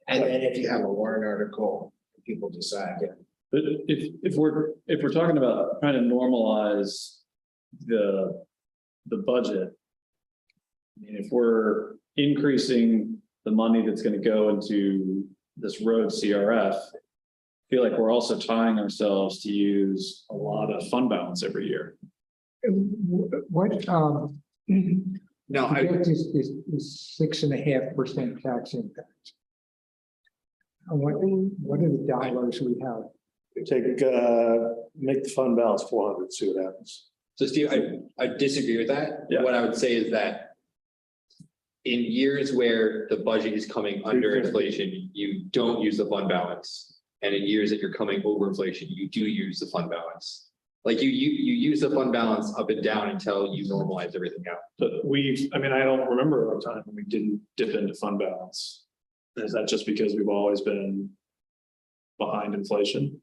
And then if you have a warrant article, people decide, yeah. But if we're talking about trying to normalize the budget. I mean, if we're increasing the money that's going to go into this road CRF, I feel like we're also tying ourselves to use a lot of fund balance every year. What, No, I, is 6.5% tax impact. And what are the dollars we have? Take, make the fund balance 400, see what happens. so Steve, I disagree with that. Yeah. What I would say is that in years where the budget is coming under inflation, you don't use the fund balance. And in years that you're coming over inflation, you do use the fund balance. Like you use the fund balance up and down until you normalize everything out. But I mean, I don't remember a time when we didn't dip into fund balance. Is that just because we've always been behind inflation?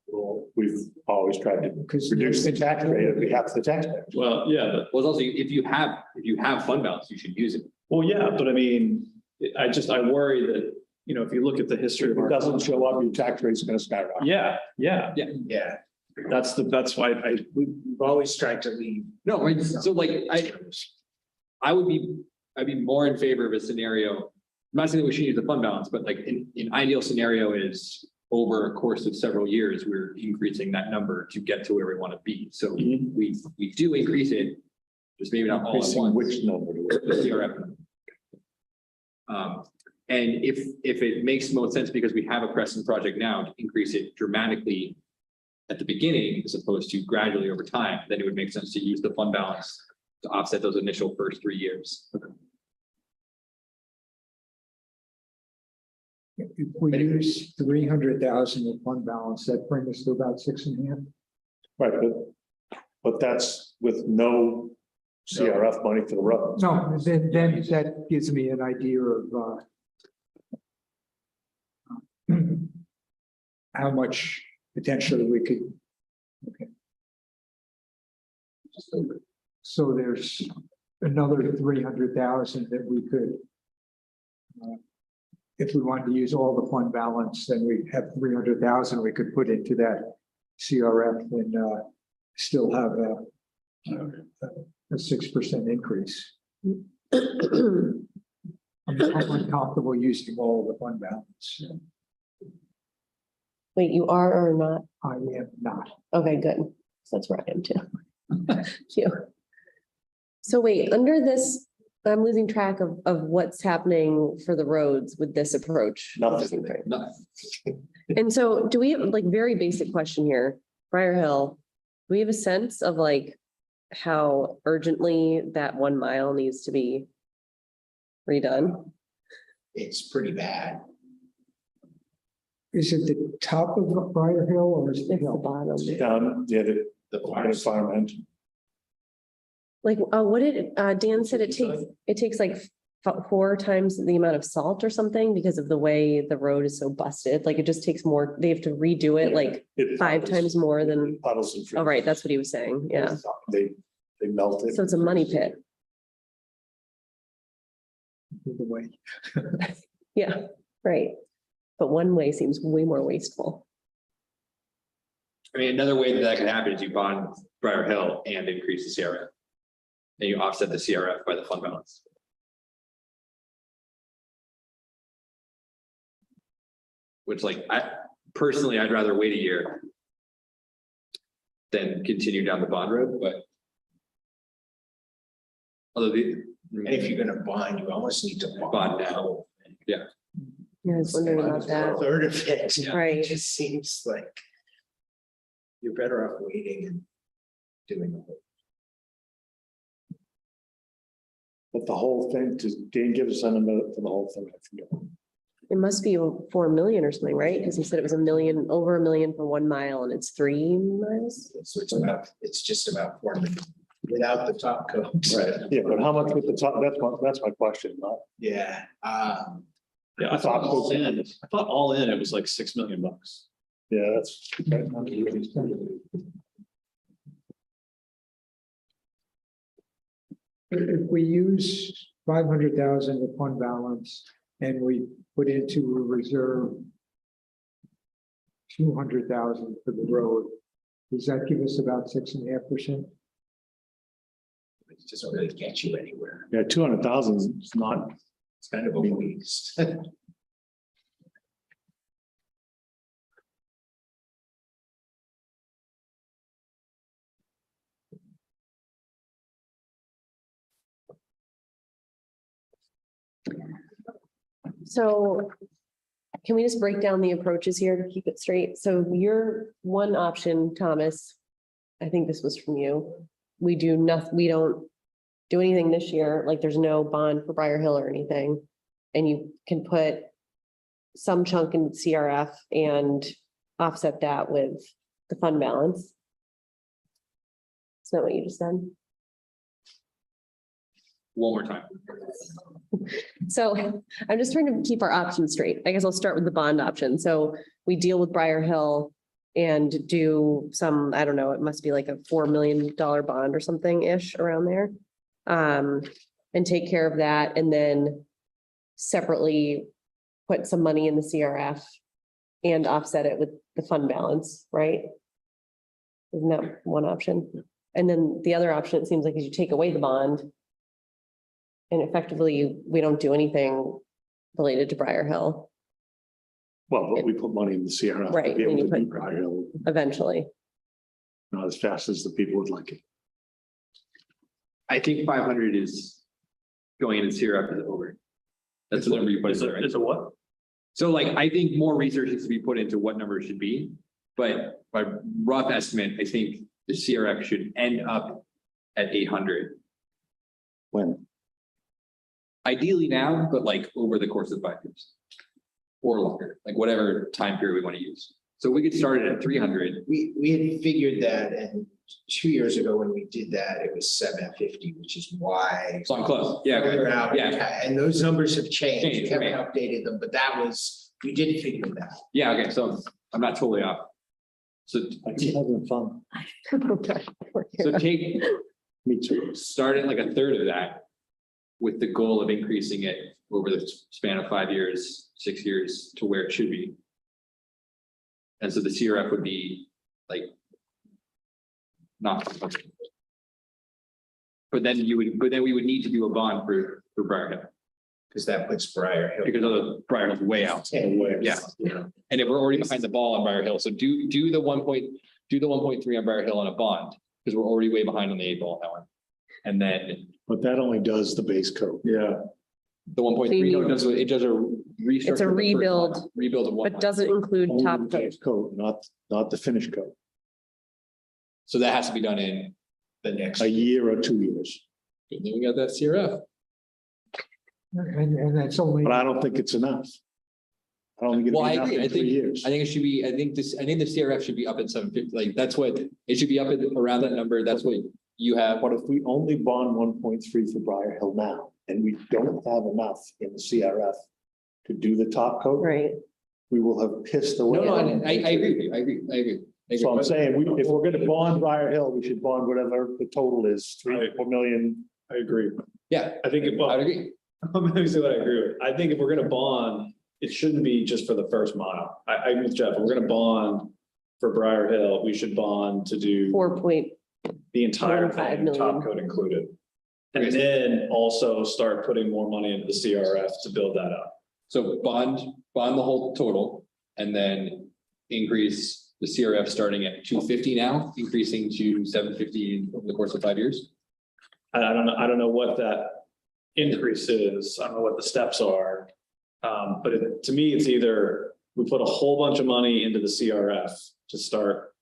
Well, we've always tried to Because reduce the tax rate on behalf of the taxpayers. Well, yeah, but Well, it's also, if you have fund balance, you should use it. well, yeah, but I mean, I worry that, you know, if you look at the history If of it our. doesn't show up, your tax rate's gonna skyrocket. Yeah, Yeah, that's why we've always tried to leave. No, right, so like, I'd be more in favor of a scenario. I'm not saying that we should use the fund balance, but like in ideal scenario is over a course of several years, we're increasing that number to get to where we want to be. So we do increase it, just maybe not all at Increasing once. which number? The CRF number. And if it makes most sense because we have a pressing project now to increase it dramatically at the beginning as opposed to gradually over time, then it would make sense to use the fund balance to offset those initial first 3 years. If we use 300,000 of fund balance, that brings us to about 6.5. Right, but that's with no CRF money for the roads. No, then that gives me an idea of how much potentially we could. Okay. So there's another 300,000 that we could. If we wanted to use all the fund balance, then we have 300,000 we could put into that CRF and still have a 6% increase. I'm uncomfortable using all the fund balance. Wait, you are or not? I am not. Okay, good. So that's where I am too. Cute. So wait, under this, I'm losing track of what's happening for the roads with this approach. Nothing. And so do we have like very basic question here, Briar Hill, do we have a sense of like how urgently that 1 mile needs to be redone? It's pretty bad. Is it the top of Briar Hill or is it the It's the hill? bottom. Down, yeah, the fireman. Like, what did, Dan said it takes like 4 times the amount of salt or something because of the way the road is so busted. Like it just takes more, they have to redo it like It 5 puddles. times more than, Puddles and. oh, right, that's what he was saying. Yeah. They melt it. So it's a money pit. Either way. Yeah, right. But one way seems way more wasteful. I mean, another way that could happen is you bond Briar Hill and increase the CRF. And you offset the CRF by the fund balance. which like personally, I'd rather wait a year than continue down the bond road, but although And if you're gonna bond, you almost need to Bond now. Yeah, I was wondering about A that. third of it. Yeah. Right. It just seems like you're better off waiting and doing the whole. But the whole thing, Dane give us a number for the whole thing, I forget. It must be 4 million or something, right? Because he said it was over 1 million for 1 mile and it's 3 miles. So it's just about 4 million without the top coat. Yeah, but how much with the top, that's my question, not. Yeah, Yeah, I thought all in, it was like $6 million. Yeah, that's. If we use 500,000 of fund balance and we put into a reserve 200,000 for the road, does that give us about 6.5%? it doesn't really get you anywhere. Yeah, 200,000 is not. It's kind of a waste. So can we just break down the approaches here to keep it straight? So your one option, Thomas, I think this was from you. We do nothing, we don't do anything this year, like there's no bond for Briar Hill or anything. And you can put some chunk in CRF and offset that with the fund balance. Is that what you just said? one more time. So I'm just trying to keep our options straight. I guess I'll start with the bond option. So we deal with Briar Hill and do some, I don't know, it must be like a $4 million bond or something ish around there. And take care of that and then separately put some money in the CRF and offset it with the fund balance, right? Isn't that one option? And then the other option, it seems like, is you take away the bond. And effectively, we don't do anything related to Briar Hill Well, but we put money in the CRF. to Right, be able and you to do put- Briar Hill, eventually. not as fast as the people would like it. I think 500 is going into CRF is over. That's the number you put in there, right? It's a what? So like, I think more research needs to be put into what number it should be, but by rough estimate, I think the CRF should end up at 800. When? Ideally now, but like over the course of 5 years. Or longer, like whatever time period we want to use. So we could start it at 300. We had figured that, and 2 years ago when we did that, it was 750, which is why. So I'm close. Yeah. Further okay. out, Yeah. and those numbers have changed. We Changed, haven't right. updated them, but that was, we did figure that. Yeah. Okay. So I'm not totally off. So, I'm having fun. so take, Me too. start at like a third of that with the goal of increasing it over the span of 5 years, 6 years to where it should be. And so the CRF would be like not. But then we would need to do a bond for Briar Hill Because that puts Briar Hill. because other Briar Hill's way out. Yeah. And if we're already behind the ball on Briar Hill, so do the 1.3 on Briar Hill on a bond, because we're already way behind on the 8 ball on that one. And then But that only does the base coat. Yeah. the 1.3, no, it does a restructure. It's a rebuild, Rebuild of one. but doesn't include Only top the coat. base coat, not the finish coat. So that has to be done in, The next. A year or 2 years. and then we got that CRF. And that's only, But I don't think it's enough. I don't think it'd Well, be I enough agree. in I 3 years. think it should be, I think the CRF should be up at 750, like, that's what, it should be up at around that number, that's what you have. What if we only bond 1.3 for Briar Hill now, and we don't have enough in the CRF to do the top coat? Right. We will have pissed away. No, I agree with you, I agree. So I'm saying, if we're gonna bond Briar Hill, we should bond whatever the total is, 3 million. I agree. Yeah, I think, I would agree. let me see what I agree with. I think if we're gonna bond, it shouldn't be just for the first mile. I agree with Jeff. If we're gonna bond for Briar Hill, we should bond to do 4. the entire 1.5 thing, million. top coat included. And then also start putting more money into the CRF to build that up. So bond the whole total, and then increase the CRF starting at 250 now, increasing to 750 over the course of 5 years. I don't know what that increase is. I don't know what the steps are. But to me, it's either we put a whole bunch of money into the CRF to start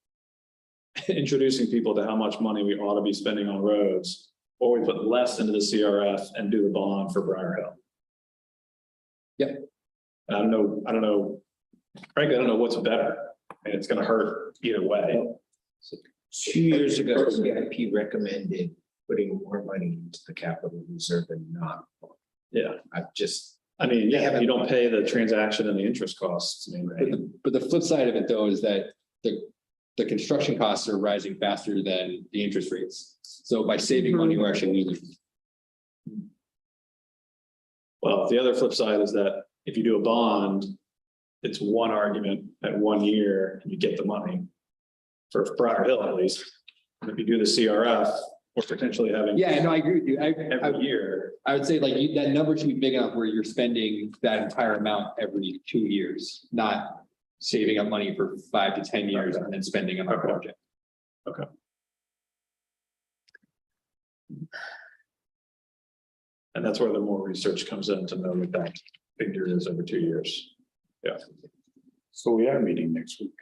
introducing people to how much money we ought to be spending on roads, or we put less into the CRF and do the bond for Briar Hill. Yep. I don't know. Frankly, I don't know what's better, and it's gonna hurt either way. 2 years ago, CIP recommended putting more money into the capital reserve and not. Yeah, I mean, you don't pay the transaction and the interest costs. I mean, right? But the flip side of it though is that the construction costs are rising faster than the interest rates. So by saving money, we're actually losing. Well, the other flip side is that if you do a bond, it's one argument at 1 year and you get the money for Briar Hill at least. And if you do the CRF, we're potentially having. Yeah, no, I agree with you. Every year. I would say like that number should be big enough where you're spending that entire amount every 2 years, not saving up money for 5 to 10 years and then spending on a project. Okay. And that's where the more research comes in to know what that figure is over 2 years. Yeah. So we are meeting next week.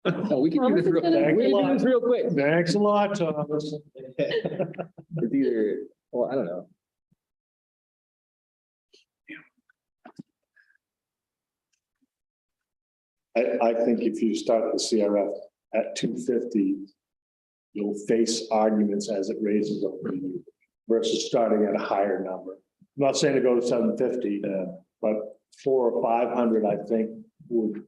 No, we can do this real, Thomas is we can do this real quick. Thanks a lot, Thomas. It's either, well, I don't know. I think if you start the CRF at 250, you'll face arguments as it raises up for you versus starting at a higher number. I'm not saying to go to 750, but 400 or 500, I think would,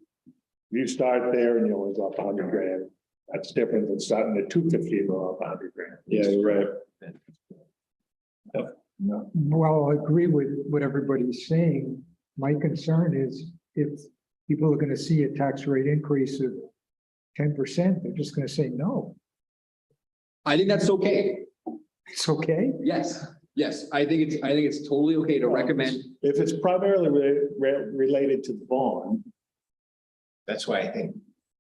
you start there and you only go up 100 grand. That's different than starting at 250 and go up 100 grand. Yeah, you're right. Well, I agree with what everybody's saying. My concern is if people are gonna see a tax rate increase of 10%, they're just gonna say no. I think that's okay. It's okay. Yes, yes, I think it's totally okay to recommend. If it's primarily related to the bond, That's why I think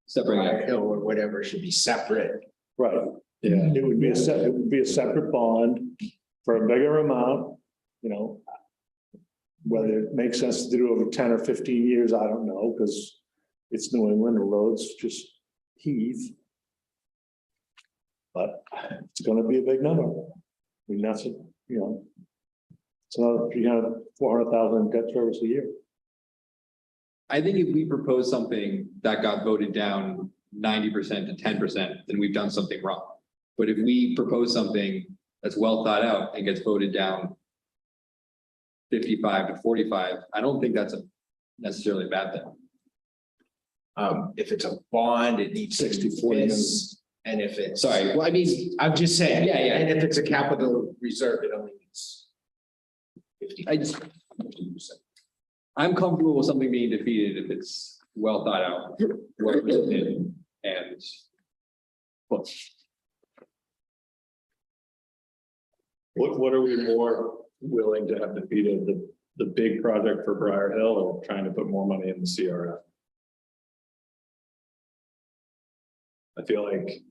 Separating Briar out. Hill or whatever should be separate. right? Yeah. It would be a separate bond for a bigger amount, you know. Whether it makes sense to do over 10 or 15 years, I don't know, because it's New England, the roads just heave. But it's gonna be a big number. I mean, that's, you know, it's another 300, 400,000 debt service a year. I think if we propose something that got voted down 90% to 10%, then we've done something wrong. But if we propose something that's well thought out and gets voted down 55 to 45, I don't think that's necessarily a bad thing. If it's a bond, it needs 60-40 this. And if it's. Sorry. Well, I mean, I'm just saying. Yeah, yeah. And if it's a capital reserve, it only needs 50. I just, I'm comfortable with something being defeated if it's well thought out, well written, and well, What are we more willing to have defeated, the big project for Briar Hill or trying to put more money in the CRF? I feel like.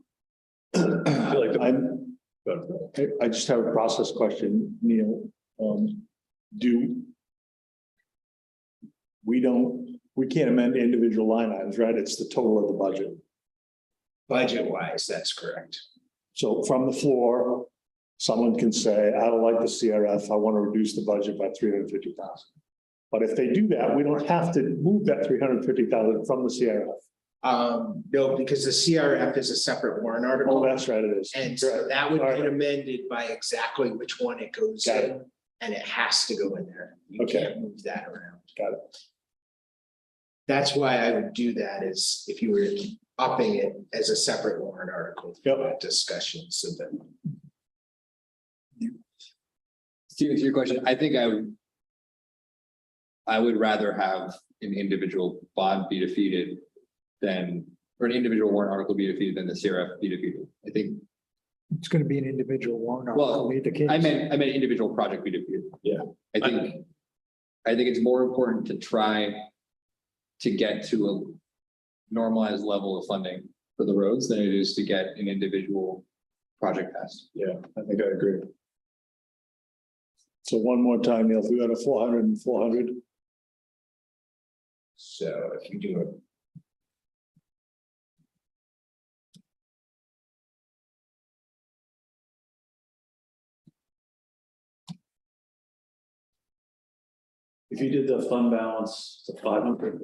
I just have a process question, Neil. We can't amend individual line items, right? It's the total of the budget. Budget wise, that's correct. So from the floor, someone can say, I don't like the CRF, I want to reduce the budget by 350,000. But if they do that, we don't have to move that 350,000 from the CRF. No, because the CRF is a separate warrant article. Oh, that's right, it is. And so Correct. that would All get right. amended by exactly which one it goes Got in. And it has to go in there. You Okay. can't move that around. Got it. That's why I would do that is if you were upping it as a separate warrant article. Yep. For that discussion, so that. Steven, to your question, I think I would rather have an individual bond be defeated than, or an individual warrant article be defeated than the CRF be defeated. I think, It's gonna be an individual warrant Well, article, be the case. I meant individual project be defeated. Yeah. I think I think it's more important to try to get to a normalized level of funding for the roads than it is to get an individual project passed. Yeah, I think I agree. So one more time, Neil, if we got a 400 and 400, So if you do it. If you did the fund balance to 500.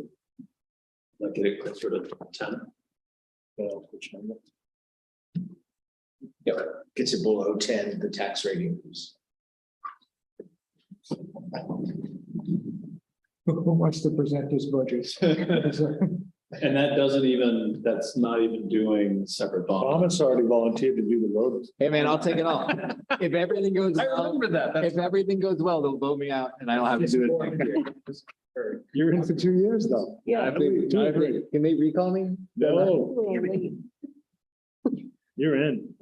Like get it closer to 10. which number? Gets it below 10, the tax rate increase. Who wants to present this budget? And that doesn't even, that's not even doing separate bond. Thomas already volunteered to do the road. Hey, man, I'll take it all. If everything goes well, that. if everything goes well, they'll vote me out and I don't have to do it next year. You're in for 2 years, though. Yeah. Can they recall me? No, you're in.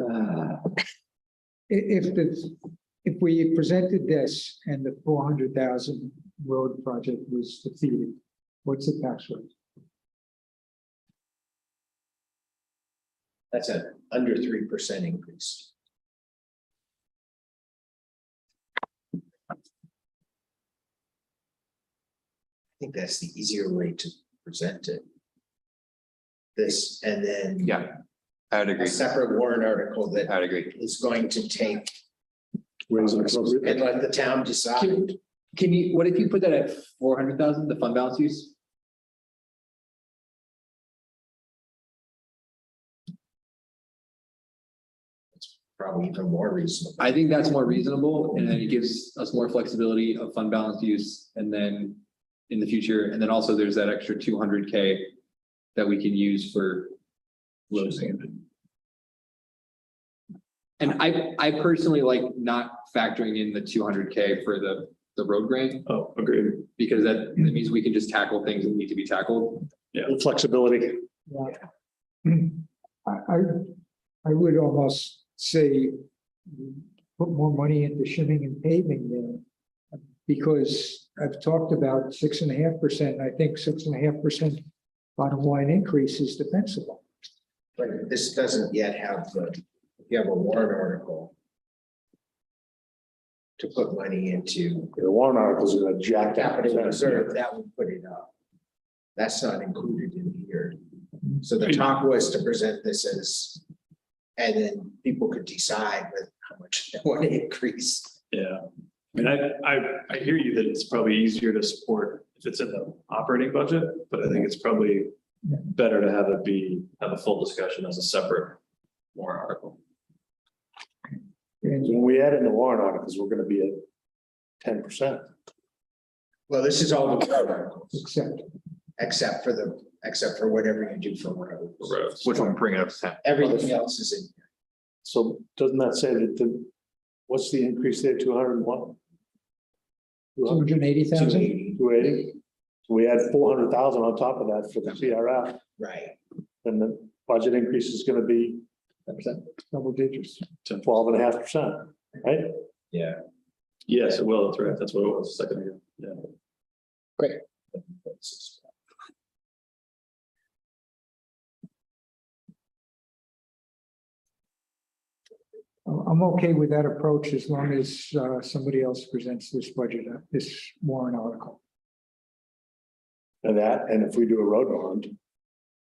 If we presented this and the 400,000 road project was defeated, what's the tax rate? That's an under 3% increase. I think that's the easier way to present it. This, and then. Yeah, I would A agree. separate warrant article that I would agree. is going to take Raise and appropriate. and let the town decide. Can you, what if you put that at 400,000, the fund balance use? Probably even more reasonable. I think that's more reasonable and then it gives us more flexibility of fund balance use and then in the future, and then also there's that extra 200K that we can use for closing. And I personally like not factoring in the 200K for the road grant, Oh, agreed. because that means we can just tackle things that need to be tackled. Flexibility. I would almost say put more money into shimming and paving there. Because I've talked about 6.5%, I think 6.5% bottom line increase is defensible. But this doesn't yet have you have a warrant article to put money into The warrant articles are gonna jack that. capital reserve, that would put it up. That's not included in here. So the talk was to present this as, and then people could decide with how much they want to increase. Yeah. I mean, I hear you that it's probably easier to support if it's in the operating budget, but I think it's probably better to have it have a full discussion as a separate warrant article. And When we add in the warrant articles, we're gonna be at 10%. Well, this is all the warrant articles, except except for whatever you do for roads. Roads. Which one bring it up to 10? Everything else is in. So doesn't that say that what's the increase there, 201? 280,000. 280? So we add 400,000 on top of that for the CRF, Right. then the budget increase is gonna be 10%. Double digits. 12.5%, right? Yeah. Yes, it will. That's right. That's what it was a second ago. Yeah. I'm okay with that approach as long as somebody else presents this budget, this warrant article. And if we do a road bond,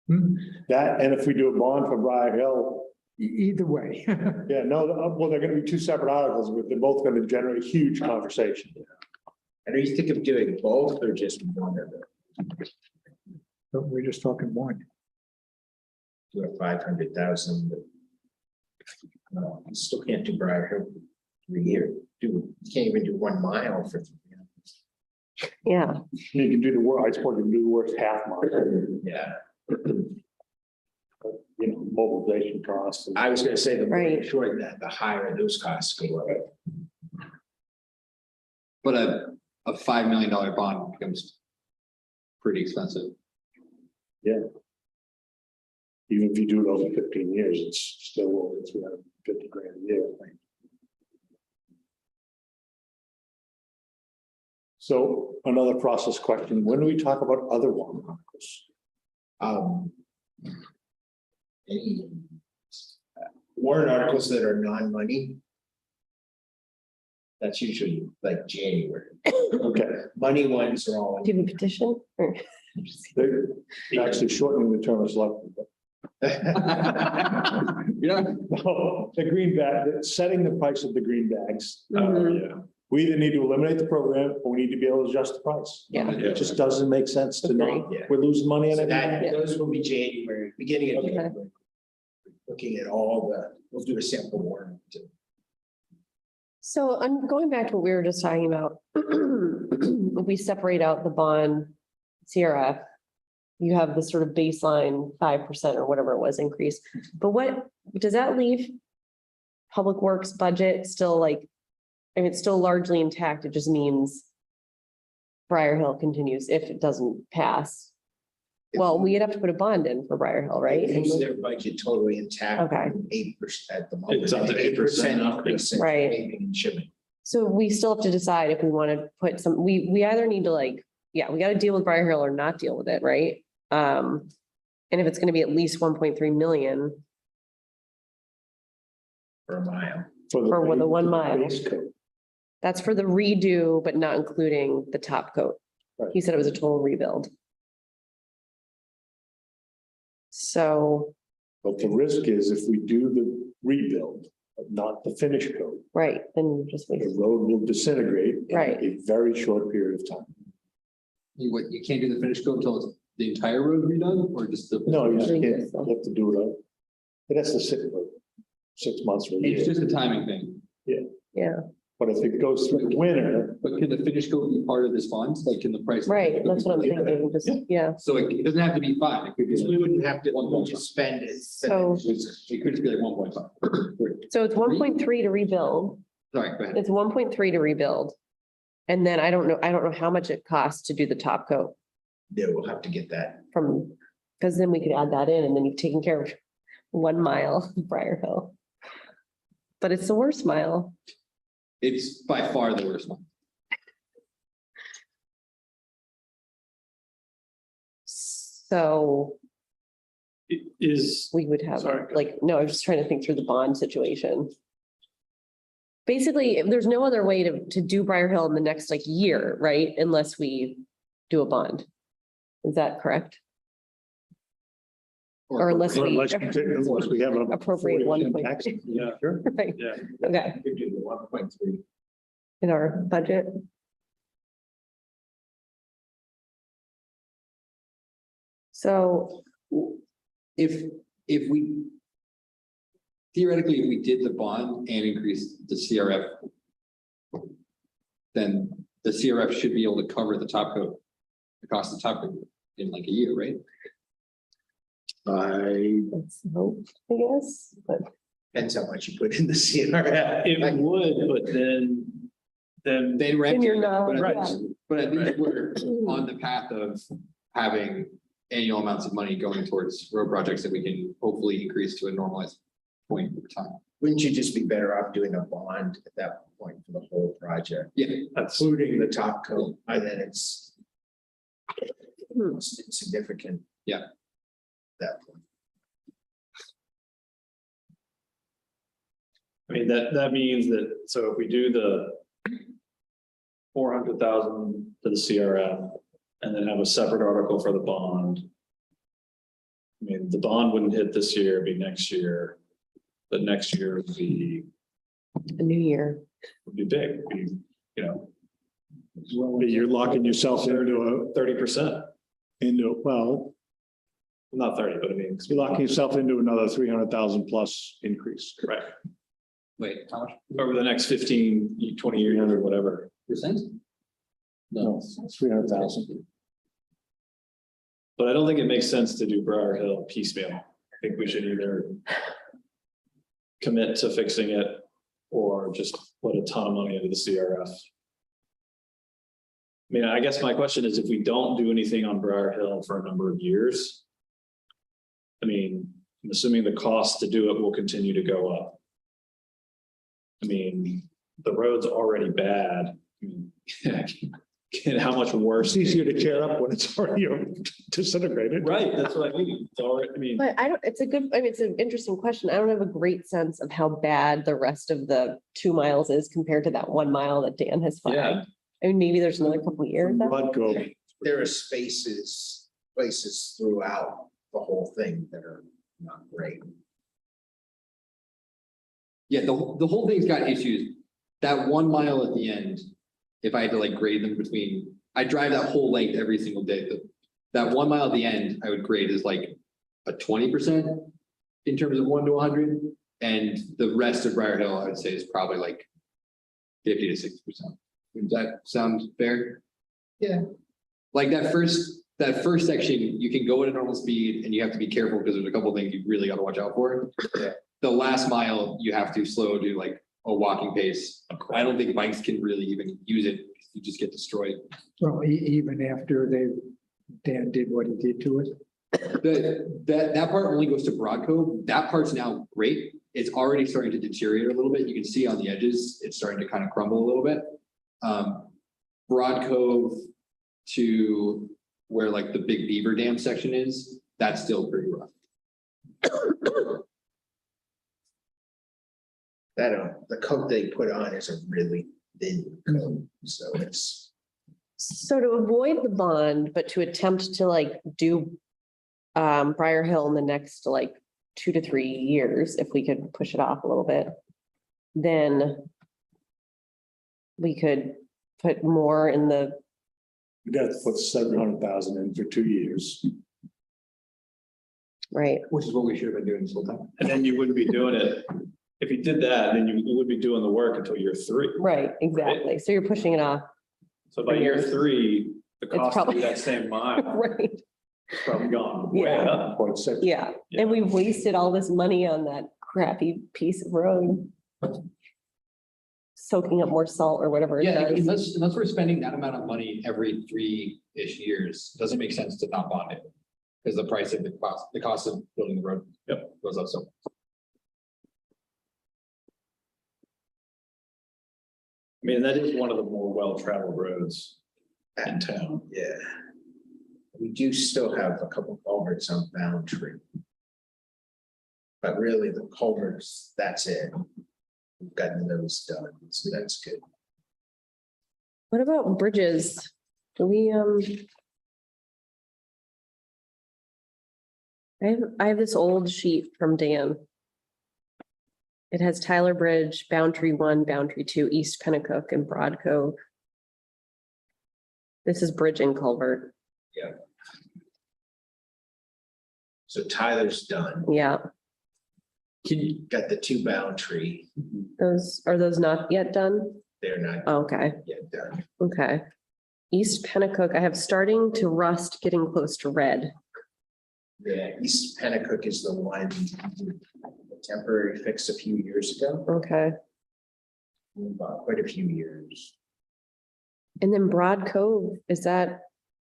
and if we do a bond for Briar Hill, Either way. yeah, no, well, they're gonna be two separate articles, but they're both gonna generate huge conversation. And are you thinking of doing both or just one of them? But we're just talking one. Do a 500,000. No, you still can't do Briar Hill 3 years. You can't even do 1 mile for 3 years. Yeah, You can do the work, I suppose you can do the worst half mile, Yeah, you know, mobilization costs. I was gonna say the more you Right. shorten that, the higher those costs go up. But a $5 million bond becomes pretty expensive. Even if you do it over 15 years, it's still over 350 grand a year. So another process question, when do we talk about other warrant articles? Any warrant articles that are non-money. That's usually like January. Okay, Money ones are all. Do you have a petition? Or- they're actually shortening the term of select. Yeah. No, the green bag, setting the price of the green bags. Mhm. We either need to eliminate the program or we need to be able to adjust the price. Yeah. It just doesn't make sense to not, Agreed, yeah. we're losing money on So everything. that, those will be January, beginning of Okay. January. Looking at all we'll do a sample warrant. So I'm going back to what we were just talking about. If we separate out the bond CRF, you have this sort of baseline 5% or whatever it was increase. But what, does that leave Public Works budget still like, I mean, it's still largely intact. It just means Briar Hill continues if it doesn't pass. Well, we'd have to put a bond in for Briar Hill, right? They use their budget totally intact. Okay. 8% at the moment. It's up to 8% increase in Right. paving and shipping. So we still have to decide if we want to put some, we either need to like, yeah, we got to deal with Briar Hill or not deal with it, right? And if it's going to be at least 1.3 million For a mile. For the 1 mile. base coat. that's for the redo, but not including the top coat. Right. He said it was a total rebuild. So, But the risk is if we do the rebuild, but not the finish coat, right, then you just wait. the road will disintegrate in Right. a very short period of time. You can't do the finish coat until it's the entire road redone or just the. No, you just think can't, so. you have to do it. It has to sit for 6 months or a It's year. just a timing thing. Yeah, But if it goes through the winter, But can the finish coat be part of this fund? Like, can the price? right, that's what I'm thinking, just, yeah. So it doesn't have to be 5. It could be, Because we like- wouldn't have to, we'll just spend it. So- it could just be like 1.5. So it's 1.3 to rebuild, Sorry, go ahead. it's 1.3 to rebuild. And then I don't know how much it costs to do the top coat Yeah, we'll have to get that. from, because then we could add that in and then you've taken care of 1 mile of Briar Hill. But it's the worst mile. It's by far the worst one. So Is, we would have, Sorry. like, no, I was just trying to think through the bond situation. Basically, if there's no other way to do Briar Hill in the next like year, right? Unless we do a bond. Is that correct? Or unless we unless we have a. appropriate 40% 1.3. tax. yeah, Sure. Right, yeah. okay, We could do the 1.3. in our budget. So, If we theoretically, if we did the bond and increased the CRF, then the CRF should be able to cover the top coat, the cost of top coat in like a year, right? let's hope, I guess, but Depends how much you put in the CRF. It would, but then Then then you're not, but yeah. but at least we're on the path of having annual amounts of money going towards road projects that we can hopefully increase to a normalized point over time. Wouldn't you just be better off doing a bond at that point for the whole project, Yeah, including the top coat, and then it's Hmm. significant. Yeah. That point. I mean, that means that, so if we do the 400,000 to the CRF and then have a separate article for the bond. I mean, the bond wouldn't hit this year, it'd be next year, but next year would be a new year. big, would be, you know, You're locking yourself into 30%, well, not 30, but I mean, you're locking yourself into another 300,000 plus increase. right, wait, how much over the next 15, 20 years or whatever. percent? No, 300,000. But I don't think it makes sense to do Briar Hill piecemeal. I think we should either commit to fixing it or just put a ton of money into the CRF. I mean, I guess my question is, if we don't do anything on Briar Hill for a number of years, I mean, I'm assuming the cost to do it will continue to go up. I mean, the road's already bad. I mean, And how much worse. It's easier to tear up when it's already disintegrated. Right, that's what I mean. It's already, I mean, But I don't, it's a good, I mean, it's an interesting question. I don't have a great sense of how bad the rest of the 2 miles is compared to that 1 mile that Dan has yeah, flagged. I mean, maybe there's another couple of years. Rodco, There are places throughout the whole thing that are not great. Yeah, the whole thing's got issues. That 1 mile at the end, if I had to like grade them between, I drive that whole length every single day. That 1 mile at the end, I would grade as like a 20% in terms of 1 to 100. And the rest of Briar Hill, I would say is probably like 50 to 60%. Does that sound fair? Yeah. Like that first section, you can go at a normal speed and you have to be careful because there's a couple things you really got to watch out for. Yeah. The last mile, you have to slow to like a walking pace. I don't think bikes can really even use it. You just get destroyed. Well, even after Dan did what he did to it. That part only goes to Broad Cove. That part's now great. It's already starting to deteriorate a little bit. You can see on the edges, it's starting to kind of crumble a little bit. Broad Cove to where like the Big Beaver Dam section is, that's still pretty rough. The coat they put on is a really thin coat, so it's. So to avoid the bond, but to attempt to like do Briar Hill in the next like 2 to 3 years, if we could push it off a little bit, then we could put more in the, you got to put 700,000 in for 2 years. right, Which is what we should have been doing this whole time. and then you wouldn't be doing it. If you did that, then you would be doing the work until year 3. right, exactly. So you're pushing it off, So by year 3, the It's cost of probably- that same mile right? is probably gone way Yeah. up. 0.6. Yeah, and we wasted all this money on that crappy piece of road. Soaking up more salt or whatever it Yeah, does. unless we're spending that amount of money every 3-ish years, it doesn't make sense to not bond it. Because the price of the cost of building the road. Yep. Goes up so. I mean, that is one of the more well-traveled roads in town. Yeah. We do still have a couple culverts on Boundary. But really the culverts, that's it. We've gotten those done, so that's good. What about bridges? Do we, I have this old sheet from Dan. It has Tyler Bridge, Boundary 1, Boundary 2, East Pennacook and Broad Cove. This is bridge and culvert. So Tyler's done. Yeah, Can you, Got the 2 Boundary. are those not yet done? They're not Okay, yet done. okay. East Pennacook, I have starting to rust, getting close to red. Yeah, East Pennacook is the one temporary fix a few years ago, Okay, about quite a few years. and then Broad Cove, is that,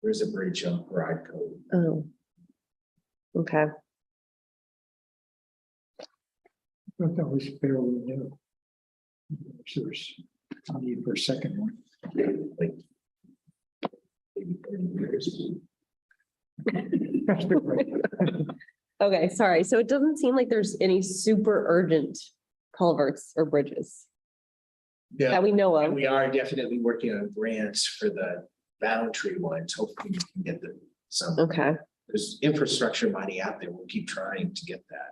There's a bridge on Broad Cove. oh. Okay, I thought that was fairly new. So there's a need for a second one. Like maybe 30 years. That's been right. okay, sorry. So it doesn't seem like there's any super urgent culverts or bridges that we know And of. we are definitely working on grants for the Boundary ones. Hopefully we can get some, Okay, there's infrastructure money out there. We'll keep trying to get that.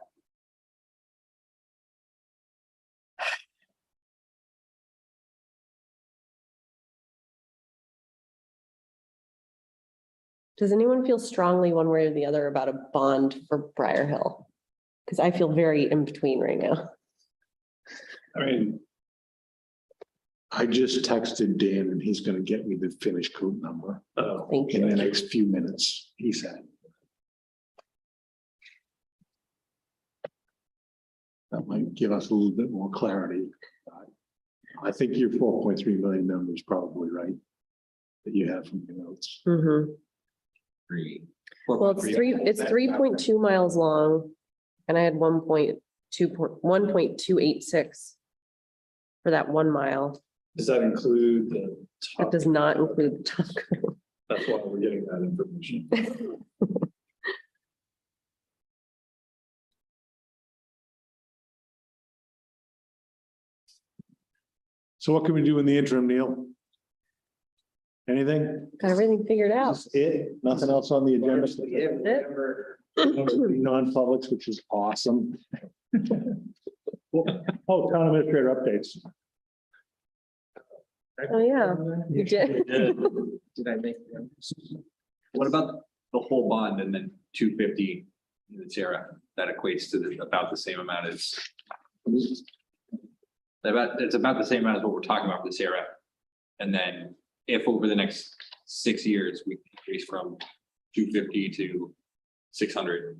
does anyone feel strongly one way or the other about a bond for Briar Hill? Because I feel very in between right now. I mean, I just texted Dan and he's gonna get me the finished code number Thank in the you. next few minutes, he said. That might give us a little bit more clarity. I think your 4.3 million number is probably right. That you have from your notes. Mhm. Well, it's 3.2 miles long. And I had 1.286 for that 1 mile. Does that include the That top? does not include the top. That's why we're getting that information. So what can we do in the interim, Neil? Anything? Got everything figured out. Is this it? Nothing else on the agenda? It? Non-publics, which is awesome. Oh, town administrator updates. Oh, yeah, you did. Did I make them? What about the whole bond and then 250 in the Sierra? That equates to about the same amount as. It's about the same amount as what we're talking about for the Sierra. And then if over the next 6 years, we increase from 250 to 600,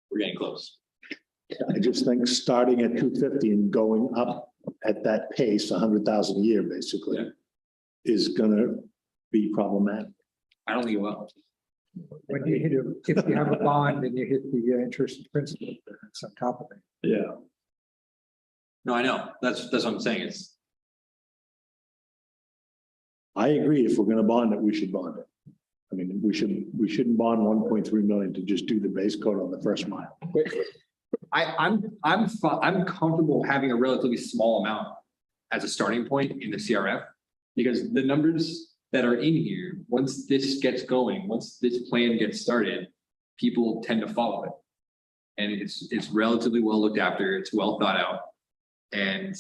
we're getting close. I just think starting at 250 and going up at that pace, 100,000 a year, basically, Yeah. is gonna be problematic. I don't think it will. When you hit, if you have a bond and you hit the interest and principal, that's on top of it. Yeah, No, I know. That's what I'm saying. It's I agree, if we're gonna bond it, we should bond it. I mean, we shouldn't bond 1.3 million to just do the base coat on the first mile. I'm comfortable having a relatively small amount as a starting point in the CRF. Because the numbers that are in here, once this gets going, once this plan gets started, people tend to follow it. And it's relatively well looked after, it's well thought out. And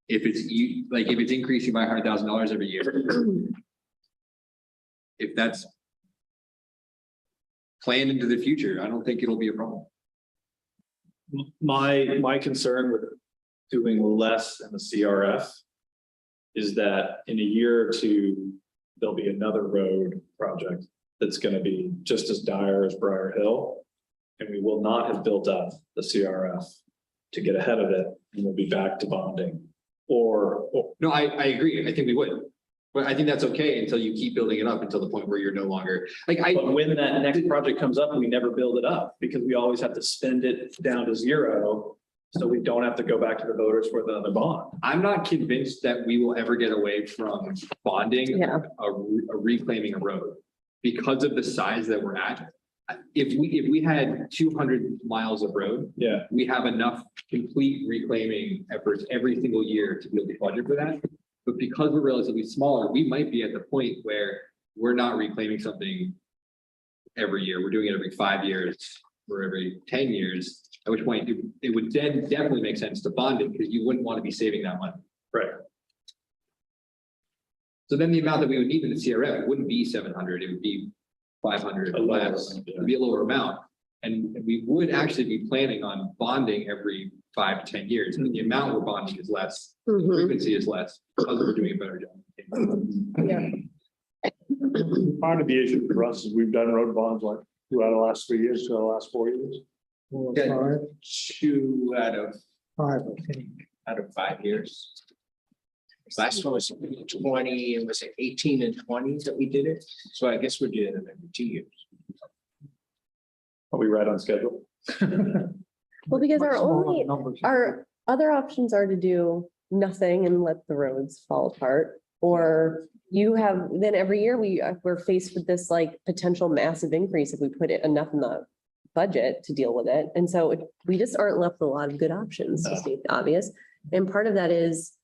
if it's if it's increasing by $100,000 every year. If that's planned into the future, I don't think it'll be a problem. my concern with doing less in the CRF is that in a year or two, there'll be another road project that's gonna be just as dire as Briar Hill. And we will not have built up the CRF to get ahead of it, and we'll be back to bonding. Or No, I agree. I think we would. But I think that's okay until you keep building it up until the point where you're no longer, but when that next project comes up, we never build it up because we always have to spend it down to zero. So we don't have to go back to the voters for another bond. I'm not convinced that we will ever get away from bonding Yeah. a reclaiming a road because of the size that we're at. If we had 200 miles of road, Yeah. we have enough complete reclaiming efforts every single year to be able to budget for that. But because we're relatively smaller, we might be at the point where we're not reclaiming something every year. We're doing it every 5 years or every 10 years, at which point it would then definitely make sense to bond it because you wouldn't want to be saving that money. Right. So then the amount that we would need in the CRF wouldn't be 700, it would be 500 A or lower less. amount, yeah. It'd be a lower amount. And we would actually be planning on bonding every 5 to 10 years. I mean, the amount we're bonding is less, the Mhm. frequency is less, because we're doing a better job. Yeah. Part of the issue for us is we've done road bonds like 2 out of the last 3 years, 2 out of the last 4 years. Well, Yeah. five, 2 out of I think. 5 years. Last one was 20, and was it 18 and 20 that we did it? So I guess we're doing it every 2 years. Are we right on schedule? Well, because our Much smaller only, numbers. our other options are to do nothing and let the roads fall apart. Or you have, then every year we're faced with this like potential massive increase if we put it enough in the budget to deal with it. And so we just aren't left with a lot of good options, to state the obvious. And part of that is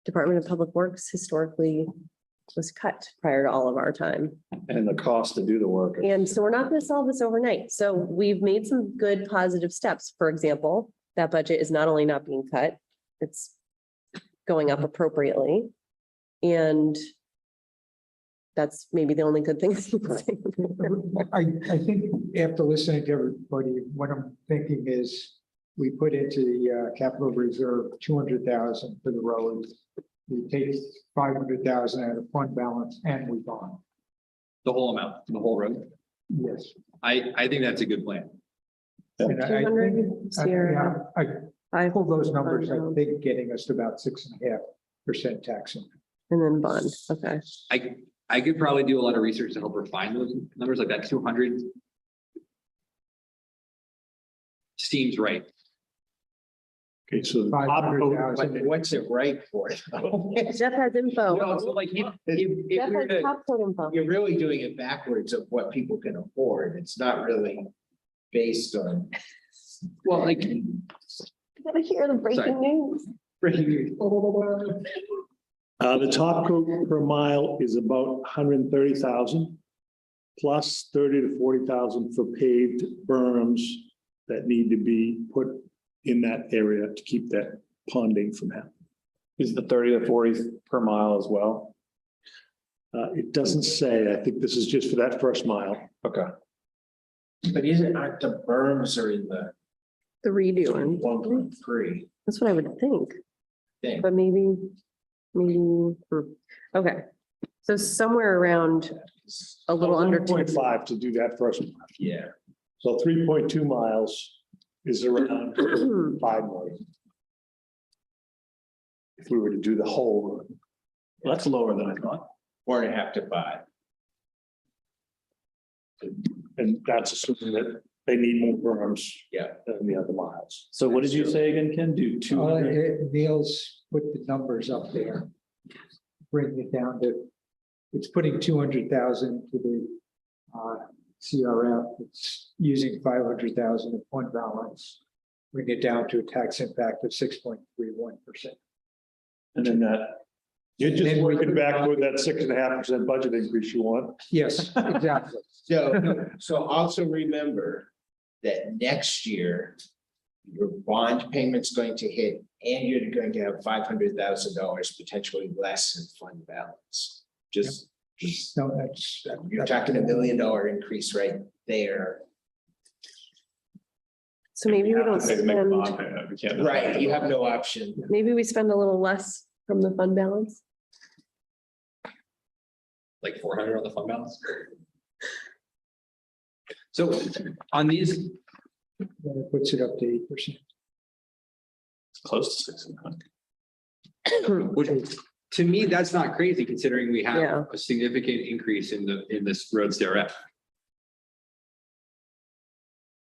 Department of Public Works historically was cut prior to all of our time. And the cost to do the work. And so we're not going to solve this overnight. So we've made some good positive steps. For example, that budget is not only not being cut, it's going up appropriately. And that's maybe the only good thing. I think after listening to everybody, what I'm thinking is we put into the capital reserve 200,000 for the roads. We take 500,000 out of fund balance and we bond. The whole amount, the whole road. Yes. I think that's a good plan. And I 200 think, Sierra. yeah, I I pulled those numbers, I Fund think getting us to about 6.5% tax. And then bond, okay. I could probably do a lot of research to help refine those numbers, like that 200 seems right. Okay, so the top coat, 500,000. What's it right for? Jeff has info. Well, so like, if Jeff we were has to, top code info. You're really doing it backwards of what people can afford. It's not really based on. well, like, Gotta hear the breaking news. the top coat per mile is about 130,000. Plus 30 to 40,000 for paved berms that need to be put in that area to keep that ponding from happening. Is the 30 to 40 per mile as well? It doesn't say, I think this is just for that first mile. Okay. But aren't the berms are in the The redo one. 1.3 That's what I would think, thing? but maybe, okay. So somewhere around a little under 1.5 to do that first mile. Yeah. So 3.2 miles is around 5 million. If we were to do the whole run. That's lower than I thought. 4.5 to 5. And that's assuming that they need more berms. Yeah. Than the other miles. So what did you say again, Ken? Do 200? Neil's put the numbers up there. Bring it down to, it's putting 200,000 to the CRF. It's using 500,000 of fund balance. Bring it down to a tax impact of 6.31%. And then that, You're just Then we working could- back with that 6.5% budget increase you want. Yes, exactly. So also remember that next year, your bond payment's going to hit and you're going to have $500,000 potentially less in fund balance. Just, No, that's. you're talking $1 million increase right there. So maybe we don't Have to make a bond spend, payment. We can't. Right, you have no option. maybe we spend a little less from the fund balance. like 400 on the fund balance. So on these, That puts it up to 8%. Close to 600. which to me, that's not crazy considering we Yeah. have a significant increase in this road CRF.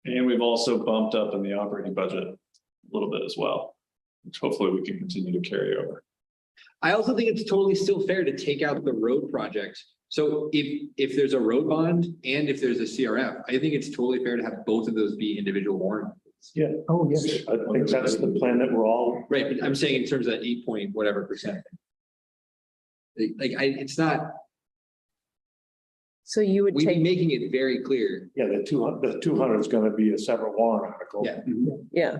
And we've also bumped up in the operating budget a little bit as well, which hopefully we can continue to carry over. I also think it's totally still fair to take out the road project. So if there's a road bond and if there's a CRF, I think it's totally fair to have both of those be individual warrant. Yeah. Oh, yes. I think that's the plan that we're all, Right, but I'm saying in terms of that 8 point whatever percent. It's not, So you would we'd be take, making it very clear. yeah, the 200 is gonna be a separate warrant article. Yeah. yeah,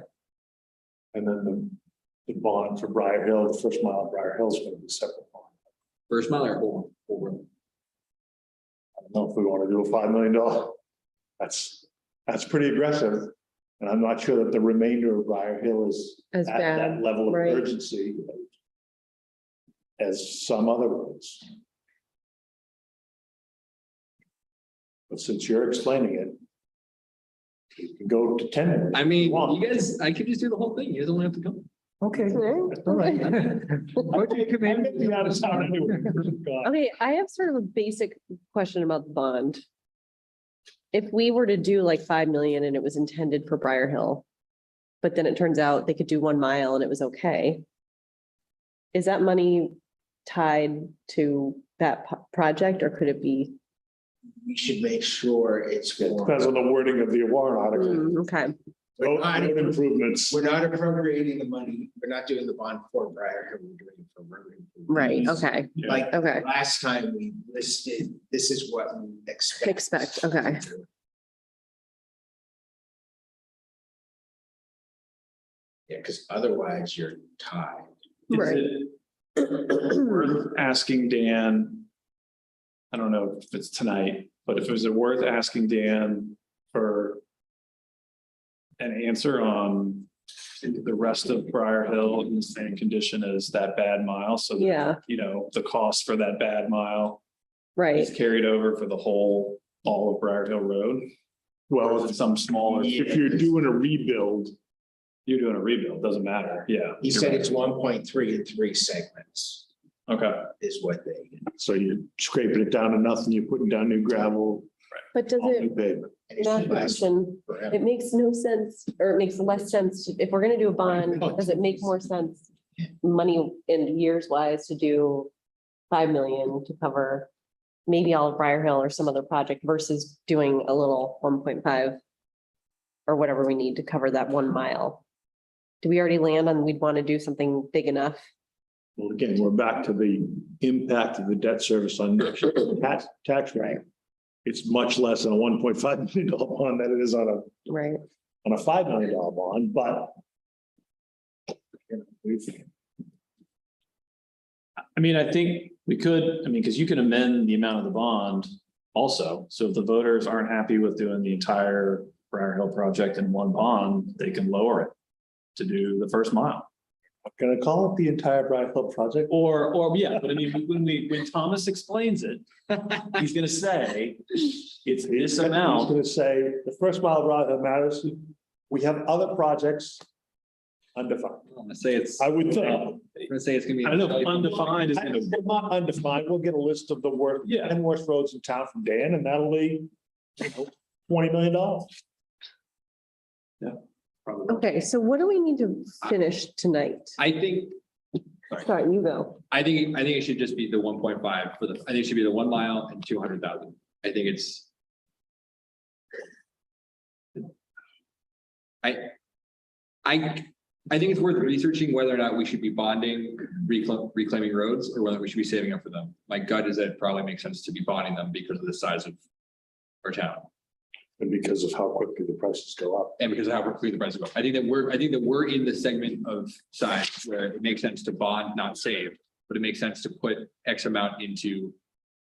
And then the bond for Briar Hill, the first mile of Briar Hill is gonna be a separate bond. First mile or whole road? I don't know if we want to do a $5 million. That's pretty aggressive. And I'm not sure that the remainder of Briar Hill is as at bad, that level of right. urgency as some other roads. But since you're explaining it, you can go to 10 million. I mean, Wow. you guys, I could just do the whole thing. You guys don't have to come. Okay, all right. Budget committee. I'm out of town anyway. God. Okay, I have sort of a basic question about the bond. If we were to do like 5 million and it was intended for Briar Hill, but then it turns out they could do 1 mile and it was okay. Is that money tied to that project or could it be? We should make sure it's It depends on the wording of the warrant article. Okay, Road improvements. We're not appropriating the money. We're not doing the bond for Briar Hill. We're doing it for road improvement. right, okay, Like okay, last time we listed, this is what we expect, okay. Yeah, because otherwise you're tied. Is Right. it worth asking Dan? I don't know if it's tonight, but if it was worth asking Dan for an answer on the rest of Briar Hill in the same condition as that bad mile, so that, Yeah, you know, the cost for that bad mile right, is carried over for the whole, all of Briar Hill Road. Well, With some smaller, if you're doing a rebuild, you're doing a rebuild, doesn't matter, yeah. He said it's 1.3 in 3 segments Okay, is what they. so you're scraping it down to nothing, you're putting down new gravel, but does all new it, pavement. And it Math should last question, forever. it makes no sense, or it makes less sense, if we're gonna do a bond, does it make more sense? Money in years wise to do 5 million to cover maybe all of Briar Hill or some other project versus doing a little 1.5. Or whatever we need to cover that 1 mile. Do we already land on, we'd want to do something big enough? Well, again, we're back to the impact of the debt service on tax rate. It's much less than a $1.5 million bond than it is on Right. a $5 million bond, but. You know, I mean, I think we could, because you can amend the amount of the bond also. So if the voters aren't happy with doing the entire Briar Hill project in one bond, they can lower it to do the first mile. I'm gonna call it the entire Briar Hill project. Or, yeah, but I mean, when Thomas explains it, he's gonna say, it's this He's amount. gonna say, the first mile of Briar Hill matters. We have other projects undefined. I'm gonna say it's, I I'm would think. gonna say it's gonna be. I don't know, if undefined is gonna, Not undefined, we'll get a list of the worst, Yeah. 10 worst roads in town from Dan, and that'll be, $20 million. Okay, so what do we need to finish tonight? I think, Sorry, you go. I think it should just be the 1.5 for the, I think it should be the 1 mile and 200,000. I think it's. I think it's worth researching whether or not we should be bonding reclaiming roads or whether we should be saving up for them. My gut is that it probably makes sense to be bonding them because of the size of our town And because of how quickly the prices go up. and because of how quickly the prices go. I think that we're in the segment of size where it makes sense to bond, not save, but it makes sense to put X amount into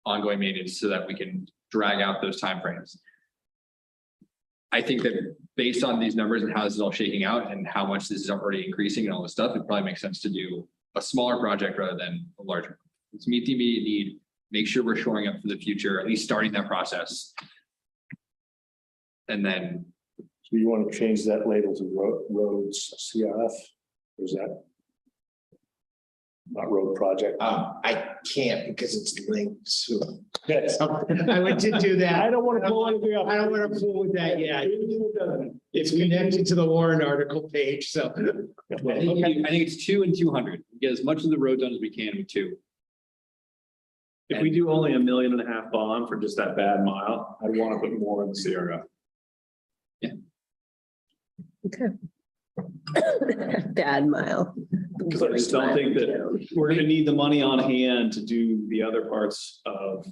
ongoing maintenance so that we can drag out those timeframes. I think that based on these numbers and how this is all shaking out and how much this is already increasing and all this stuff, it probably makes sense to do a smaller project rather than a larger. Let's meet the immediate need, make sure we're shoring up for the future, at least starting that process. And then, So you want to change that label to roads CRF? Or is that? Not road project? I can't because it's linked to. Yes. I went to do that. I don't want to blow anything up. I don't want to fool with that yet. It's connected to the warrant article page, so. I think it's 2 and 200, get as much of the road done as we can with 2. if we do only $1.5 million bond for just that bad mile, I'd want to put more in the CRF. Okay. Bad mile. Because I just don't think that we're gonna need the money on hand to do the other parts of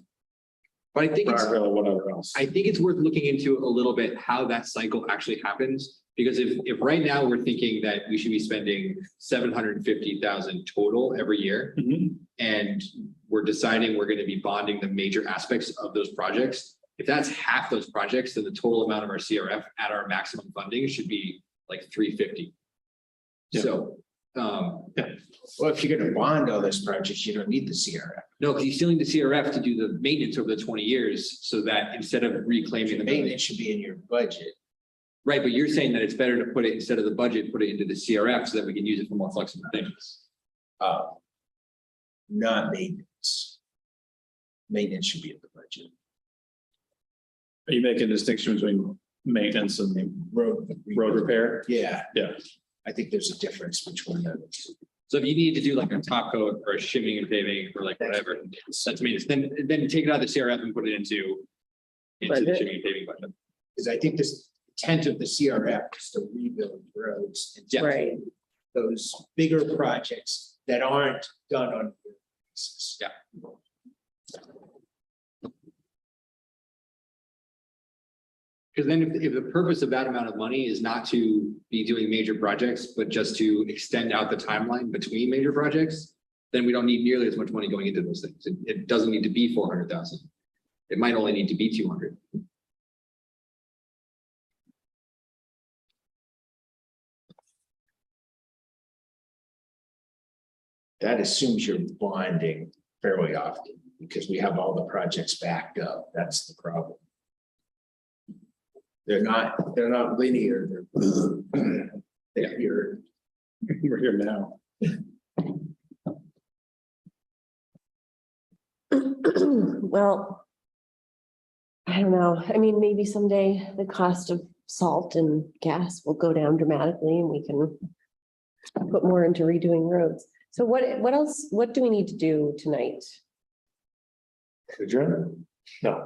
But I think it's, Briar Hill or whatever else. I think it's worth looking into a little bit how that cycle actually happens. Because if right now we're thinking that we should be spending 750,000 total every year, Mhm. and we're deciding we're going to be bonding the major aspects of those projects. If that's half those projects, then the total amount of our CRF at our maximum funding should be like 350. Yeah. So, Well, if you're gonna bond all those projects, you don't need the CRF. no, because you still need the CRF to do the maintenance over the 20 years, so that instead of reclaiming the Maintenance should be in your budget. right, but you're saying that it's better to put it instead of the budget, put it into the CRF so that we can use it for more flexible things. Not maintenance. Maintenance should be in the budget. Are you making a distinction between maintenance and Road. road repair? Yeah. Yeah. I think there's a difference between those. So if you need to do like a top coat or a shimming and paving or like whatever, that's maintenance, then take it out of the CRF and put it into the Budget. shimming and paving budget. Because I think this intent of the CRF is to rebuild roads. And Yeah. Right. those bigger projects that aren't done on. Yeah. Because then if the purpose of that amount of money is not to be doing major projects, but just to extend out the timeline between major projects, then we don't need nearly as much money going into those things. It doesn't need to be 400,000. It might only need to be 200. That assumes you're bonding fairly often because we have all the projects backed up. That's the problem. They're not linear. They're here. We're here now. Well, I don't know. I mean, maybe someday the cost of salt and gas will go down dramatically and we can put more into redoing roads. So what else, what do we need to do tonight? Adjourn? No.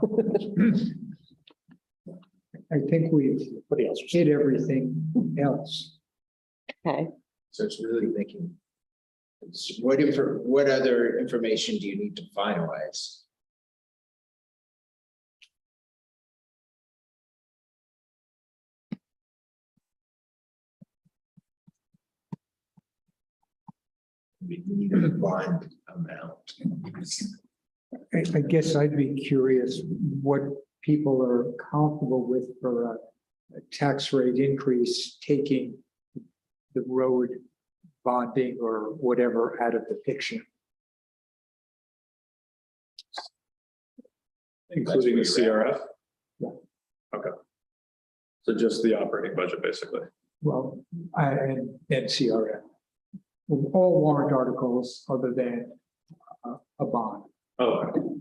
I think we've What else? hit everything else. Okay, So it's really making. What other information do you need to finalize? We need a bond amount. I guess I'd be curious what people are comfortable with for a tax rate increase, taking the road bonding or whatever out of the picture. Including the CRF? Yeah. Okay. So just the operating budget, basically. Well, and CRF. All warrant articles other than a bond. Oh,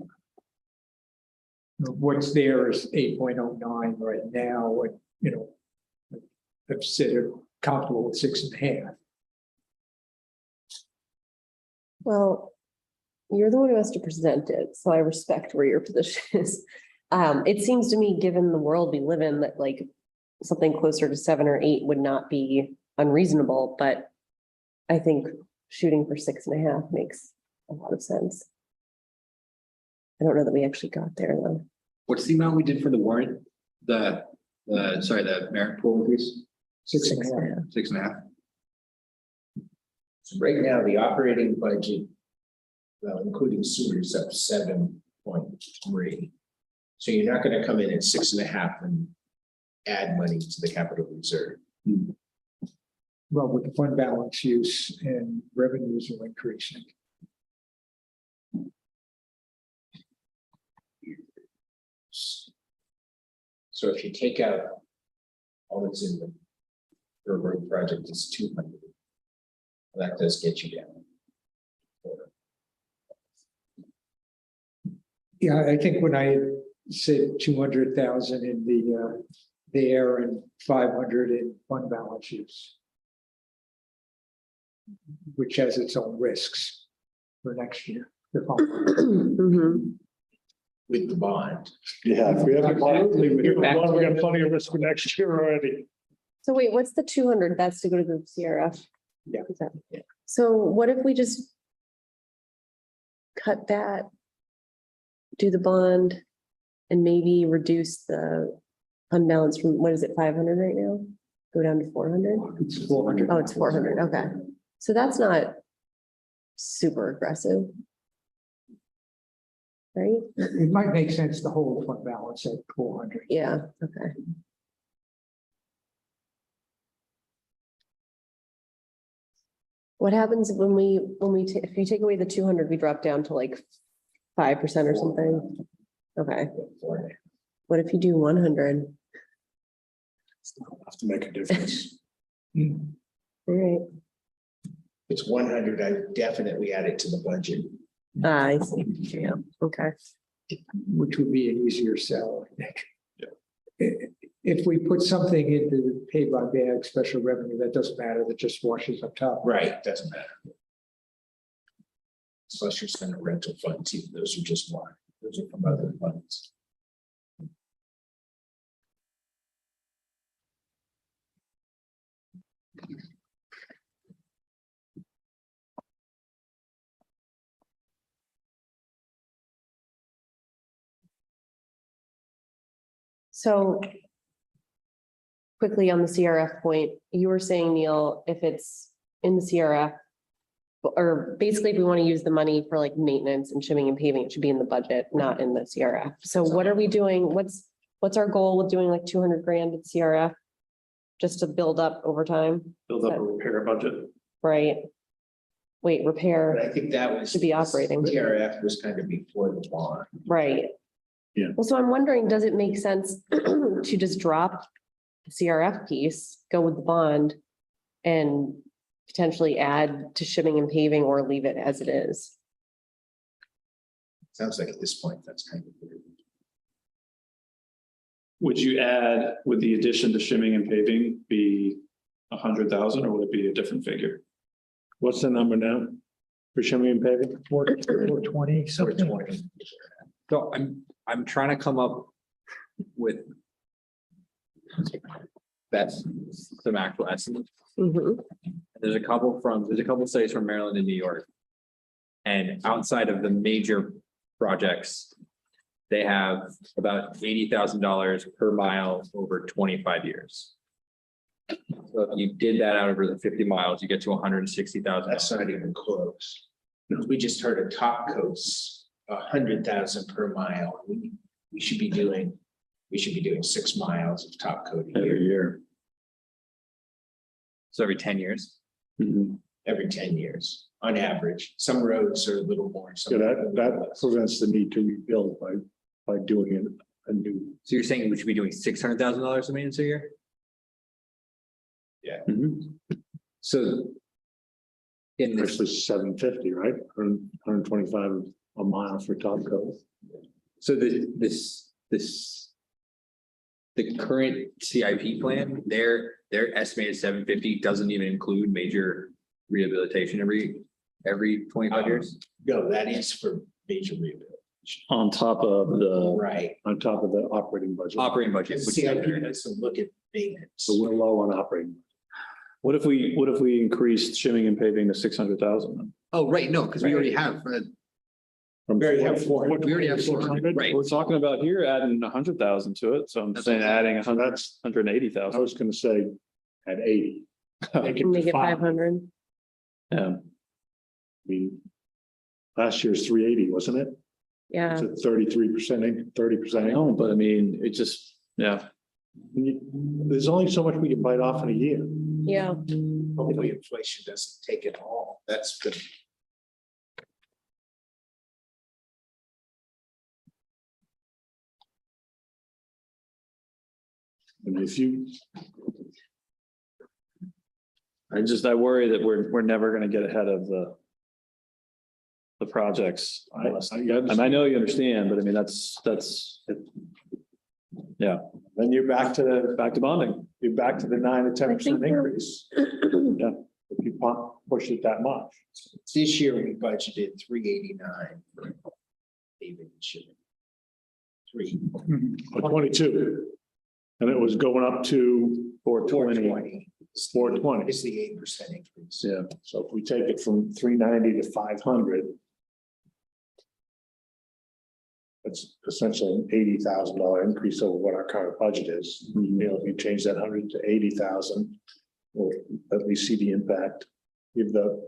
What's there is 8.09 right now, and, you know, I've said they're comfortable with 6.5. well, you're the one who has to present it, so I respect where your position is. It seems to me, given the world we live in, that like something closer to 7 or 8 would not be unreasonable, but I think shooting for 6.5 makes a lot of sense. I don't know that we actually got there though. What's the amount we did for the warrant? The merit pool increase, 6.5. 6.5. So right now, the operating budget, well, including sewer, is up 7.3. So you're not gonna come in at 6.5 and add money to the capital reserve. Well, with the fund balance use and revenues are increasing. So if you take out all that's in the road project is 200. That does get you down. Yeah, I think when I said 200,000 in the there and 500 in fund balance use, which has its own risks for next year. the following. Mhm. With the bond. Yeah, if we have a bond, Absolutely, with we your back- got plenty of risk for next year already. So wait, what's the 200? That's to go to the CRF? Yeah. Is that- So what if we just cut that, do the bond, and maybe reduce the fund balance from, what is it, 500 right now? Go down to 400? It's 400. Oh, it's 400, okay. So that's not super aggressive. Right? It might make sense to hold fund balance at 400. Yeah, okay. What happens when if you take away the 200, we drop down to like 5% or something? Okay, what if you do 100? Have to make a difference. All right, It's 100, I definitely add it to the budget. I see, yeah, okay. Which would be an easier sell, I think. Yeah. If we put something into the pay by bag special revenue, that doesn't matter, that just washes up top. Right, doesn't matter. Plus you're spending rental funds, even those are just one, those are from other funds. So quickly on the CRF point, you were saying, Neil, if it's in the CRF, or basically if we want to use the money for like maintenance and shimming and paving, it should be in the budget, not in the CRF. So what are we doing? What's our goal with doing like 200 grand at CRF? Just to build up over time, Build up a repair budget. right? Wait, But repair, I think that was. Should be operating. TRF was kind of before the bond. right? Yeah. Well, so I'm wondering, does it make sense to just drop the CRF piece, go with the bond and potentially add to shimming and paving or leave it as it is? Sounds like at this point, that's kind of weird. would you add, would the addition to shimming and paving be 100,000 or would it be a different figure? What's the number now? For shimming and paving? 420 something. 420. So I'm trying to come up with that's some actual estimates. Mhm. There's a couple studies from Maryland and New York. And outside of the major projects, they have about $80,000 per mile over 25 years. So if you did that out over the 50 miles, you get to 160,000. That's not even close. We just heard of top coats, 100,000 per mile. We should be doing 6 miles of top coat a Every year, year. So every 10 years. every 10 years, on average. Some roads are a little more. some Yeah, are a little that less. prevents the need to rebuild by doing a new. So you're saying we should be doing $600,000 of maintenance a year? So. In this, Actually, 750, right? 125 a mile for top coat. so the current CIP plan, their estimated 750 doesn't even include major rehabilitation every 25 years. No, that is for major rebuild. On top of the, Right. On top of the operating budget. Operating budget. which CIP is- doesn't look at maintenance. So we're low on operating. what if we increased shimming and paving to 600,000? Oh, right, no, because we already have, From We already have 400. we already have 400, right? We're talking about here adding 100,000 to it, so I'm That's saying what I'm adding So that's, I 180,000. was gonna say at 80. Make Make it 5. 500. Yeah, I mean, last year's 380, wasn't it? Yeah. It's a 33%, 30%. I know, but I mean, it just, yeah. There's only so much we can bite off in a year. Yeah. Hopefully inflation doesn't take it all. That's good. And if you, I worry that we're never gonna get ahead of the projects. unless- And I know you understand, but I mean, that's, yeah, then you're back to back to bonding. you're back to the 9 to 10% we're- increase. Yeah, if you push it that much. This year we budgeted 389. for paving and shipping. 22. And it was going up to 420. 420. 420. Is the 8% increase. Yeah, so if we take it from 390 to 500. That's essentially an $80,000 increase over what our current budget is. You know, if you change that 100 to 80,000, we'll at least see the impact. Give that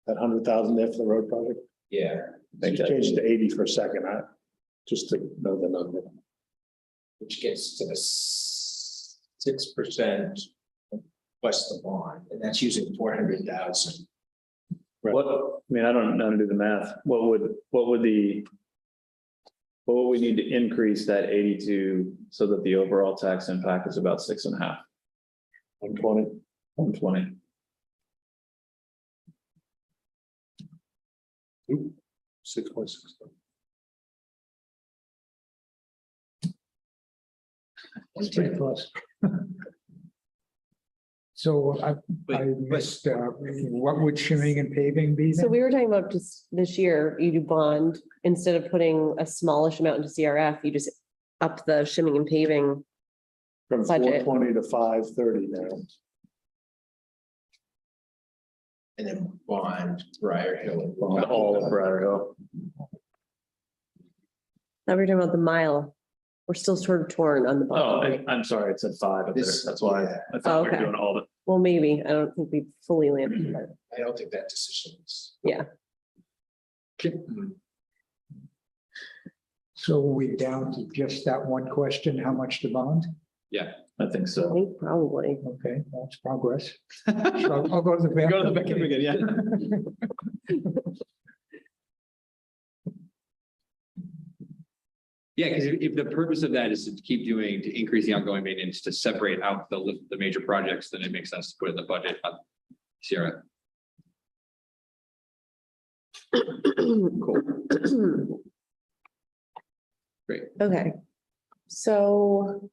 100,000 there for the road project. Yeah, Just change it to 80 for a second, just to know the number. which gets to the 6% plus the bond, and that's using 400,000. What, I mean, I don't know how to do the math. What would we need to increase that 82 so that the overall tax impact is about 6.5? 120. 120. 6.6. It's pretty close. So I missed, what would shimming and paving be So then? we were talking about just this year, you do bond, instead of putting a smallish amount into CRF, you just up the shimming and paving. From Budget. 420 to 530 now. And then bond, Briar Hill. On all of Briar Hill. Now we're talking about the mile. We're still sort of torn on the Oh, bond. I'm sorry, it said 5 up there. This- That's why yeah. I thought we were Okay. doing all of it. Well, maybe. I don't think we fully landed, but I don't think that decision is. yeah. So we're down to just that one question, how much to bond? I think I so. think probably. Okay, that's progress. I'll go to the. Go to the back again, yeah. Yeah, because if the purpose of that is to keep doing, to increase the ongoing maintenance, to separate out the major projects, then it makes sense to put in the budget on CRF. Great. Okay, so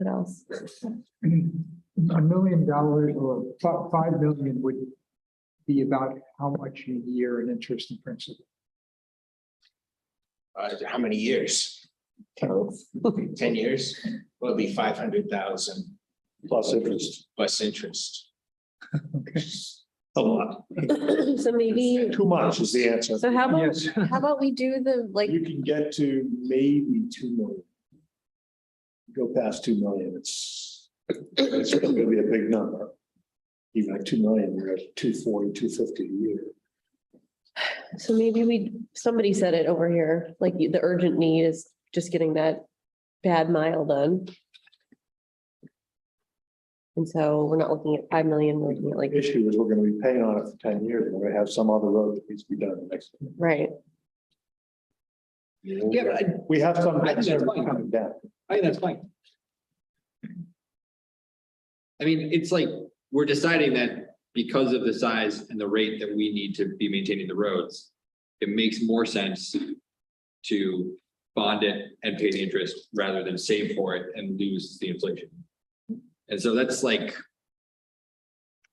What else? $1 million or 5 million would be about how much a year in interest and principal? How many years? 10 years? Will be 500,000 Plus interest. plus interest. Okay. A lot. So maybe, Too much is the answer. so how about, Yes. how about we do the, like, You can get to maybe 2 million. Go past 2 million, it's gonna be a big number. Even at 2 million, you're at 240, 250 a year. so maybe somebody said it over here, like the urgent need is just getting that bad mile done. And so we're not looking at 5 million, we're looking at like, The issue is we're gonna be paying on it for 10 years, and we have some other road that needs to be done the next. right, Yeah, but We have some I think that's fine. coming down. I think that's fine. I mean, it's like, we're deciding that because of the size and the rate that we need to be maintaining the roads, it makes more sense to bond it and pay the interest rather than save for it and lose the inflation. And so that's like,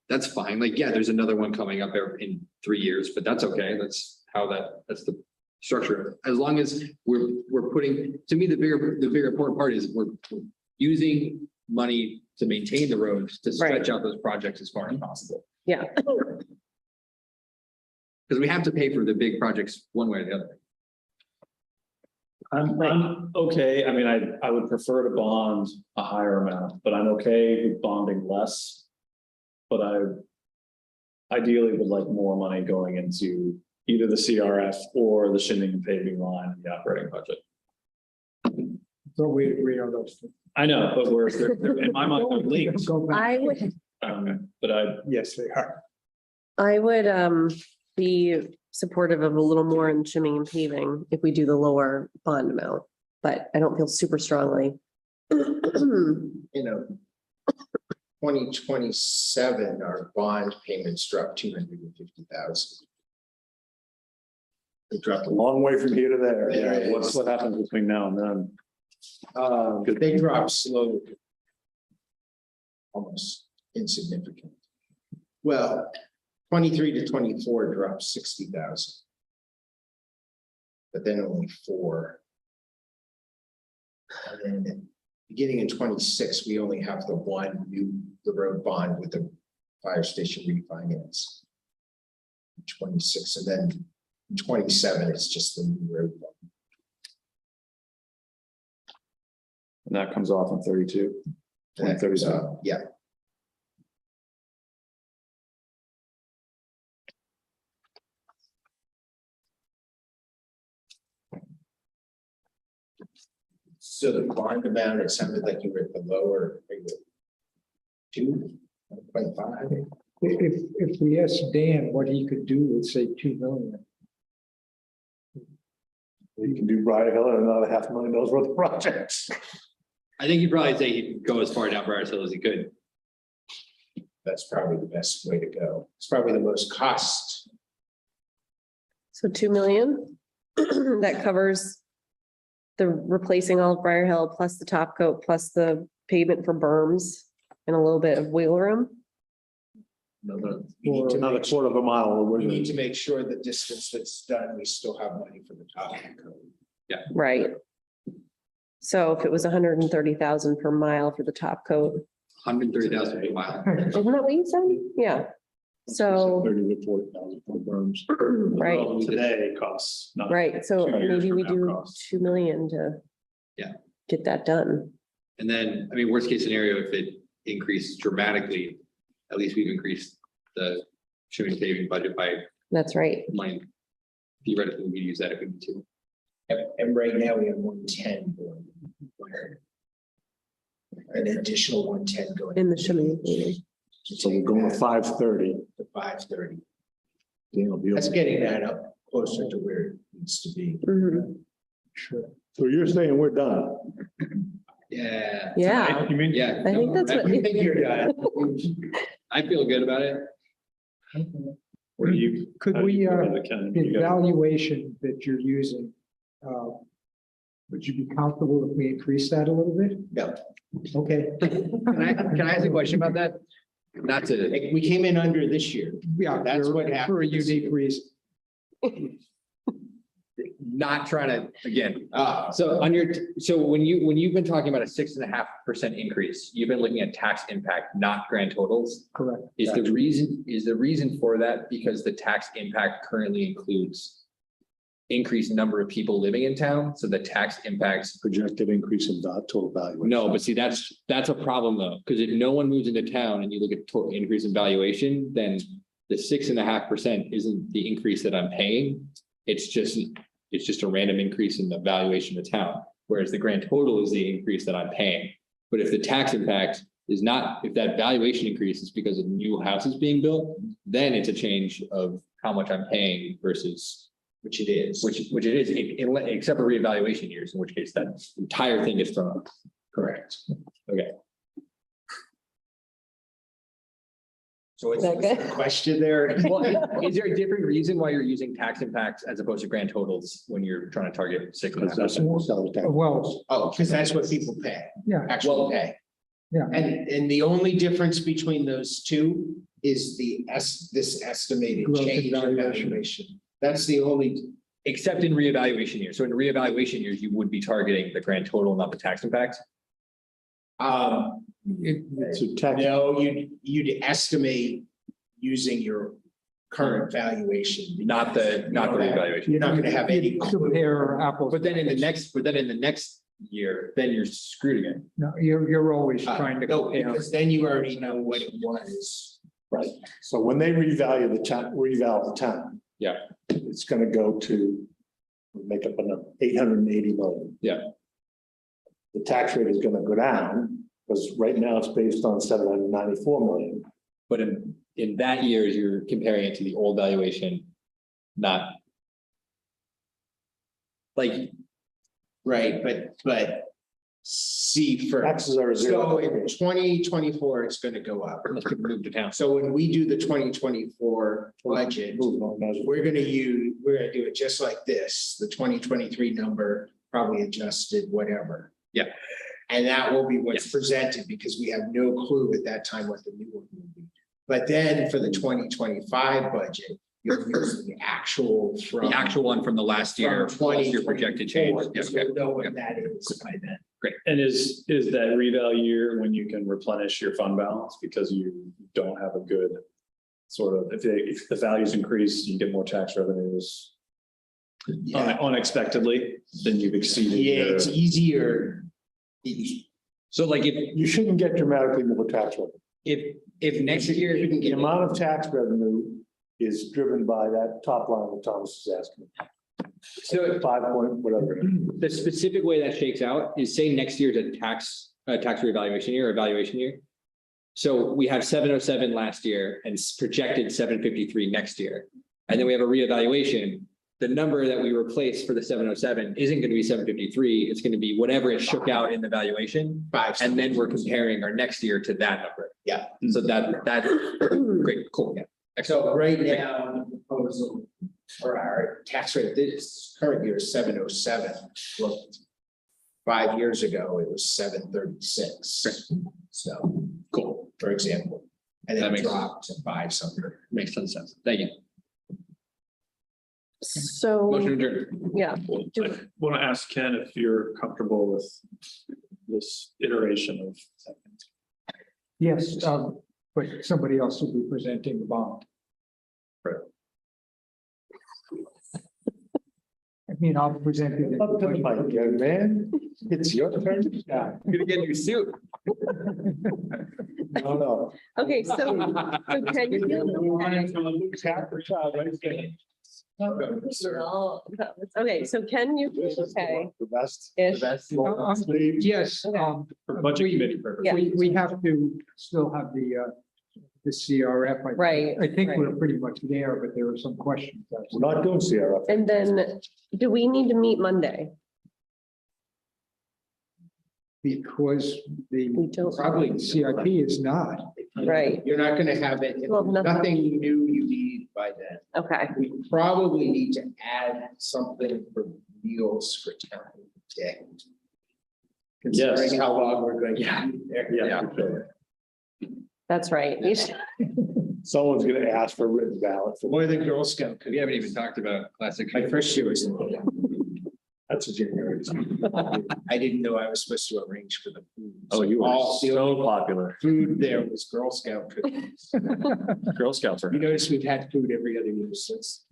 that's fine. Like, yeah, there's another one coming up in 3 years, but that's okay. That's the structure. As long as we're putting, to me, the bigger important part is we're using money to maintain the roads, to stretch out those projects as far as possible. yeah. Because we have to pay for the big projects one way or the other. I'm okay. I mean, I would prefer to bond a higher amount, but I'm okay with bonding less. But I ideally would like more money going into either the CRF or the shimming and paving line in the operating budget. So we agree on those two. I know, but they're in my mind, they're linked. Go back. I would, But Yes, they are. I would be supportive of a little more in shimming and paving if we do the lower bond amount, but I don't feel super strongly. You know, 2027, our bond payments dropped 250,000. They dropped A long way from here to there. There it what's is. what happens between now and then? They drop slowly. Almost insignificant. Well, 23 to 24 dropped 60,000. But then only 4. And then beginning in 26, we only have the road bond with the fire station refinance. 26, and then 27, it's just the new road bond. And that comes off in 32. And that goes up, yeah. So the bond amount, it sounded like you were at the lower, 2.5. If we ask Dan what he could do with, say, 2 million. You can do Briar Hill and another $500,000 worth of projects. I think you'd probably say he'd go as far down Briar's Hill as he could. That's probably the best way to go. It's probably the most cost. So 2 million, that covers the replacing all of Briar Hill plus the top coat, plus the pavement for berms and a little bit of wiggle room. Another We need to another make sure- quarter of a mile. We need to make sure the distance that's done, we still have money for the top coat. Right. So if it was 130,000 per mile for the top coat, 130,000 a mile. isn't that what you said? Yeah. So, 30 to 40,000 for berms. right, Well, today it costs. not right. So 2 years maybe from we now do costs. 2 million to Yeah. get that done. And then, I mean, worst case scenario, if it increased dramatically, at least we've increased the shimming and paving budget by That's right. money. Theoretically, we could use that if we need to. And right now we have 110 going. An additional 110 going. In the shimming and paving. So we're going to 530. To 530. Dan will be That's okay. getting that up closer to where it needs to be. Mhm. Sure. So you're saying we're done? Yeah. Yeah, You mean? Yeah. I think that's what. You think you're done? I feel good about it. What do you? Could how do we, you feel about it, Ken? The You got- valuation that you're using, Would you be comfortable if we increase that a little bit? No. Okay. Can I ask a question about that? Not to, We came in under this year. Yeah, That's what for a happened. unique reason. not trying to, again, Uh, so on your, so when you've been talking about a 6.5% increase, you've been looking at tax impact, not grand totals. Correct. Is the reason for that because the tax impact currently includes increased number of people living in town, so the tax impacts. Projected increase in total value. No, but see, that's a problem though, because if no one moves into town and you look at total increase in valuation, then the 6.5% isn't the increase that I'm paying. It's just a random increase in the valuation of town, whereas the grand total is the increase that I'm paying. But if the tax impact is not, if that valuation increase is because of new houses being built, then it's a change of how much I'm paying versus which it is. which it is, except for reevaluation years, in which case that entire thing is thrown up. Correct. Okay. So it's Okay. a question there. Well, is there a different reason why you're using tax impacts as opposed to grand totals when you're trying to target 6.5%? Well, Oh, because that's what people pay, yeah, actual pay. Yeah. And the only difference between those two is this estimated Growth in change in valuation. valuation. That's the only, Except in reevaluation years. So in reevaluation years, you would be targeting the grand total, not the tax impact. It's a tax. no, you'd estimate using your current valuation. Not the reevaluation. You're not gonna have any you clue. compare apples. But then in the next year, then you're screwed again. No, you're always trying to No, compare. because then you already know what it was. Right, so when they revalue the town. Yeah. It's gonna go to, make up another 880 million. Yeah. The tax rate is gonna go down, because right now it's based on 794 million. But in that year, you're comparing it to the old valuation, not. Like, Right, but see for, Taxes are so zero. in 2024, it's gonna go up. unless people move to town. So when we do the 2024 budget, we're gonna do it just like this, the 2023 number, probably adjusted, whatever. Yeah. And that will be what's Yes. presented, because we have no clue at that time what the new one will be. But then for the 2025 budget, you're using the actual from. The actual one from the last year, from plus your projected change. 2024, Yeah, so okay. you'll know what that is by then. And is that reval year when you can replenish your fund balance because you don't have a good sort of, if the values increase, you get more tax revenues Yeah, unexpectedly, then you've exceeded yeah, your. it's easier. So like You shouldn't get dramatically more tax revenue. if next year, The amount of tax revenue is driven by that top line that Thomas is asking. so 5 point, whatever. the specific way that shakes out is say next year's a tax reevaluation year, evaluation year. So we have 707 last year and projected 753 next year. And then we have a reevaluation. The number that we replace for the 707 isn't going to be 753. It's going to be whatever it shook out in the valuation. Five. And then we're comparing our next year to that number. Yeah. So that's great, cool, yeah. So right now, the proposal for our tax rate, this current year is 707. Well, 5 years ago, it was 736. So, cool, for example. And That then it makes- dropped to 5 something. Makes tons of sense. Thank you. So, Motion adjourned. yeah, I want to ask Ken if you're comfortable with this iteration of. Yes, but somebody else will be presenting the bond. Right. I mean, I'll present it. Up to the mic, young man. It's your turn. Yeah. You're gonna get a new suit. No. okay, so can you? Okay, so can you, okay, The best. ish, Yes, For budget committee purposes. Yeah. we have to still have the CRF. Right, I think right. we're pretty much there, but there are some questions. We're not doing CRF. and then, do we need to meet Monday? Because We the don't. Probably CIP is not. Right. You're not gonna have it, Well, nothing- nothing new you need by then. Okay, We probably need to add something for meals for town. day. Yes. Considering how long we're going to be there. Yeah. for sure. That's right. You should- Someone's gonna ask for a written ballot. for More than Girl Scout. We haven't even talked about classic. My first year was, That's a January. I didn't know I was supposed to arrange for the food. Oh, you were All the so popular. food there was Girl Scout cookies. Girl Scouts are. You notice we've had food every other year since.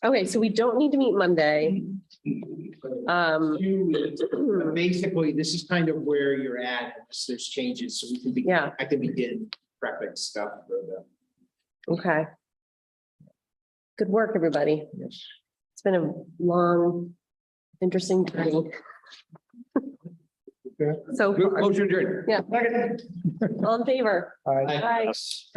Okay, so we don't need to meet Monday. Basically, this is kind of where you're at, unless there's changes, so we can be, Yeah. I can begin prepping stuff for the. Okay. Good work, everybody. Yes. It's been a long, interesting journey. So, Motion adjourned. yeah. All in favor? Aye. Aye. Yes.